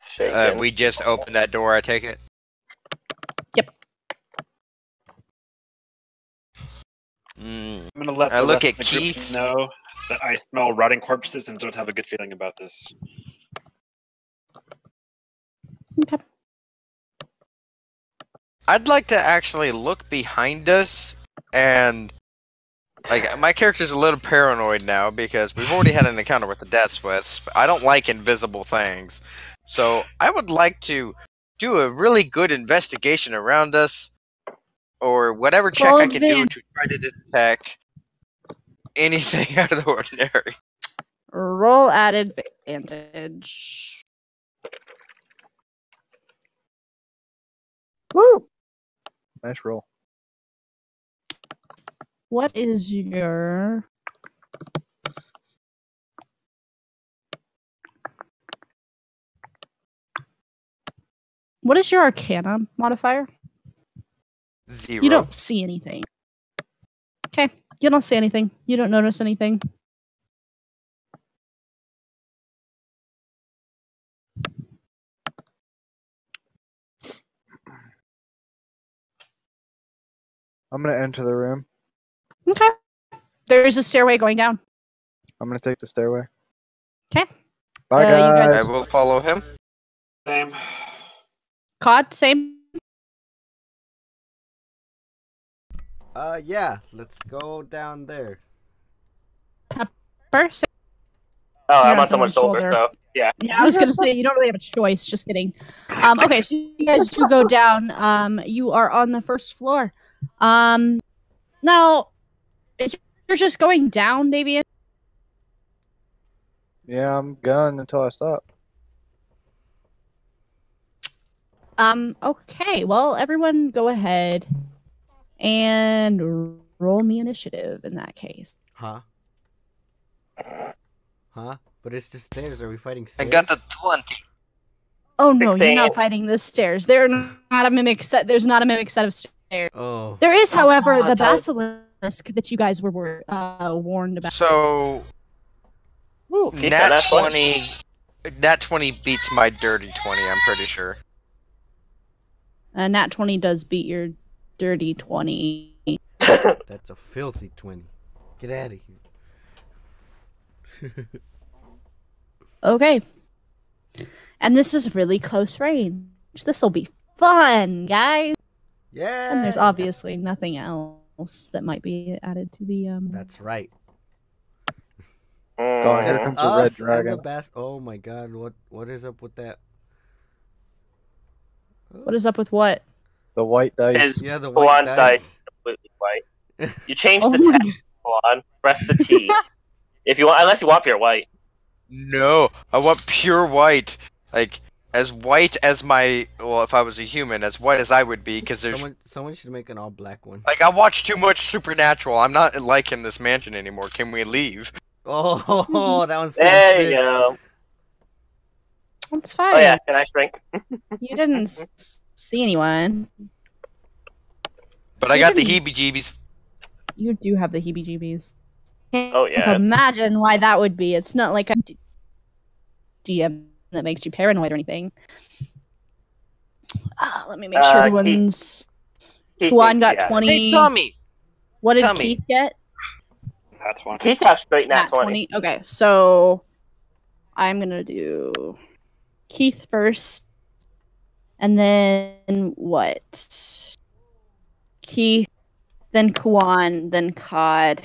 Shaken. We just opened that door, I take it? Yep. Mm. I'm gonna let I the look rest at of the group Keith. know that I smell rotting corpses and don't have a good feeling about this. Okay. I'd like to actually look behind us and like my character's a little paranoid now because we've already had an encounter with the Death Swiss. I don't like invisible things. So I would like to do a really good investigation around us or whatever check Roll I can do advantage. to try to detect anything out of the ordinary. Roll at advantage. Woo! Nice roll. What is your... What is your Arcana modifier? 0. You don't see anything. Okay, you don't see anything. You don't notice anything. I'm gonna enter the room. Okay. There's a stairway going down. I'm gonna take the stairway. 'Kay. Bye, You guys. guys- I will follow him. Same. COD, same. Yeah, let's go down there. Pepper, same. Oh, I'm You're on someone's shoulder, so yeah. Yeah, I was gonna say you don't really have a choice. Just kidding. Okay, so you guys do go down. You are on the first floor. Now, you're just going down, Davian? Yeah, I'm going until I stop. Okay. Well, everyone go ahead and roll me initiative in that case. Huh? Huh? But it's the stairs. Are we fighting I stairs? got the 20. Oh no, you're not 16. fighting the stairs. They're not a mimic set. There's not a mimic set of stairs. Oh. There is, however, God, the that- basilisk that you guys were warned about. So, Ooh, Keith got nat that 20. 20. Nat 20 beats my dirty 20, I'm pretty sure. Nat 20 does beat your dirty 20. That's a filthy 20. Get out of here. Okay. And this is really close range. This will be fun, guys. Yeah. And there's obviously nothing else that might be added to the That's right. God, here Mm. comes a red Us and the dragon. oh my god, what is up with that? What is up with what? The white dice. Is- Yeah, the Go white on, dice. Completely white. You change Oh the my text. Go on. Press the T. If you want, unless you want pure white. No, I want pure white. Like, as white as my. Well, if I was a human, as white as I would be, because there's. Someone should make an all black one. Like, I watched too much Supernatural. I'm not liking this mansion anymore. Can we leave? Oh, that one's There sick. you go. It's fine. Oh yeah, can I shrink? You didn't see anyone. But I You got the didn't- heebie-jeebies. You do have the heebie-jeebies. Oh yeah. So it's- imagine why that would be. It's not like a DM that makes you paranoid or anything. Let me make sure Keith- everyone's. Keith Juan needs- got yeah. 20. Hey, Tommy! What did Tommy. Keith get? That's one. Keith got straight nat Nat 20. Okay, so I'm gonna do Keith first, and then what? Keith, then Kwan, then Cod.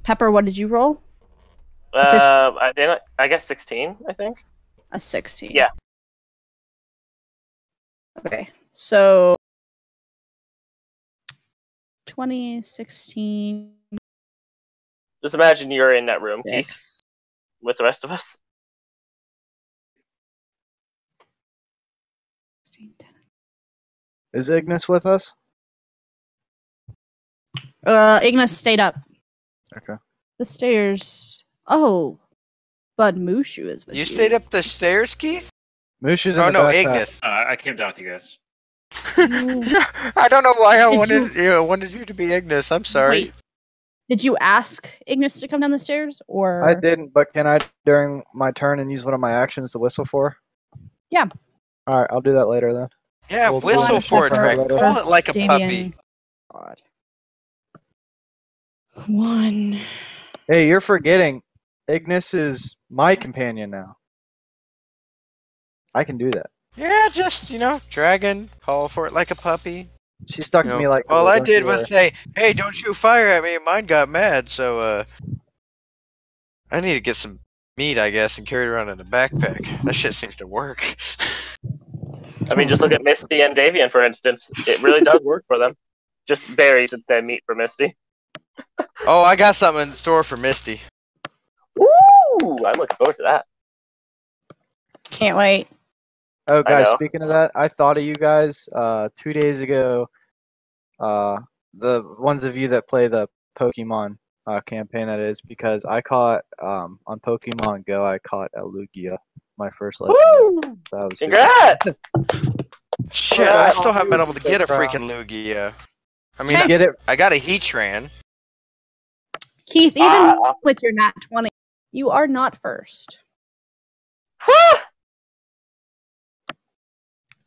Pepper, what did you roll? I guess 16. I think. A 16. Yeah. Okay, so 20, 16, Just imagine you're in that room, Keith, 6. with the rest of us. 16, 10. Is Ignis with us? Ignis stayed up. Okay. The stairs. Oh, Bud Mushu is with you. You stayed up the stairs, Keith? Moosh is in Oh, the no, backpack. Ignis. I came down with you guys. I don't know why I Did wanted you to be Ignis. I'm sorry. Wait, did you ask Ignis to come down the stairs, or I didn't, but can I, during my turn, and use one of my actions to whistle for? Yeah. All right, I'll do that later then. Yeah, Well, whistle Juan, for it, Pepper, Drake. Call it like a Damien. puppy. God. One. Hey, you're forgetting. Ignis is my companion now. I can do that. Yeah, just, dragon, call for it like a puppy. She stuck to me like. All I don't did you was worry. say, hey, don't you fire at me. Mine got mad, so, I need to get some meat, I guess, and carry it around in a backpack. That shit seems to work. I mean, just look at Misty and Davian, for instance. It really does work for them. Just berries instead of meat for Misty. Oh, I got something in store for Misty. Ooh, I'm looking forward to that. Can't wait. Oh, I guys, know. speaking of that, I thought of you guys 2 days ago. The ones of you that play the Pokemon campaign, that is, because I caught on Pokemon Go, I caught a Lugia, my first legendary. Woo! That was super Congrats! Shit, I still haven't been able to get a freaking Lugia. I mean, Get it? I got a Heatran. Keith, even Awesome. with your nat 20, you are not first.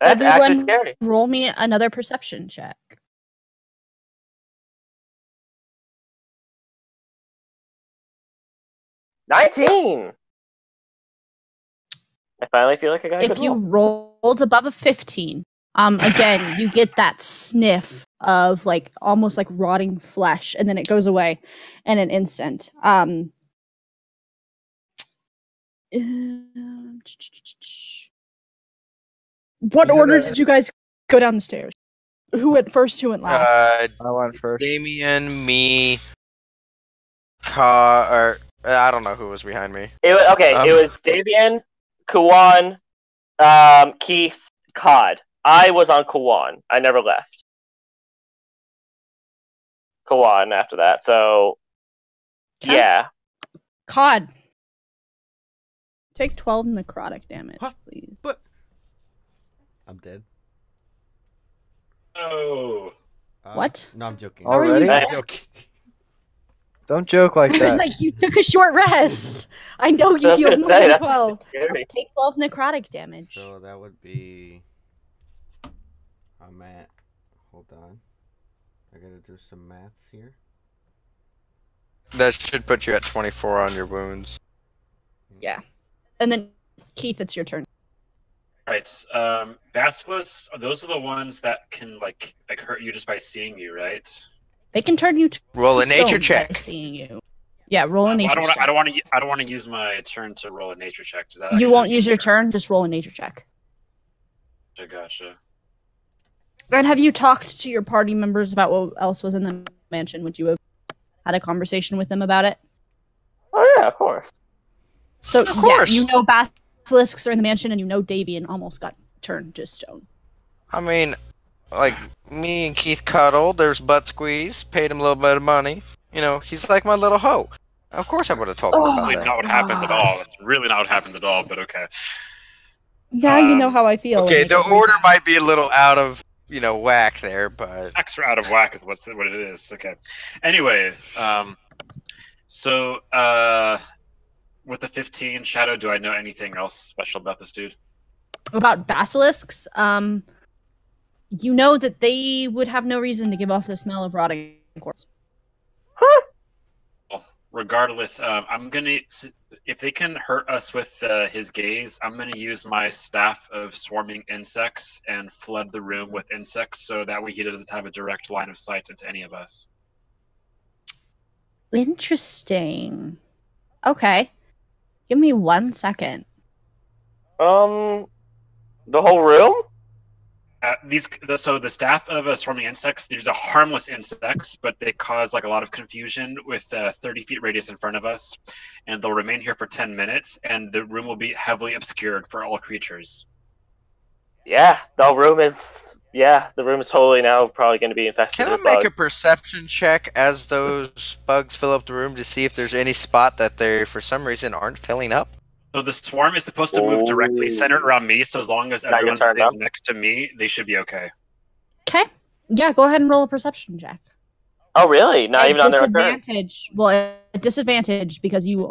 That's Everyone- actually scary. Roll me another perception check. $19! I finally feel like I got a If good you roll. rolled above a 15, again, you get that sniff of like almost like rotting flesh, and then it goes away in an instant. What order did you guys go down the stairs? Who went first? Who went last? I went first. Damien, me, I don't know who was behind me. It was Davian, Kuwan, Keith, Cod. I was on Kuwan. I never left. Kuwan after that. So, Okay. yeah. Cod. Take 12 necrotic damage, Huh? please. But I'm dead. Oh. What? No, I'm joking. How are you Already? dead? I'm joking. Don't joke like I was that. like, you took a short rest. I know you I was healed gonna more say, than that's 12. scary. Take 12 necrotic damage. So that would be. I'm at. Hold on. I gotta do some maths here. That should put you at 24 on your wounds. Yeah. And then, Keith, it's your turn. Right. Basilisks, those are the ones that can like hurt you just by seeing you, right? They can turn you to Roll a nature stone by check. seeing you. Yeah, roll a Well, nature check. I don't want to use my turn to roll a nature check. Does that You actually won't mean use your that- turn, just roll a nature check. Gotcha. And have you talked to your party members about what else was in the mansion? Would you have had a conversation with them about it? Oh, yeah, of course. So, Of course. yeah, you know basilisks are in the mansion, and you know Davian almost got turned to stone. I mean, like, me and Keith cuddled, there's butt squeeze, paid him a little bit of money. You know, he's like my little hoe. Of course I would have told him about Really that. not what happened at all. It's really not what happened at all, but okay. Now you know Um, how I feel. Okay, and the it's a order recap. might be a little out of, whack there, but... Extra out of whack is what it is. Okay. Anyways, so with the 15 Shadow, do I know anything else special about this dude? About basilisks, you know that they would have no reason to give off the smell of rotting corpse. Well, regardless, I'm gonna if they can hurt us with his gaze, I'm gonna use my staff of swarming insects and flood the room with insects, so that way he doesn't have a direct line of sight into any of us. Interesting. Okay. Give me 1 second. The whole room? So the staff of swarming insects, these are harmless insects, but they cause like a lot of confusion with 30 feet radius in front of us, and they'll remain here for 10 minutes, and the room will be heavily obscured for all creatures. Yeah, the room is totally now probably going to be infested Can I with make a bugs. perception check as those bugs fill up the room to see if there's any spot that they, for some reason, aren't filling up? So the swarm is supposed to move directly centered around me, so as long as Now you're everyone turned stays up. next to me, they should be okay. Okay. Yeah, go ahead and roll a perception check. Oh, really? Not At even on their return? disadvantage. Well, at disadvantage because you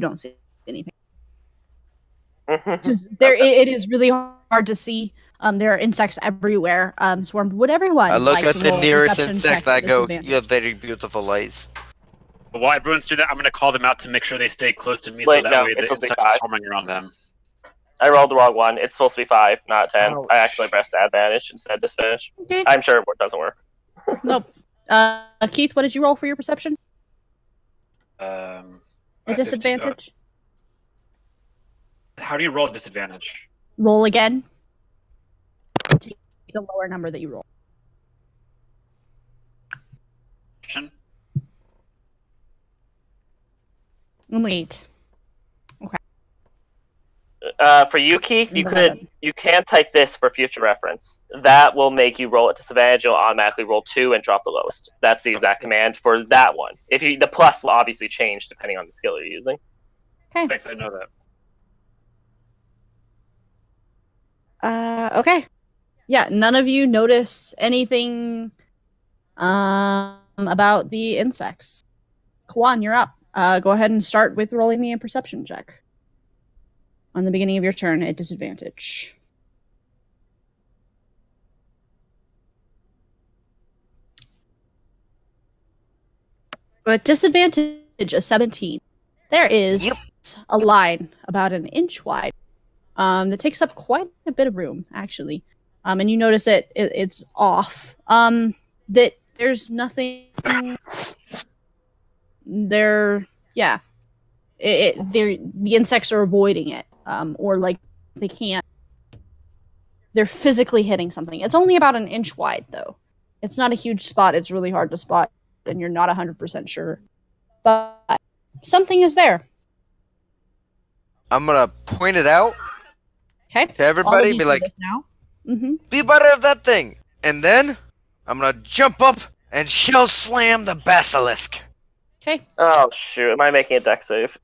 don't see anything. Just there, it is really hard to see. There are insects everywhere. Swarmed. Would everyone? I look like at to the roll a nearest perception insect, check I at go, disadvantage? you have very beautiful eyes. But while everyone's doing that, I'm going to call them out to make sure they stay close to me, Wait, so that no, way it's the supposed to be insects are 5. swarming around them. I rolled the wrong one. It's supposed to be 5, not 10. Ouch. I actually pressed advantage instead of disadvantage. Okay. I'm sure it doesn't work. Nope. Keith, what did you roll for your perception? I A have 15. disadvantage. How do you roll a disadvantage? Roll again. Take the lower number that you roll. Wait. For you, Keith, you Eleven. can type this for future reference. That will make you roll at disadvantage. You'll automatically roll 2 and drop the lowest. That's the exact command for that one. The plus will obviously change depending on the skill you're using. Thanks, I know that. Okay. Yeah, none of you notice anything about the insects. Kwan, you're up. Go ahead and start with rolling me a perception check. On the beginning of your turn at disadvantage. At disadvantage, a 17. There is a line about an inch wide that takes up quite a bit of room, actually. And you notice it's off. That there's nothing there. Yeah, the insects are avoiding it, or like they can't they're physically hitting something. It's only about an inch wide, though. It's not a huge spot. It's really hard to spot, and you're not 100% sure. But something is there. I'm gonna point it out Okay. to everybody. Be like, now. Mm-hmm. be better of that thing. And then I'm gonna jump up and shell slam the basilisk. Okay. Oh shoot! Am I making a deck save?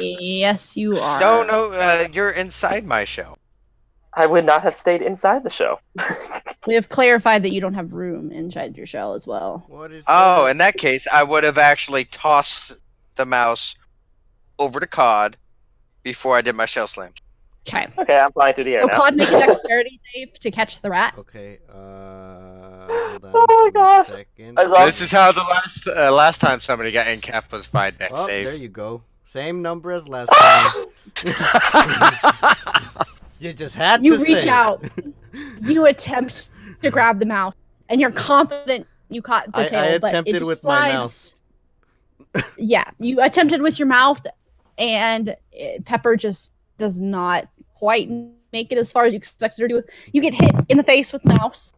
Yes, you are. No, you're inside my shell. I would not have stayed inside the show. We have clarified that you don't have room inside your shell as well. What is Oh, that? in that case, I would have actually tossed the mouse over to Cod before I did my shell slam. Okay. Okay, I'm flying through the air So now. Claude, make a dexterity save to catch the rat. Okay, hold on. Oh my give me a gosh. second. I love- This is how the last time somebody got in cap was by deck Oh, there save. you go. Same number as last time. You just had You to reach say. out. You attempt to grab the mouse, and you're confident you caught the I tail, but attempted it just with my slides. Yeah, you attempted with your mouth, and Pepper just does not quite make it as far as you expected her to. You get hit in the face with the mouse,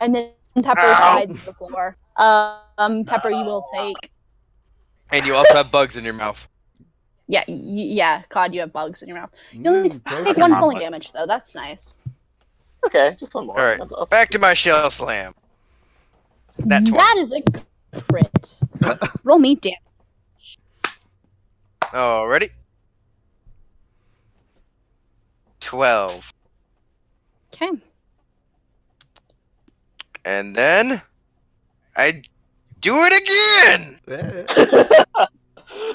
and then Pepper Ow. slides to the floor. Pepper, you will take. And you also have bugs in your mouth. Yeah, yeah, Cod, you have bugs in your mouth. You only take protein. one falling damage, though. That's nice. Okay, just one more. All right, I'll- back to my shell slam. That 20. That is a crit. Roll me damage. Alrighty. 12. Okay. And then I do it again. Eh,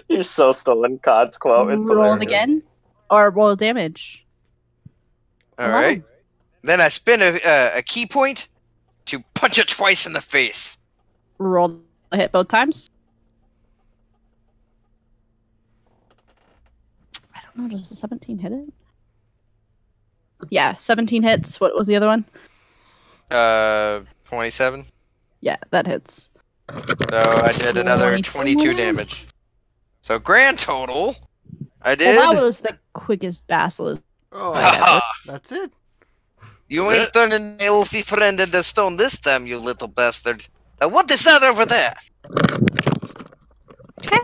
You're so stolen, Cod's quote. It's Roll hilarious. it again, or roll damage. All right. Then I spin a key point to punch it twice in the face. Roll a hit both times. I don't know. Does the 17 hit it? Yeah, 17 hits. What was the other one? 27. Yeah, that hits. So I did another 22 damage. So grand total, I did. Well, that was the quickest basilisk. Oh, that's it. You Is ain't it? turning my elfie friend into stone this time, you little bastard. What is that over there? Okay.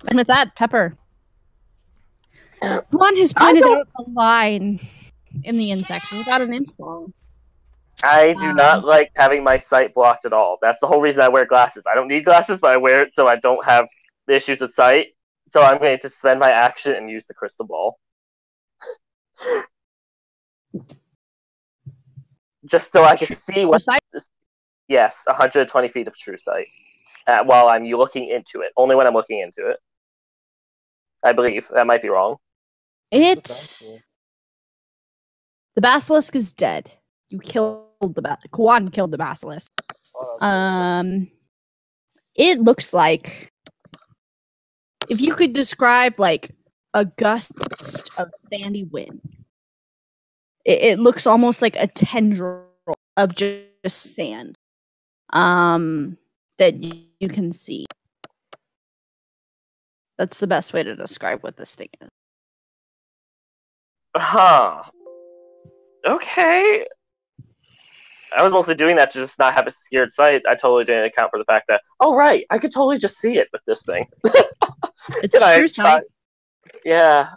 And with that, Pepper. One has pointed out a line in the insects. It's about an inch long. I do not like having my sight blocked at all. That's the whole reason I wear glasses. I don't need glasses, but I wear it so I don't have issues with sight. So I'm going to spend my action and use the crystal ball. Just so I can see what. Sight? Yes, 120 feet of true sight. While I'm looking into it. Only when I'm looking into it. I believe. That might be wrong. The basilisk is dead. You killed the Kwan killed the basilisk. It looks like if you could describe like a gust of sandy wind. It looks almost like a tendril of just sand. That you can see. That's the best way to describe what this thing is. Huh. Okay. I was mostly doing that to just not have a scared sight. I totally didn't account for the fact that, oh, right, I could totally just see it with this thing. It's Can I true try? sight. Yeah.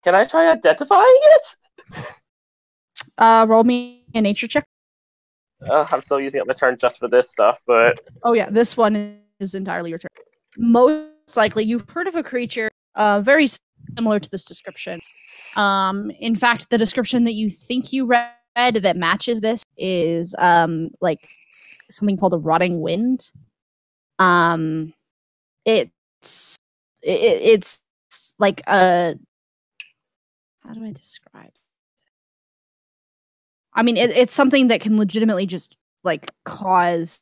Can I try identifying it? Roll me a nature check. I'm still using up my turn just for this stuff, but Oh yeah, this one is entirely your turn. Most likely, you've heard of a creature very similar to this description. In fact, the description that you think you read that matches this is like something called a rotting wind. It's like a, how do I describe? I mean, it's something that can legitimately just like cause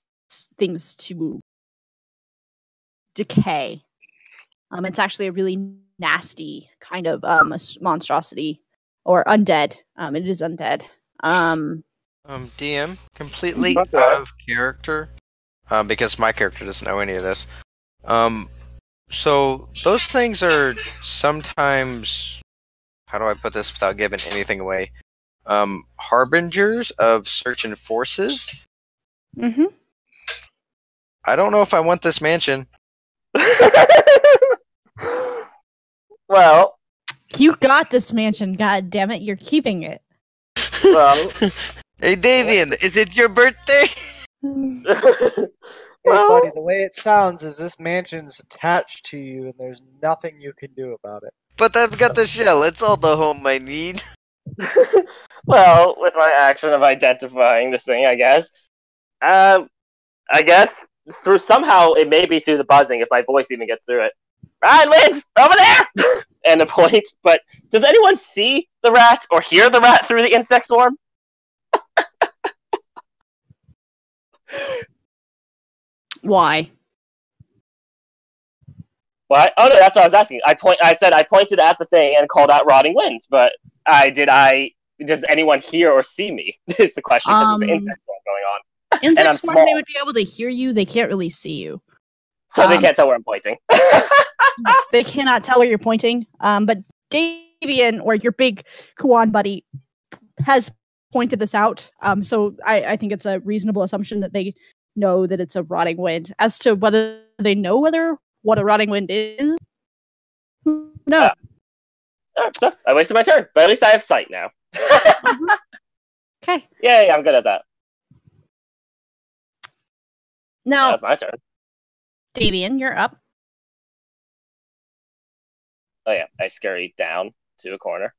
things to decay. It's actually a really nasty kind of monstrosity or undead. It is undead. DM, completely Okay. out of character, because my character doesn't know any of this. So those things are sometimes, how do I put this without giving anything away? harbingers of certain forces. Mm-hmm. I don't know if I want this mansion. Well, You got this mansion, god damn it, you're keeping it. well, Hey, Davian, is it your birthday? Hey, Well- buddy, the way it sounds is this mansion's attached to you, and there's nothing you can do about it. But I've got the shell. It's all the home I need. well, with my action of identifying this thing, I guess. I guess through somehow it may be through the buzzing if my voice even gets through it. Ryan Wind, over there, and a point. But does anyone see the rat or hear the rat through the insect swarm? Why? What? Oh no, that's what I was asking. I said I pointed at the thing and called out rotting wind, but does anyone hear or see me? Is the question, because there's an insect swarm going on. I'm Insect swarm, small. they would be able to hear you, they can't really see you. So they can't tell where I'm pointing. They cannot tell where you're pointing. But Davian, or your big Kuan buddy, has pointed this out. So I think it's a reasonable assumption that they know that it's a rotting wind. As to whether they know what a rotting wind is, who knows? Alright, so I wasted my turn, but at least I have sight now. Okay. Yay, I'm good at that. Now, That's my turn. Davian, you're up. Oh yeah, I scurry down to a corner.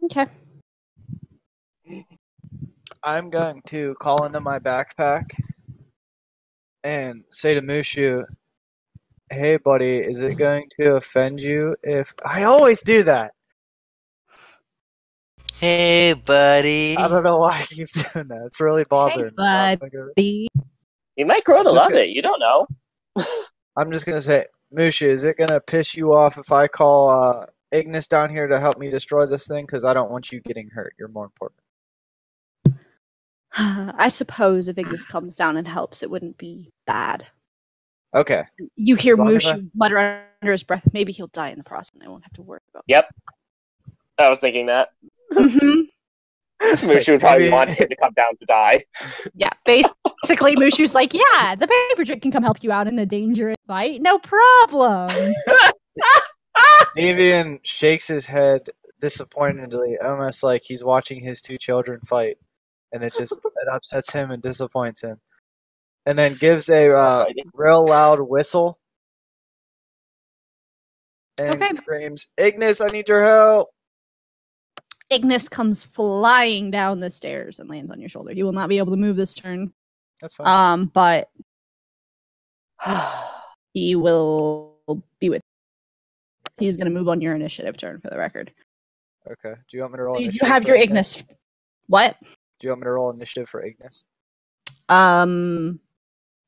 Okay. I'm going to call into my backpack and say to Mushu, "Hey, buddy, is it going to offend you if I always do that?" Hey, buddy. I don't know why I keep doing that. It's really bothering me. now I think of it. You might grow to Just love gonna- it. You don't know. I'm just gonna say, Mushu, is it gonna piss you off if I call Ignis down here to help me destroy this thing? Because I don't want you getting hurt. You're more important. I suppose if Ignis comes down and helps, it wouldn't be bad. Okay. You hear As long as Mushu mutter under his breath, maybe he'll die in the process, and I won't have to worry about Yep. I was thinking that. it. Mushu would probably want him to come down to die. Yeah, basically, Mushu's like, yeah, the paper trick can come help you out in a dangerous fight. No problem. Davian shakes his head disappointedly, almost like he's watching his two children fight, and it upsets him and disappoints him. And then gives a real loud whistle and Okay. screams, "Ignis, I need your help!" Ignis comes flying down the stairs and lands on your shoulder. He will not be able to move this turn. That's fine. But he will be with. He's going to move on your initiative turn, for the record. Okay. Do you want me to roll So you initiative? have for your Ignis. What? Do you want me to roll initiative for Ignis?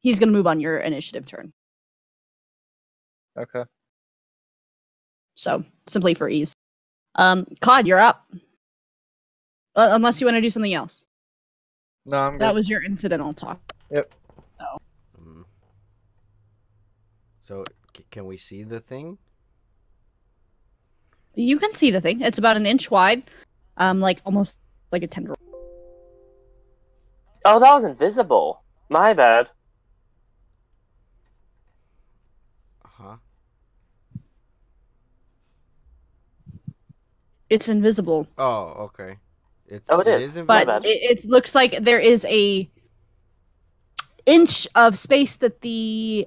He's going to move on your initiative turn. Okay. So simply for ease. Cod, you're up. Unless you want to do something else. No, I'm That good. was your incidental talk. So, can we see the thing? You can see the thing. It's about an inch wide, like almost like a tendril. Oh, that was invisible. My bad. Huh? It's invisible, Oh, okay. Oh, it is. invisible? but bad. it looks like there is a inch of space that the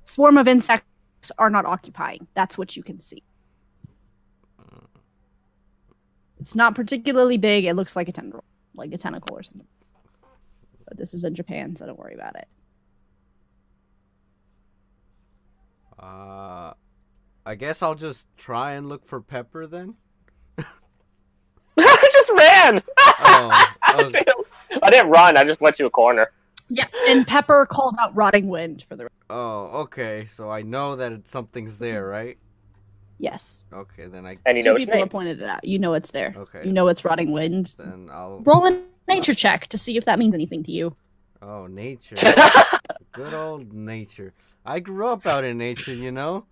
swarm of insects are not occupying. That's what you can see. It's not particularly big. It looks like a tendril, like a tentacle or something. But this is in Japan, so don't worry about it. I guess I'll just try and look for Pepper then. I just ran. Oh, I didn't run. I just went to a corner. Yeah, and Pepper called out rotting wind for the. oh, okay. So I know that something's there, right? Yes, Okay, then And you two know its people name. have pointed it out. You know it's there. Okay. You know it's rotting wind. then I'll. Roll a nature check to see if that means anything to you. Oh, nature. Good old nature. I grew up out in nature, you know.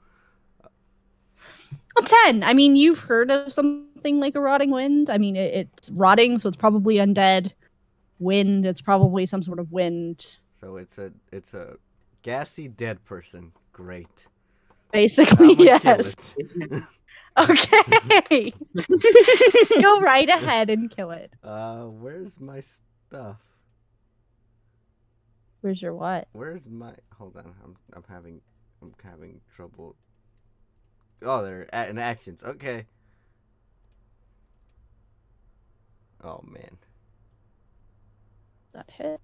Well, 10. I mean, you've heard of some something like a rotting wind. I mean, it's rotting, so it's probably undead. Wind, it's probably some sort of wind. So it's a gassy dead person. Great. Basically, I'ma kill yes. it. Okay. Go right ahead and kill it. Where's my stuff? Where's your what? Where's my? Hold on, I'm having trouble. Oh, they're in actions. Okay. Oh man. That hit?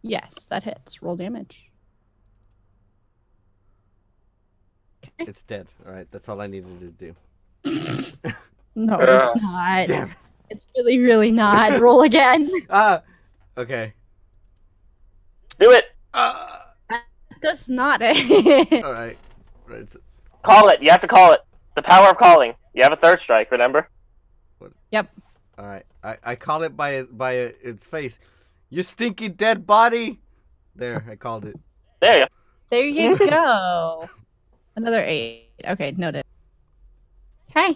Yes, that hits. Roll damage. Okay. It's dead. All right, that's all I needed to do. No, it's not. Damn it. It's really, really not. Roll again. Okay. Do it. Does not hit. All right. Right. Call it. You have to call it. The power of calling. You have a third strike, remember? Yep. All right. I call it by its face. You stinky dead body. There, I called it. There you go. There you go. Another 8. Okay, noted. Okay.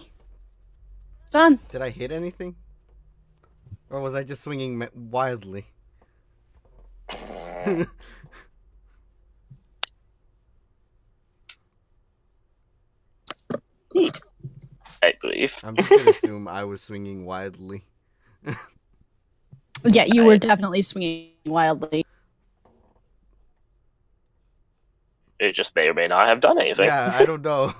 It's done. Did I hit anything? Or was I just swinging wildly? I believe. I'm just gonna assume I was swinging wildly. Yeah, you were definitely swinging wildly. It just may or may not have done anything. Yeah, I don't know.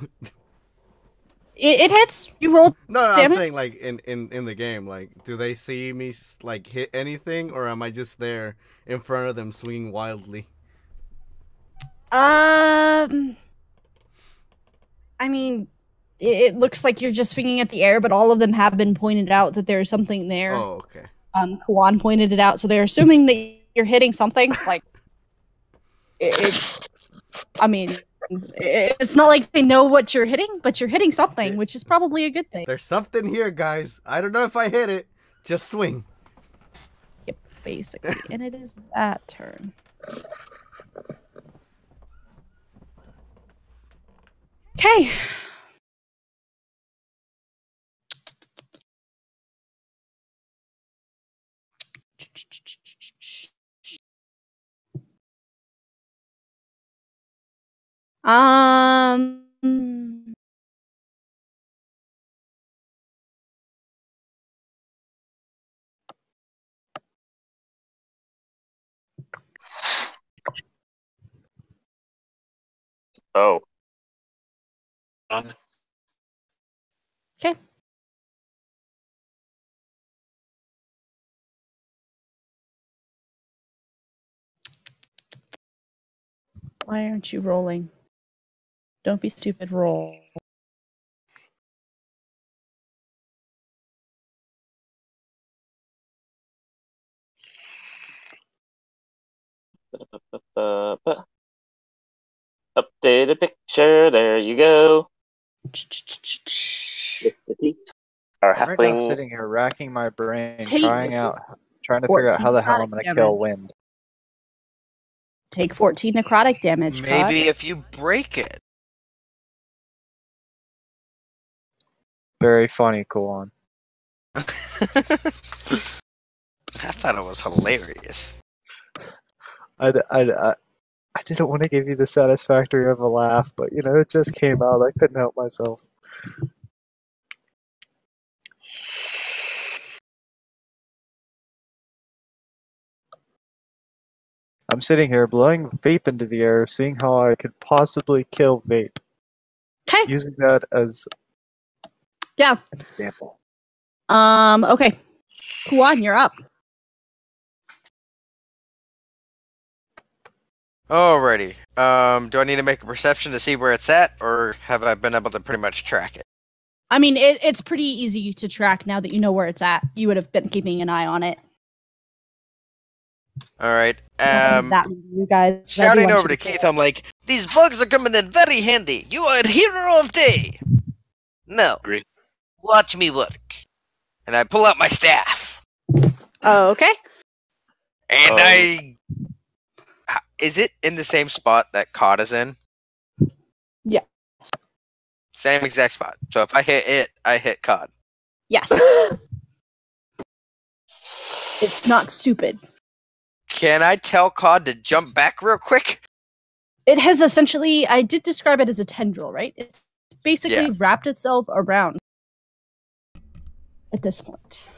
It hits. You rolled. No, I'm damage. saying like in the game, like, do they see me like hit anything, or am I just there in front of them swinging wildly? I mean, it looks like you're just swinging at the air, but all of them have been pointed out that there's something there. Oh, okay. Kawan pointed it out, so they're assuming that you're hitting something. Like, I mean, it's not like they know what you're hitting, but you're hitting something, which is probably a good thing. There's something here, guys. I don't know if I hit it. Just swing. Yep, basically. And it is that turn. Okay. Um. Oh. Done. Okay. Why aren't you rolling? Don't be stupid. Roll. Update a picture. There you go. Our I'm right now halfling. sitting here racking my brain, Take trying to figure out how the hell I'm going to necrotic kill damage. Wind. Take 14 necrotic damage. Maybe if you break it. Very funny, Kuan. I thought it was hilarious. I didn't want to give you the satisfactory of a laugh, but you know, it just came out. I couldn't help myself. I'm sitting here blowing vape into the air, seeing how I could possibly kill vape. Okay. Using that as Yeah. an example. Okay. Kuan, you're up. Alrighty. Do I need to make a perception to see where it's at, or have I been able to pretty much track it? I mean, it's pretty easy to track now that you know where it's at. You would have been keeping an eye on it. Alright. That you guys. Shouting everyone over to should- Keith, I'm like, these bugs are coming in very handy. You are a hero of day. No. Agree. Watch me work. And I pull out my staff. Oh, okay. And is it in the same spot that Cod is in? Yeah. Same exact spot. So if I hit it, I hit Cod. Yes. It's not stupid. Can I tell Cod to jump back real quick? It has essentially, I did describe it as a tendril, right? It's basically wrapped itself around at this point.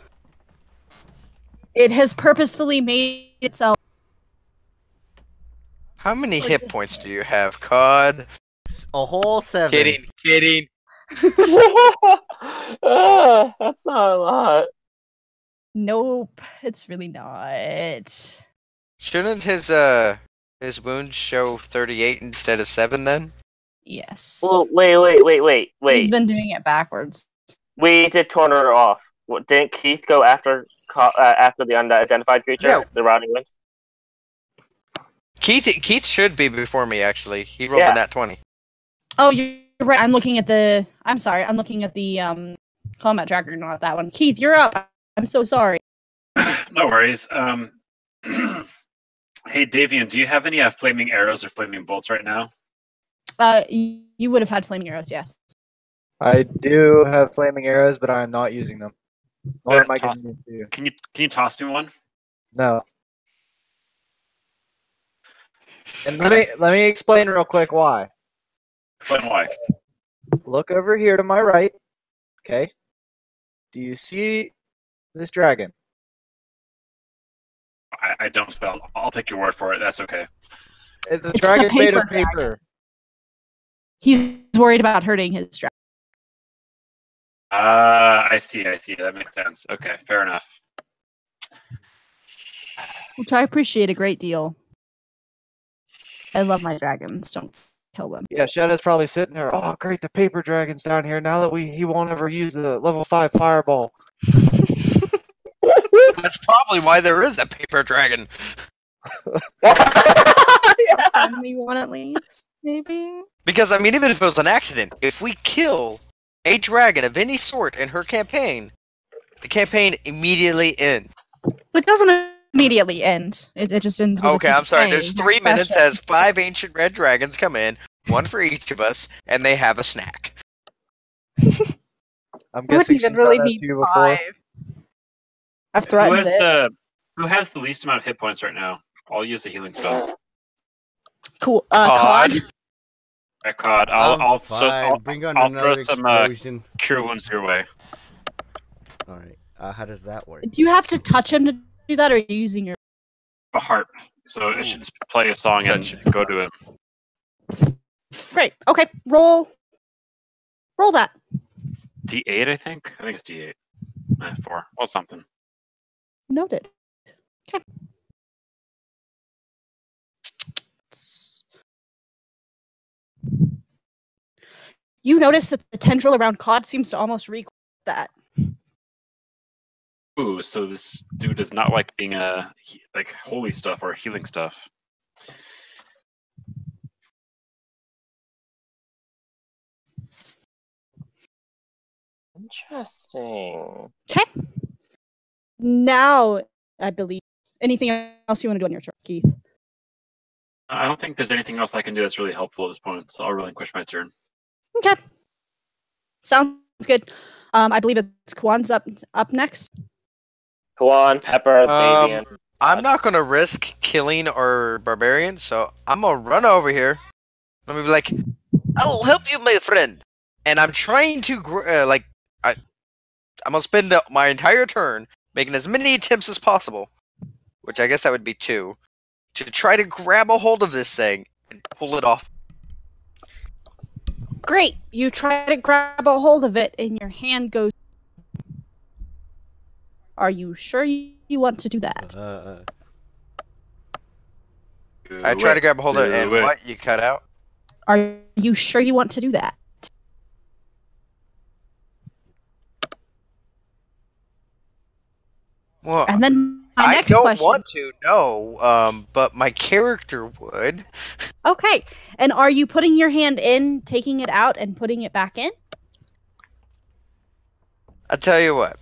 It has purposefully made itself. How many hit points do you have, Cod? A whole 7. Kidding. That's not a lot. Nope, it's really not. Shouldn't his wounds show 38 instead of 7 then? Yes. Well, wait. He's been doing it backwards. We did turn her off. What, didn't Keith go after the unidentified creature, Yeah. the routing wind? Keith should be before me, actually. He rolled a nat 20. Oh, you're right. I'm looking at the combat tracker, not that one. Keith, you're up. I'm so sorry. No worries. Hey, Davian, do you have any flaming arrows or flaming bolts right now? You would have had flaming arrows, yes. I do have flaming arrows, but I'm not using them. Or am I giving them to you? Can you toss me one? No. And let me explain real quick why. Explain why. Look over here to my right. Okay. Do you see this dragon? I don't spell. I'll take your word for it. That's okay. The It's dragon's the made of paper paper. He's worried about hurting his dragon. I see. That makes sense. Okay, fair enough. Which I appreciate a great deal. I love my dragons. Don't kill them. Yeah, Shadow's probably sitting there. Oh, great, the paper dragon's down here. Now that he won't ever use the level 5 fireball. That's probably why there is a paper dragon. Friendly one at least, maybe? Because, I mean, even if it was an accident, if we kill a dragon of any sort in her campaign, the campaign immediately ends. It doesn't immediately end. It just ends with Okay, I'm sorry. There's 3 next minutes session. as 5 ancient red dragons come in, one for each of us, and they have a snack. I'm I wouldn't guessing even she's really done that need to you before. 5. I've threatened it. Who has the least amount of hit points right now? I'll use the healing spell. Cool. Cod. Cod? Right, Cod. I'm fine. Bring on I'll another throw some explosion. cure wounds your way. Alright. How does that work? Do you have to touch him to do that, or are you using your... A harp. So it should just play a song and go to him. Great. Okay. Roll that. D8, I think? I think it's D8. 4. Well, something. Noted. Okay. You notice that the tendril around Cod seems to almost recall that. Ooh, so this dude does not like being like holy stuff or healing stuff. Interesting. Okay. Now, I believe. Anything else you want to do on your turn, Keith? I don't think there's anything else I can do that's really helpful at this point, so I'll relinquish my turn. Okay. Sounds good. I believe it's Kwan's up next. Kwan, Pepper, Davian. I'm not gonna risk killing our barbarian, so I'm gonna run over here. Let me be like, I'll help you, my friend. And I'm trying to, I'm gonna spend my entire turn making as many attempts as possible, which I guess that would be 2, to try to grab a hold of this thing and pull it off. Great. You try to grab a hold of it, and your hand goes. Are you sure you want to do that? I try to grab a hold of it, and what? You cut out? Are you sure you want to do that? Well, And then my I next don't question. want to, no, but my character would. Okay. And are you putting your hand in, taking it out, and putting it back in? I tell you what,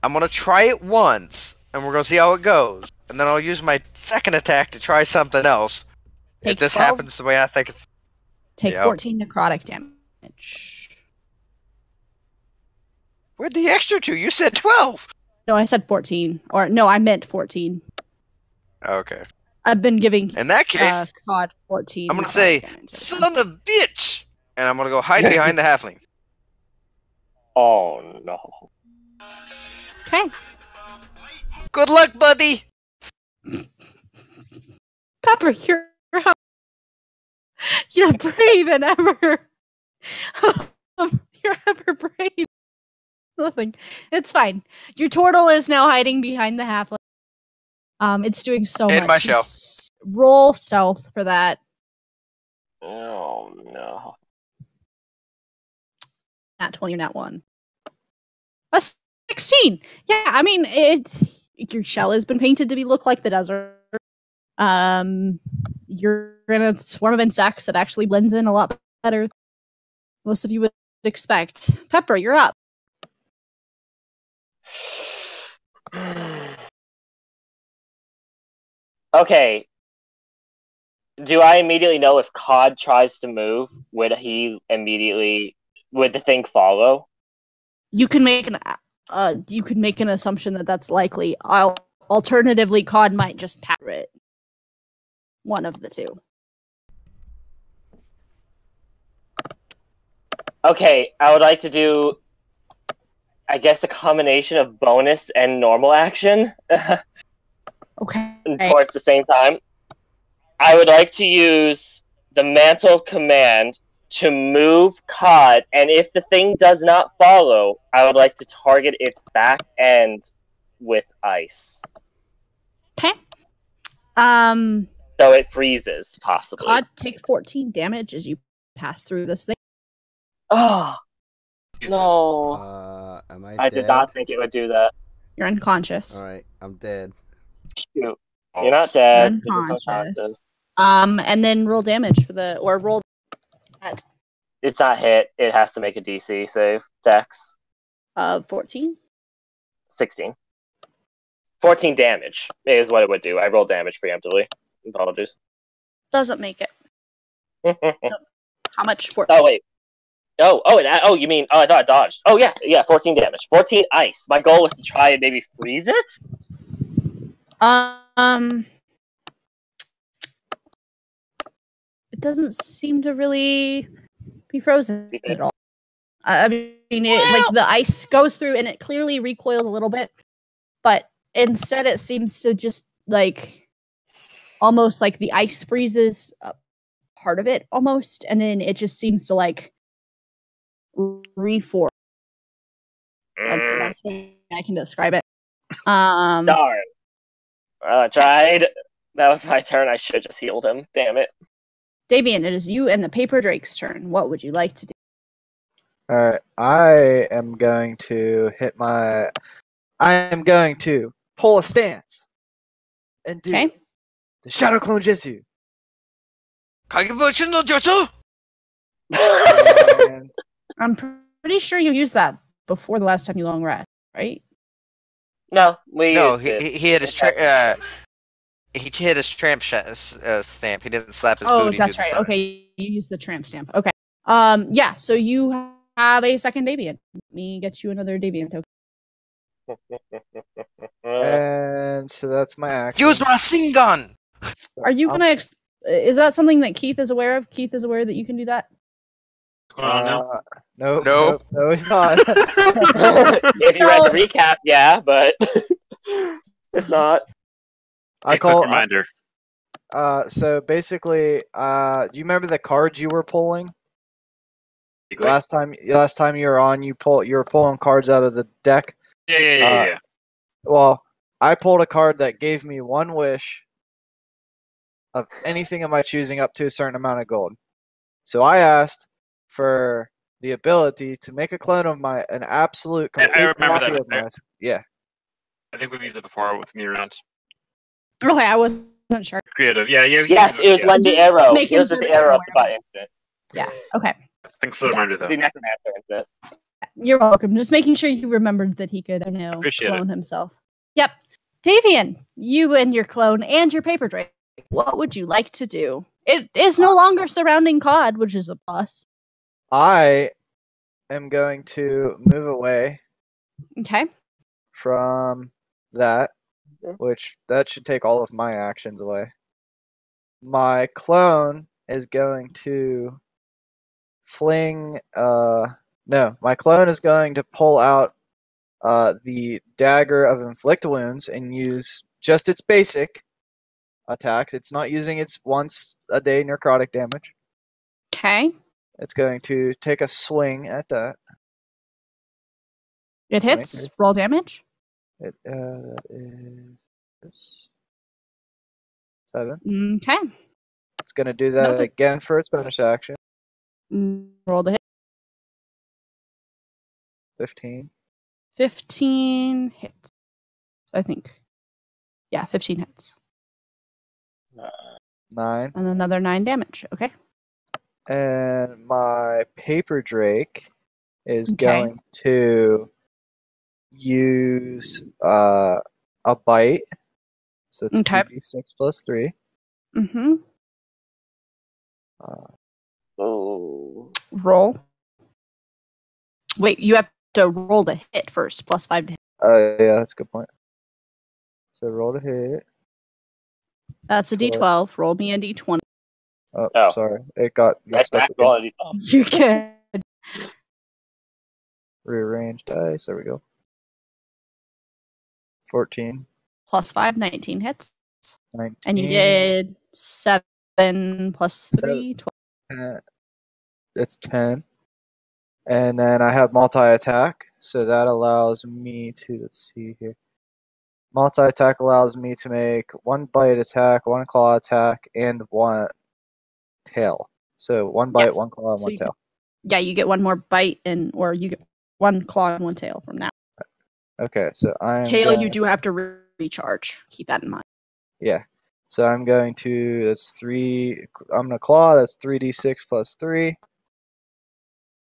I'm gonna try it once, and we're gonna see how it goes, and then I'll use my second attack to try something else. Take If this 12. happens the way I think it's... Take Yep. 14 necrotic damage. Where'd the extra 2? You said 12. No, I said 14. Or no, I meant 14. Okay. I've been giving In that case, COD 14. I'm gonna say, son of a bitch! And I'm gonna go hide behind the halfling. Oh no. Okay. Good luck, buddy! Pepper, you're brave than ever. You're ever brave. Nothing. It's fine. Your turtle is now hiding behind the halfling. It's doing so much. In my shell. Roll stealth for that. Oh no. Nat 20 or nat 1. A 16. Yeah, I mean, your shell has been painted to look like the desert. You're in a swarm of insects that actually blends in a lot better than most of you would expect. Pepper, you're up. Okay. Do I immediately know if Cod tries to move? Would the thing follow? You can make an assumption that that's likely. Alternatively, Cod might just power it. One of the two. Okay, I would like to do, I guess, a combination of bonus and normal action. Okay. Towards the same time. I would like to use the Mantle of Command to move Cod, and if the thing does not follow, I would like to target its back end with ice. Okay. So it freezes, possibly. Cod, take 14 damage as you pass through this thing. Oh, Jesus. no. Am I I dead? did not think it would do that. You're unconscious. Alright, I'm dead. Shoot. You're not dead. You're unconscious. And then roll damage roll. It's not hit. It has to make a DC save. Dex. 14. 16. 14 damage is what it would do. I rolled damage preemptively. Apologies. Doesn't make it. How much for? Oh, wait. You mean, I thought I dodged. Oh, yeah, 14 damage. 14 ice. My goal was to try and maybe freeze it? It doesn't seem to really be frozen at all. I mean, like the ice goes through and it clearly recoils a little bit, but instead it seems to just almost like the ice freezes part of it almost, and then it just seems to reform. That's the best way I can describe it. Darn. I tried. That was my turn. I should have just healed him. Damn it. Davian, it is you and the Paper Drake's turn. What would you like to do? Alright, I am going to pull a stance and do the Shadow Clone Jutsu. Kagebushin no Jutsu? And I'm pretty sure you used that before the last time you long rest, right? No, he hit his he hit his tramp stamp. He didn't slap his booty. Oh, that's right. Okay, you used the tramp stamp. Okay. Yeah. So you have a second Davian. Let me get you another Davian token. and so that's my action. Use Rasengan! Are you gonna? Is that something that Keith is aware of? Keith is aware that you can do that. What's going on now? No, he's not. If you read the recap, yeah, but it's not. Quick reminder. So basically, do you remember the cards you were pulling? Last time you were on, you were pulling cards out of the deck. Yeah. Well, I pulled a card that gave me one wish of anything of my choosing up to a certain amount of gold. So I asked for the ability to make a clone of an absolute complete I remember copy that. of my. Yeah. I think we've used it before with me around. Okay, I wasn't sure. Creative. Yeah. Yes, it was when the arrow. It was with the arrow up the butt incident. Yeah. Okay. Thanks for the reminder, though. The necromancer incident. You're welcome. Just making sure you remembered that he could, Appreciate clone himself. Yep. Davian, you and your clone and your Paper Drake. What would you like to do? It is no longer surrounding Cod, which is a plus. I am going to move away Okay. From that, Yeah. which that should take all of my actions away. My clone is going to fling. No, my clone is going to pull out the dagger of inflict wounds and use just its basic attack. It's not using its once a day necrotic damage. Okay. It's going to take a swing at that. It hits. Roll damage. That is 7. Okay. It's going to do that Noted. again for its bonus action. Roll the hit. 15. 15 hits. I think. Yeah, 15 hits. 9. And another 9 damage. Okay. And my paper drake is Okay. going to use a bite. So that's Okay. 2d6 plus 3. Mm-hmm. Oh. Roll. Wait, you have to roll to hit first. Plus 5 to hit. Yeah, that's a good point. So roll to hit. That's a D12. Roll me a D20. Oh. Sorry. It got That's mixed up back again. quality. You can. Rearrange dice. There we go. 14. Plus 5, 19 hits. 19. And you did 7 plus 3, 12. That's 10. And then I have multi-attack, so that allows me to, let's see here. Multi-attack allows me to make 1 bite attack, 1 claw attack, and 1 tail. So 1 bite, Yeah. 1 claw, and So 1 you tail. Yeah, you get 1 more bite, or you get 1 claw and 1 tail from now. Okay, so I'm Tail, going, you do have to recharge. Keep that in mind. yeah. So I'm going to, that's 3, I'm going to claw, that's 3d6 plus 3.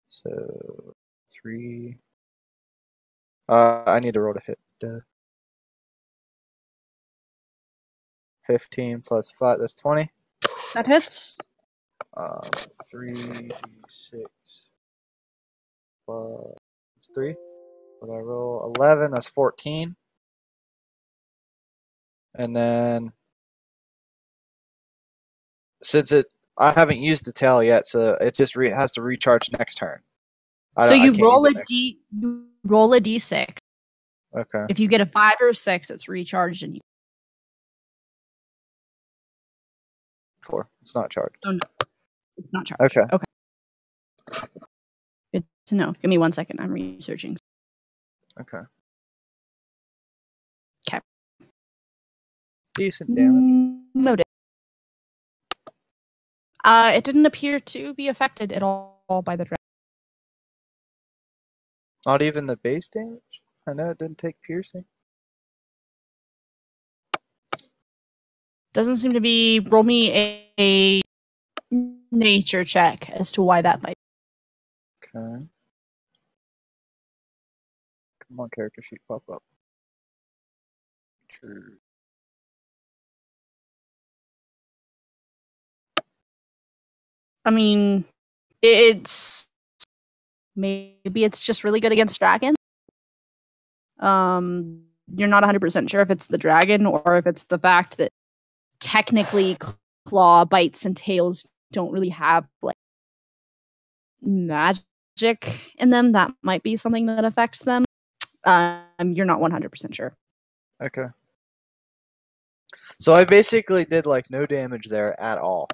So 3. I need to roll to hit. 15 plus 5, that's 20. That hits. 3d6 plus 3. What I roll? 11, that's 14. And then, since I haven't used the tail yet, so it just has to recharge next turn. So you can't roll use a it you roll a d6. Okay. If you get a 5 or a 6, it's recharged, and you 4. It's not charged. it's not charged. Okay. Okay. Good to know. Give me 1 second. I'm researching. Okay. Okay. Decent damage. Noted. It didn't appear to be affected at all by the dragon. Not even the base damage? I know it didn't take piercing. Doesn't seem to be. Roll me a nature check as to why that might. Okay. Come on, character sheet, pop up. True. I mean, it's maybe it's just really good against dragons. You're not 100% sure if it's the dragon or if it's the fact that technically claw, bites, and tails don't really have like magic in them. That might be something that affects them. You're not 100% sure. Okay. So I basically did like no damage there at all.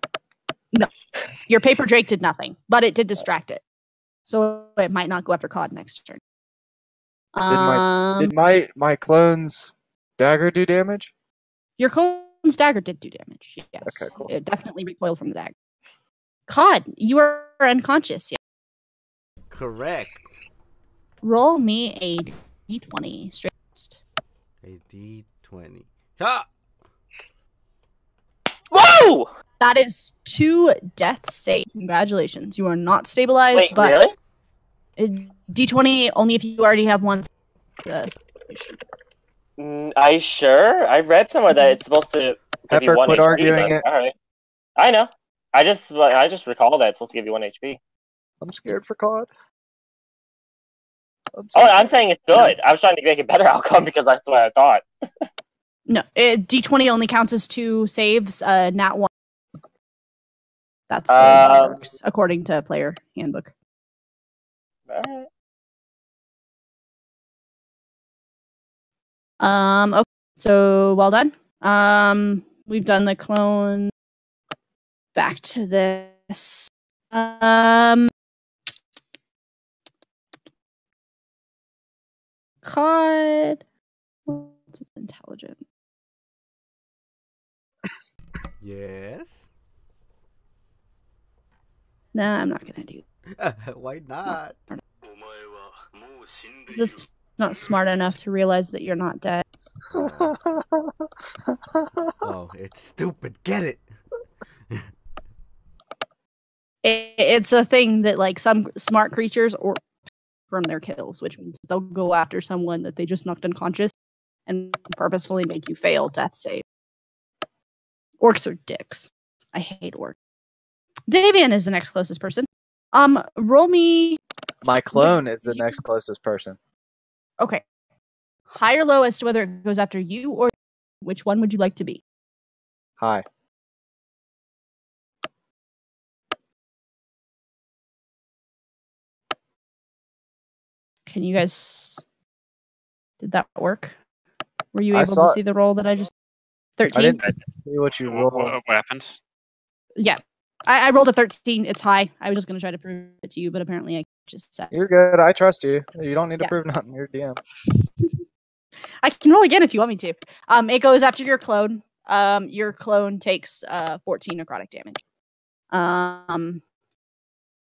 Your paper drake did nothing, but it did distract it, so it might not go after Cod next turn. Did my clone's dagger do damage? Your clone's dagger did do damage. Yes, Okay, cool. It definitely recoiled from the dagger. Cod, you are unconscious. Yeah. Correct. Roll me a d20 straight. A D20. Ha! Whoa! That is 2 death saves. Congratulations. You are not stabilized, Wait, but really? D20 only if you already have one. I sure? I read somewhere that it's supposed to give you Pepper, 1 quit HP. arguing but- it. All right. I know. I just recall that it's supposed to give you 1 HP. I'm scared for COD. Oh, I'm saying it's good. I was trying to make a better outcome because that's what I thought. No, D20 only counts as 2 saves, not 1. That's the way it works, according to player handbook. Alright. Okay, so well done. We've done the clone. Back to this. Cod. What's his intelligence? Yes. Nah, I'm not gonna do. Why not? He's just not smart enough to realize that you're not dead. Oh, it's stupid. Get it. It's a thing that like some smart creatures or from their kills, which means they'll go after someone that they just knocked unconscious and purposefully make you fail death save. Orcs are dicks. I hate orcs. Davian is the next closest person. Roll me. My clone is the next closest person. Okay. High or low as to whether it goes after you or which one would you like to be? Hi. Can you guys... Did that work? Were you I able saw to it. see the roll that I just... 13? I didn't see what you rolled. What happened? Yeah. I rolled a 13. It's high. I was just going to try to prove it to you, but apparently I just said... You're good. I trust you. You don't need to Yeah. prove nothing. You're DM. I can roll again if you want me to. It goes after your clone. Your clone takes 14 necrotic damage.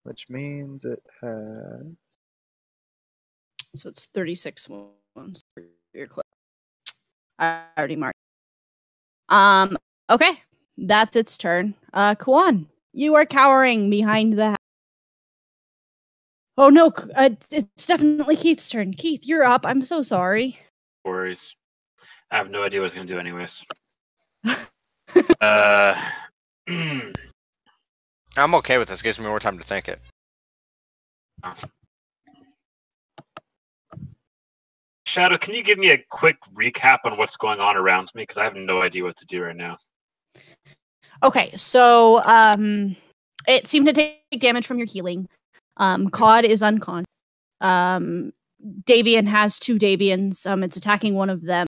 Which means it has... So it's 36 wounds for your clone. I already marked. Okay. That's its turn. Kuan, you are cowering behind the house. Oh no, it's definitely Keith's turn. Keith, you're up. I'm so sorry. No worries. I have no idea what it's going to do anyways. I'm okay with this. Gives me more time to think it. Shadow, can you give me a quick recap on what's going on around me? Because I have no idea what to do right now. Okay, so it seemed to take damage from your healing. Cod is unconscious. Davian has 2 Davians. It's attacking one of them.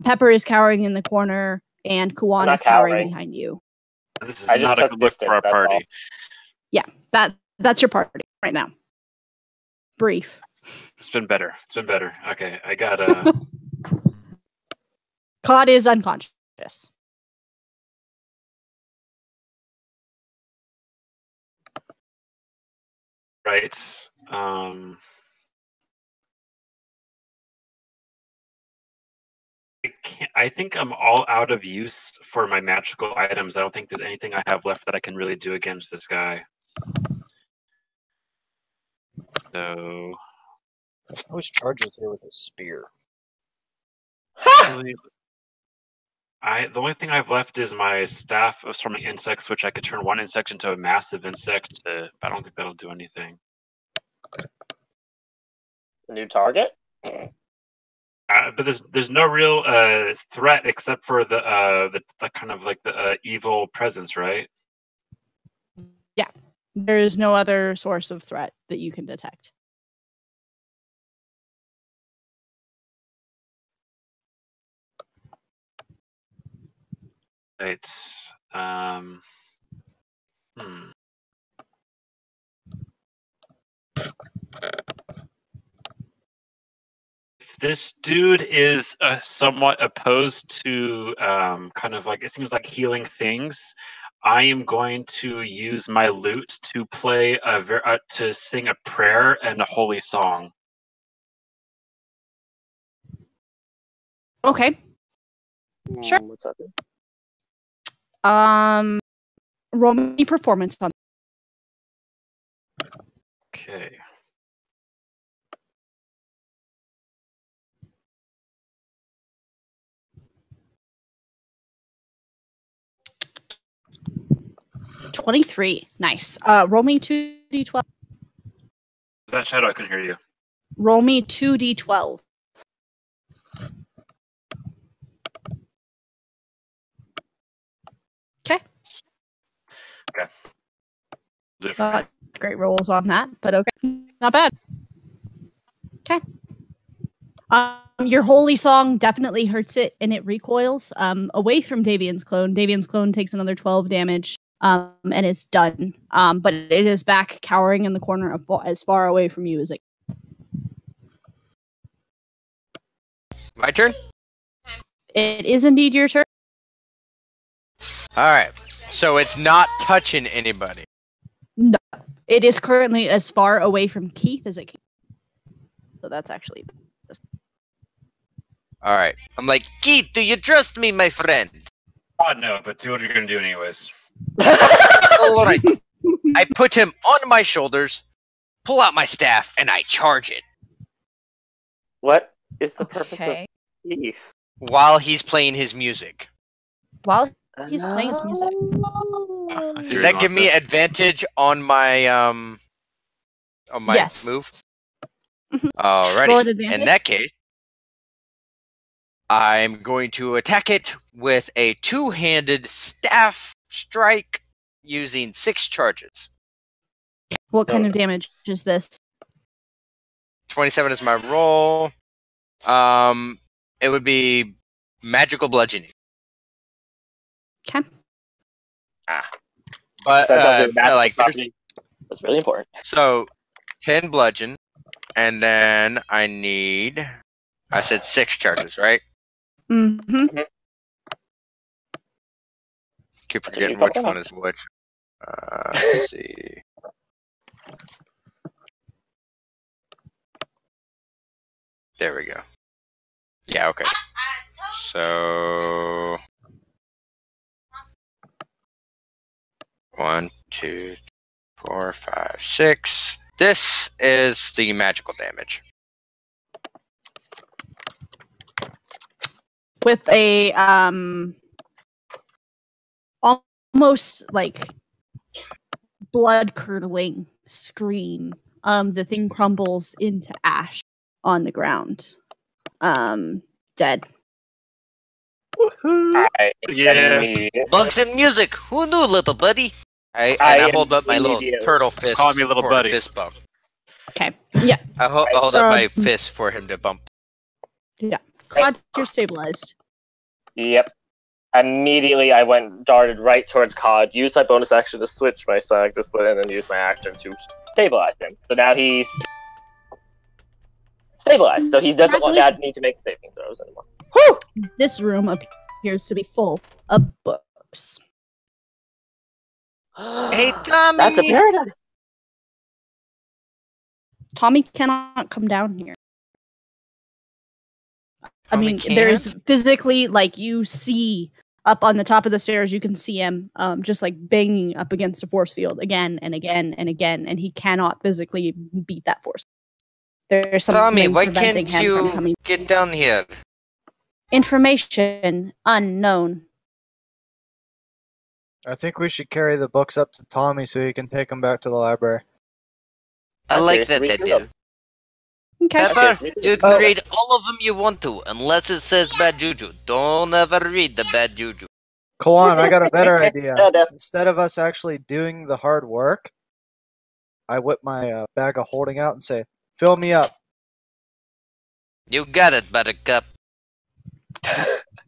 Pepper is cowering in the corner, and Kuan is cowering behind you. This is not a good look for our party. Yeah, that's your party right now. Brief. It's been better. It's been better. Okay, I got Cod is unconscious. right. I think I'm all out of use for my magical items. I don't think there's anything I have left that I can really do against this guy. So I wish Charge was here with a spear. really, the only thing I've left is my staff of swarming insects, which I could turn one insect into a massive insect. But I don't think that'll do anything. New target? But there's no real threat except for the kind of like the evil presence, right? Yeah, there is no other source of threat that you can detect. It's This dude is somewhat opposed to kind of like, it seems like healing things. I am going to use my lute to play to sing a prayer and a holy song. Okay. Sure. What's that? Roll me performance on. Okay. $23. Nice. Roll me 2d12. Is that Shadow? I couldn't hear you. Roll me 2d12. Okay. Not great rolls on that, but okay. Not bad. Okay. Your holy song definitely hurts it, and it recoils away from Davian's clone. Davian's clone takes another 12 damage and is done. But it is back cowering in the corner as far away from you as it. My turn? It is indeed your turn. All right. So it's not touching anybody. No. It is currently as far away from Keith as it can. So that's actually... All right. I'm like, Keith, do you trust me, my friend? God, no, but do what you're going to do anyways. All right. I put him on my shoulders, pull out my staff, and I charge it What is the purpose of Okay. peace? while he's playing his music. While he's playing his music. I see Does where that you give want me this. advantage on my Yes. move? Mhm. Alrighty. Roll at advantage. In that case, I'm going to attack it with a two-handed staff strike using 6 charges. What kind of damage is this? 27 is my roll. It would be magical bludgeoning. Okay. But That tells you magical like there's property. That's really important. so 10 bludgeon, and then I said 6 charges, right? Mm-hmm. Keep That's forgetting what which you one thought. is which. Let's see. There we go. Yeah, okay. So 1, 2, 4, 5, 6. This is the magical damage. With a almost like blood curdling scream, the thing crumbles into ash on the ground. Dead. Woohoo! I Yeah. Books and music. Who knew, little buddy? I I hold up my little immediately- turtle fist. Call me little for buddy. a fist bump. Okay. Yeah. I hold up my Um, fist for him to bump. Claude, you're stabilized. Yep. Immediately, I darted right towards Cod, used my bonus action to switch my Sonic Display, and then used my action to stabilize him. So now he's stabilized, so he doesn't need to make saving throws anymore. Whew! This room appears to be full of books. Hey, Tommy! That's a paradise. Tommy cannot come down here. I Tommy mean, can't? there's physically, like, you see up on the top of the stairs, you can see him just like banging up against a force field again and again and again, and he cannot physically beat that force. There's something Tommy, why preventing can't him from you coming. get down here? Information unknown. I think we should carry the books up to Tommy so he can take them back to the library. I like Okay, so that we idea. do Okay. Okay, Pepper, so we you do- can read all of them you want to, unless it says bad juju. Don't ever read the bad juju. Kawan, I got a better idea. Yeah, no. Instead of us actually doing the hard work, I whip my bag of holding out and say, "Fill me up." You got it, Buttercup.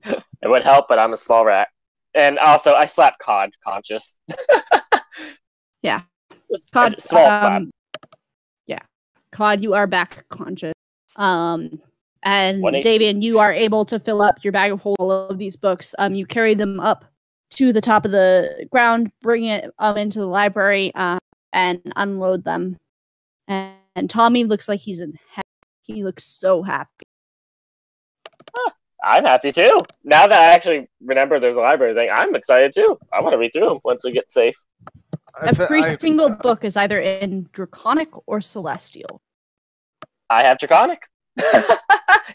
It would help, but I'm a small rat. And also, I slapped Cod conscious. Yeah. Just Cod, a small slap. yeah. Cod, you are back conscious. And 180. Davian, you are able to fill up your bag of all of these books. You carry them up to the top of the ground, bring it into the library, and unload them. And Tommy looks like he's in heaven. He looks so happy. I'm happy too. Now that I actually remember there's a library thing, I'm excited too. I want to read through them once we get safe. Every single book is either in Draconic or Celestial. I have Draconic.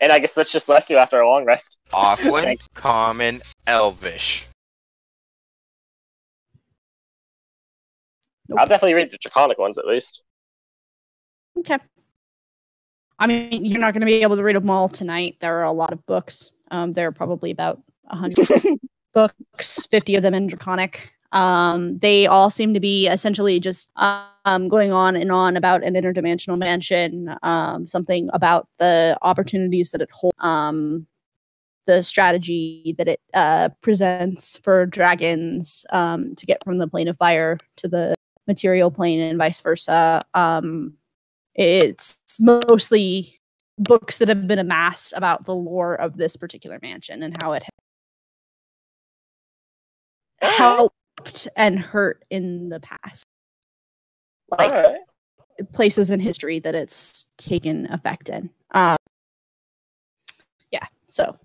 And I guess that's just Celestial after a long rest. Aquan, Common, Elvish. Nope. I'll definitely read the Draconic ones at least. Okay. I mean, you're not going to be able to read them all tonight. There are a lot of books. There are probably about 100 books, 50 of them in Draconic. They all seem to be essentially just going on and on about an interdimensional mansion, something about the opportunities that it holds, the strategy that it presents for dragons to get from the plane of fire to the material plane and vice versa. It's mostly books that have been amassed about the lore of this particular mansion and how it helped and hurt in the past. Like places in history that it's taken effect in. Yeah, so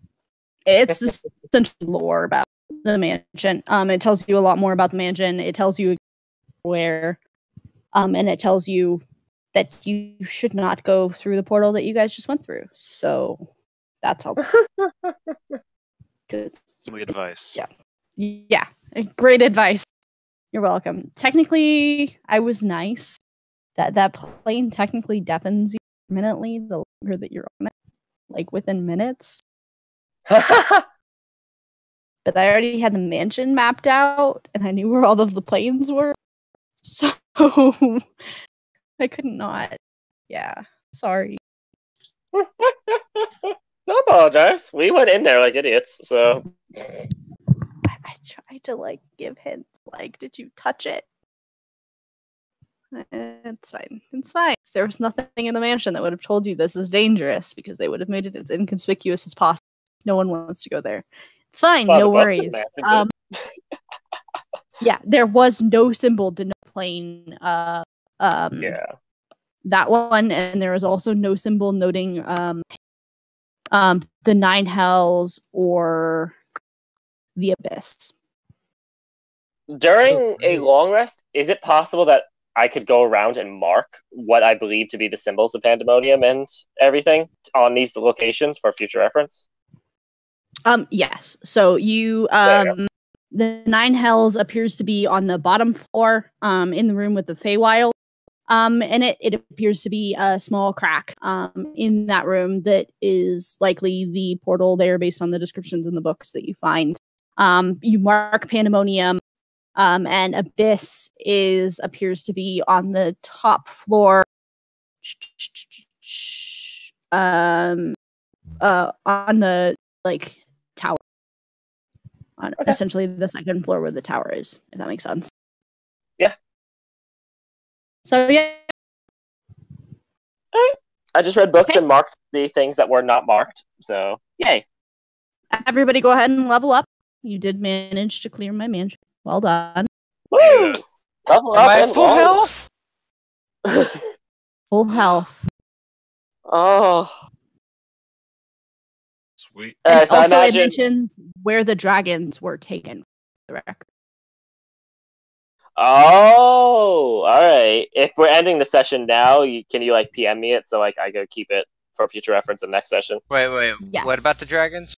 it's just essentially lore about the mansion. It tells you a lot more about the mansion. It tells you where, and it tells you that you should not go through the portal that you guys just went through. So that's all. Good advice. Yeah, great advice. You're welcome. Technically, I was nice. That plane technically deafens you permanently the longer that you're on it, like within minutes. But I already had the mansion mapped out, and I knew where all of the planes were, so I could not. Yeah, sorry. Don't apologize. We went in there like idiots, so. I tried to like give hints, like, did you touch it? It's fine. It's fine. There was nothing in the mansion that would have told you this is dangerous because they would have made it as inconspicuous as possible. No one wants to go there. It's fine. No worries. Yeah, there was no symbol to no plane. Yeah. That one, and there was also no symbol noting the Nine Hells or the Abyss. During a long rest, is it possible that I could go around and mark what I believe to be the symbols of Pandemonium and everything on these locations for future reference? Yes. So you the Nine Hells appears to be on the bottom floor, in the room with the Feywild. And it appears to be a small crack in that room that is likely the portal there based on the descriptions in the books that you find. You mark Pandemonium, and Abyss appears to be on the top floor, on the like tower, on essentially the second floor where the tower is, if that makes sense. Yeah. So yeah. All right. I just read books and marked the things that were not marked. So yay! Everybody, go ahead and level up. You did manage to clear my mansion. Well done. Woo! Level up. Am I full health? Full health. Oh. Sweet. And So also, I mentioned where the dragons were taken. The record. Oh, all right. If we're ending the session now, can you like PM me it so like I go keep it for future reference in the next session? Wait. Yeah. What about the dragons?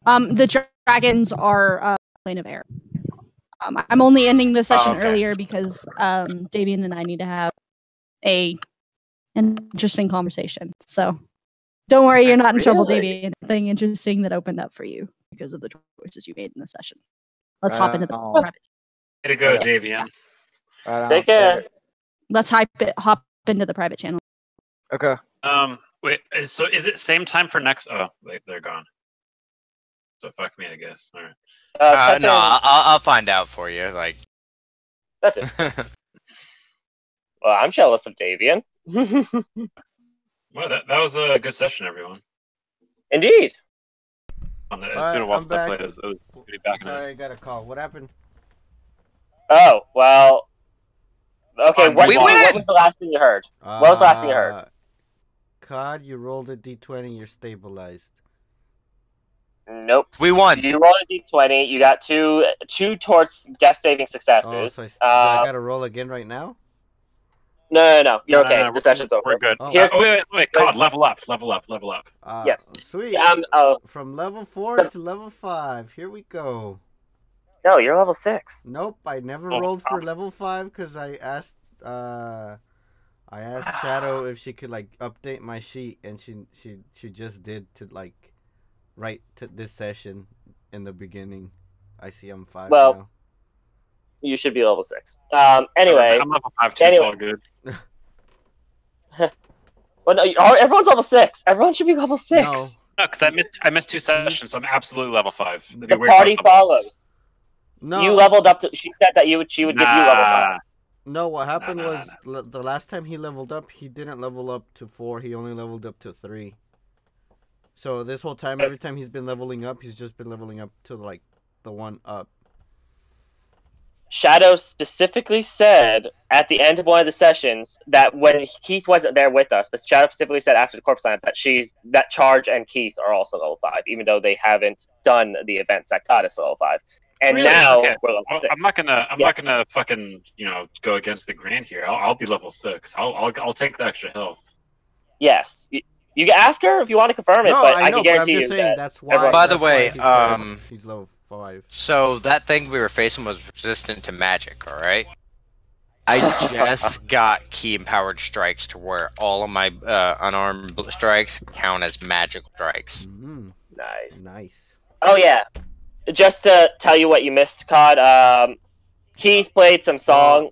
The dragons are plane of air. I'm only ending the session okay. earlier because Davian and I need to have an interesting conversation. So don't worry, you're not in trouble, Davian. Nothing interesting that opened up for you because of the choices you made in the session. Let's hop into the private. Way to go, Davian. Take care. Let's hop into the private channel. Okay. Wait. So is it same time for next? Oh, they're gone. So fuck me, I guess. All right. No, I'll find out for you. Like That's it. Well, I'm jealous of Davian. Well, that was a good session, everyone. Indeed. It's been a while I'm since I back. played. It was good to be back in Sorry, it. I got a call. What happened? Oh, well. Okay, what We was the last thing you heard? What was the last thing you heard? COD, you rolled a d20, you're stabilized. Nope. we won. You rolled a d20. You got two towards death saving Oh, successes. so I gotta roll again right now? No. You're okay. No, the session's over. We're good. Oh. Here's- Wait, COD, level up. Yes. Sweet. From level 4 to level 5. Here we go. No, you're level 6. Nope, I never Oh, rolled for level 5 because I I asked Shadow if she could like update my sheet, and she just did to like write to this session in the beginning. I see I'm 5 Well, now. You should be level 6. Anyway. I'm level 5 too, Anyway. it's all good. Well, no, everyone's level 6. Everyone should be level 6. No. No, because I missed 2 sessions, so I'm absolutely level 5. It'd be The weird if I party was level follows. 6. No. You leveled up to. She said that she would give you level 5. No, what happened no, was the last time he leveled up, he didn't level up to 4. He only leveled up to 3. So this whole time, every time he's been leveling up, he's just been leveling up to like the 1 up. Shadow specifically said at the end of one of the sessions that when Keith wasn't there with us, but Shadow specifically said after the corpse sign that Charge and Keith are also level 5, even though they haven't done the events that got us level 5. And Really? now Okay. we're level Well, 6. I'm not gonna fucking go against the grain here. I'll be level 6. I'll take the extra health. Yes. You can ask her if you want to confirm it, No, but I I know, can guarantee I'm you just saying that. that's why. everyone- By the that's why way, he said he's level 5. So that thing we were facing was resistant to magic, alright? I just got key empowered strikes to where all of my unarmed strikes count as magical strikes. Nice. Nice. Oh yeah. Just to tell you what you missed, COD. Keith played some song.